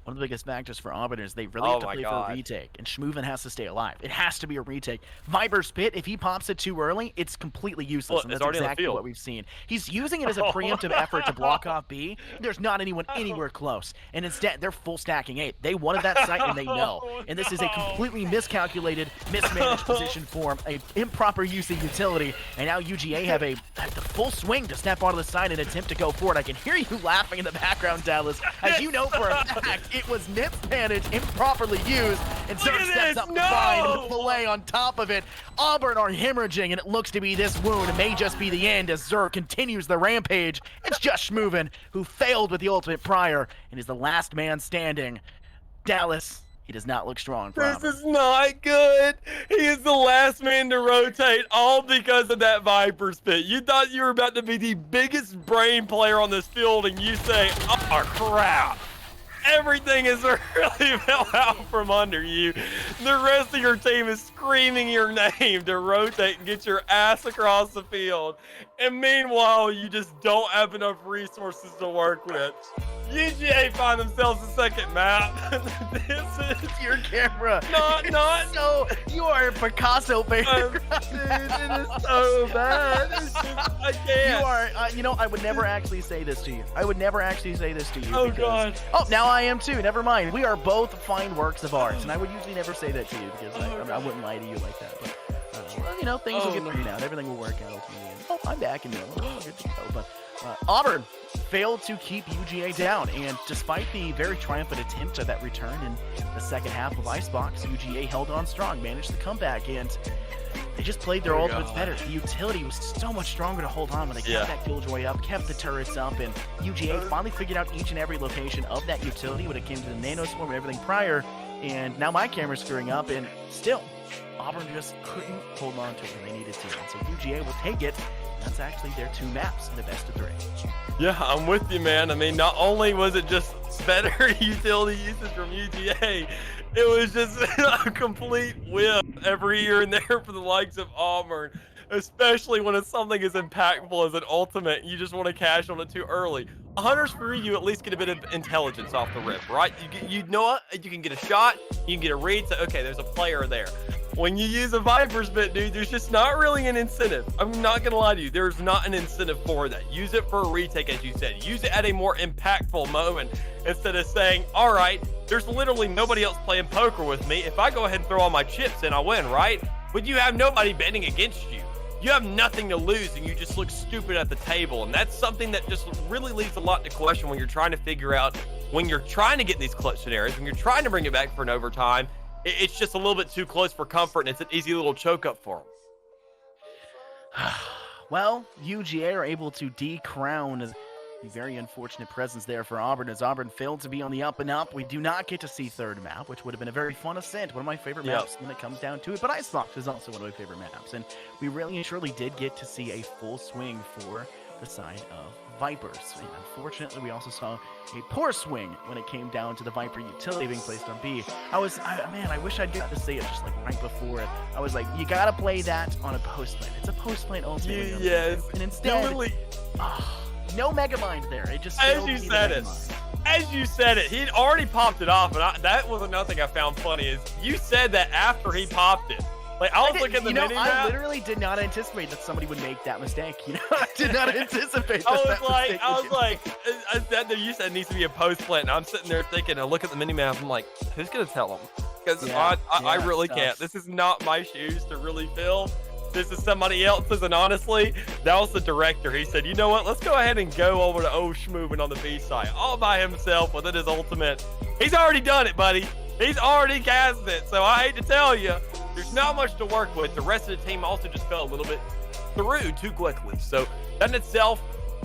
A: One of the biggest factors for Auburn is they really have to play for a retake, and Shmoovan has to stay alive. It has to be a retake. Viper's Pit, if he pops it too early, it's completely useless, and that's exactly what we've seen. He's using it as a preemptive effort to block off B. There's not anyone anywhere close, and instead, they're full stacking 8. They wanted that site, and they know. And this is a completely miscalculated, mismanaged position for him, an improper use of utility, and now UGA have the full swing to step onto the side and attempt to go forward. I can hear you laughing in the background, Dallas, as you know for a fact. It was mismanaged, improperly used, and Zerg steps up fine with the fillet on top of it. Auburn are hemorrhaging, and it looks to be this wound. It may just be the end as Zerg continues the rampage. It's just Shmoovan, who failed with the ultimate prior and is the last man standing. Dallas, he does not look strong for Auburn.
B: This is not good. He is the last man to rotate, all because of that Viper's Pit. You thought you were about to be the biggest brain player on this field, and you say, oh crap. Everything is really fell out from under you. The rest of your team is screaming your name to rotate and get your ass across the field. And meanwhile, you just don't have enough resources to work with. UGA find themselves a second map. This is
A: your camera.
B: Not.
A: So you are a Picasso painter.
B: Dude, it is so bad. It's just, I can't.
A: You are. You know, I would never actually say this to you. I would never actually say this to you.
B: Oh
A: because,
B: God.
A: Oh, now I am too. Never mind. We are both fine works of art, and I would usually never say that to you because I wouldn't lie to you like that. But well, you know, things will get figured out. Everything will work out. Oh, I'm back in there. Oh, good to go. But Auburn failed to keep UGA down, and despite the very triumphant attempt at that return in the second half of Icebox, UGA held on strong, managed the comeback, and they just played their ultimates better. The utility was so much stronger to hold on when they kept that killjoy up, kept the turrets up, and UGA finally figured out each and every location of that utility when it came to the nano swarm and everything prior, and now my camera's screwing up, and still, Auburn just couldn't hold on to it when they needed to, and so UGA will take it. That's actually their 2 maps in the best of 3.
B: Yeah, I'm with you, man. I mean, not only was it just better utility usage from UGA, it was just a complete whip every year and there for the likes of Auburn, especially when it's something as impactful as an ultimate. You just want to cash on it too early. Hunter's Fury, you at least get a bit of intelligence off the rip, right? You know what? You can get a shot, you can get a read, so okay, there's a player there. When you use a Viper's Pit, dude, there's just not really an incentive. I'm not gonna lie to you, there's not an incentive for that. Use it for a retake, as you said. Use it at a more impactful moment instead of saying, all right, there's literally nobody else playing poker with me. If I go ahead and throw all my chips in, I win, right? But you have nobody betting against you. You have nothing to lose, and you just look stupid at the table. And that's something that just really leaves a lot to question when you're trying to figure out, when you're trying to get in these clutch scenarios, when you're trying to bring it back for an overtime. It's just a little bit too close for comfort, and it's an easy little choke up for them.
A: Well, UGA are able to decrown a very unfortunate presence there for Auburn, as Auburn failed to be on the up and up. We do not get to see third map, which would have been a very fun ascent, one of my favorite maps when it comes down to it. But Icebox is also one of my favorite maps, and we really and truly did get to see a full swing for the side of Vipers. And unfortunately, we also saw a poor swing when it came down to the Viper utility being placed on B. Man, I wish I'd got to say it just like right before it. I was like, you gotta play that on a post lane. It's a post lane ultimate.
B: Yes.
A: And instead, no Megamind there. It just
B: as you said it. As you said it, he'd already popped it off, and that was another thing I found funny is you said that after he popped it. Like, I was looking at the mini map.
A: I literally did not anticipate that somebody would make that mistake. You know, I did not anticipate that.
B: I was like, you said it needs to be a post plant, and I'm sitting there thinking, I look at the mini map, I'm like, who's gonna tell him? Because I really can't. This is not my shoes to really fill. this is somebody else's. And honestly, that was the director. He said, you know what? Let's go ahead and go over to Oshmovin on the B side all by himself within his ultimate. He's already done it, buddy. He's already cast it. So I hate to tell you, there's not much to work with. The rest of the team also just fell a little bit through too quickly. So that in itself,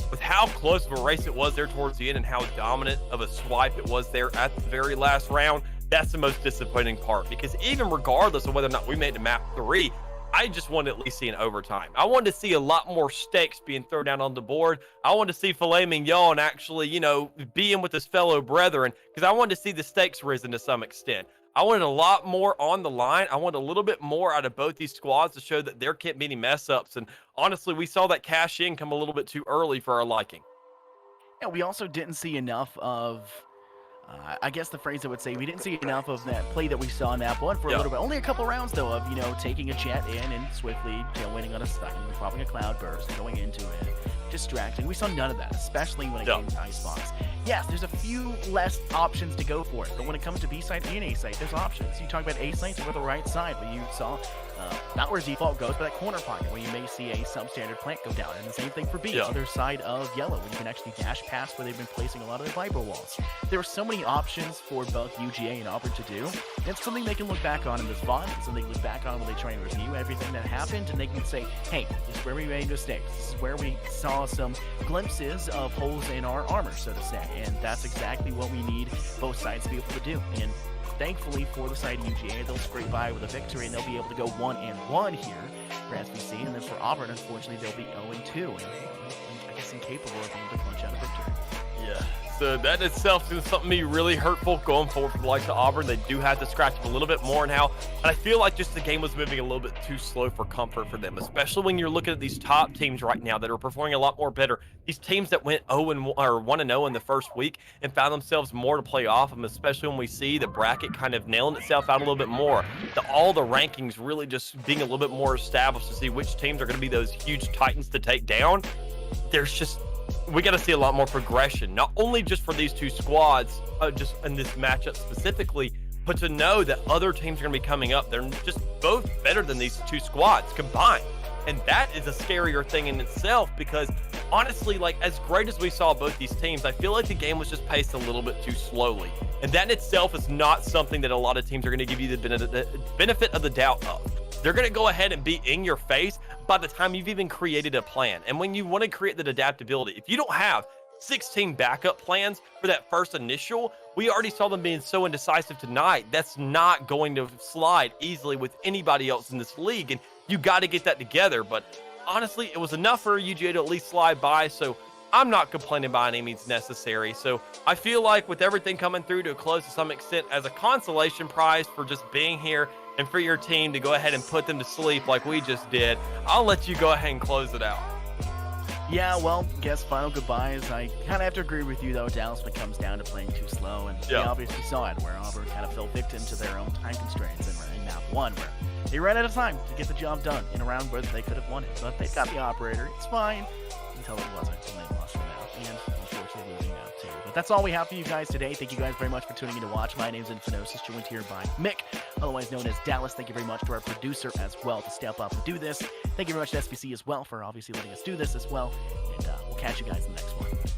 B: with how close of a race it was there towards the end and how dominant of a swipe it was there at the very last round, that's the most disappointing part. Because even regardless of whether or not we made it to map 3, I just wanted to at least see an overtime. I wanted to see a lot more stakes being thrown down on the board. I wanted to see Filet Mignon actually, you know, being with his fellow brethren, because I wanted to see the stakes risen to some extent. I wanted a lot more on the line. I wanted a little bit more out of both these squads to show that there can't be any mess ups. And honestly, we saw that cash in come a little bit too early for our liking.
A: Yeah, we also didn't see enough of, I guess the phrase I would say, we didn't see enough of that play that we saw in map 1 for a little bit. Only a couple rounds, though, of, you know, taking a jet in and swiftly tailwinding on a stun, popping a cloud burst, going into it, distracting. We saw none of that, especially when it came to Icebox. Yes, there's a few less options to go for it, but when it comes to B side and A side, there's options. You talk about A side, over the right side, but you saw not where default goes, but that corner pocket where you may see a substandard plant go down. And the same thing for B, other side of yellow, when you can actually dash past where they've been placing a lot of their Viper walls. There are so many options for both UGA and Auburn to do. And it's something they can look back on in this VOD. It's something they look back on when they try and review everything that happened, and they can say, hey, this is where we made mistakes. This is where we saw some glimpses of holes in our armor, so to say. And that's exactly what we need both sides to be able to do. And thankfully for the side of UGA, they'll scrape by with a victory, and they'll be able to go 1-1 here for SVC. And then for Auburn, unfortunately, they'll be 0-2. And I guess incapable of being able to punch out a victory.
B: Yeah. So that itself is something to be really hurtful going forward for the likes of Auburn. They do have to scratch up a little bit more now. And I feel like just the game was moving a little bit too slow for comfort for them, especially when you're looking at these top teams right now that are performing a lot more better. These teams that went 1-0 in the first week and found themselves more to play off them, especially when we see the bracket kind of nailing itself out a little bit more. All the rankings really just being a little bit more established to see which teams are going to be those huge titans to take down. We got to see a lot more progression, not only just for these two squads, just in this matchup specifically, but to know that other teams are going to be coming up. They're just both better than these two squads combined. And that is a scarier thing in itself, because honestly, like, as great as we saw both these teams, I feel like the game was just paced a little bit too slowly. And that in itself is not something that a lot of teams are going to give you the benefit of the doubt of. They're going to go ahead and be in your face by the time you've even created a plan. And when you want to create that adaptability, if you don't have 16 backup plans for that first initial, we already saw them being so indecisive tonight. That's not going to slide easily with anybody else in this league. And you got to get that together. But honestly, it was enough for UGA to at least slide by. So I'm not complaining by any means necessary. So I feel like with everything coming through to a close to some extent as a consolation prize for just being here and for your team to go ahead and put them to sleep like we just did, I'll let you go ahead and close it out.
A: Yeah, well, guess final goodbyes. I kind of have to agree with you, though, Dallas, when it comes down to playing too slow. And we obviously saw it, where Auburn kind of fell victim to their own time constraints in map 1, where they ran out of time to get the job done in a round where they could have won it. But they got the operator. It's fine until it wasn't, and they lost from that. And unfortunately, losing out too. But that's all we have for you guys today. Thank you guys very much for tuning in to watch. My name's Infinosis, joined here by Mick, otherwise known as Dallas. Thank you very much to our producer as well to step up and do this. Thank you very much to SVC as well for obviously letting us do this as well. And we'll catch you guys in the next one.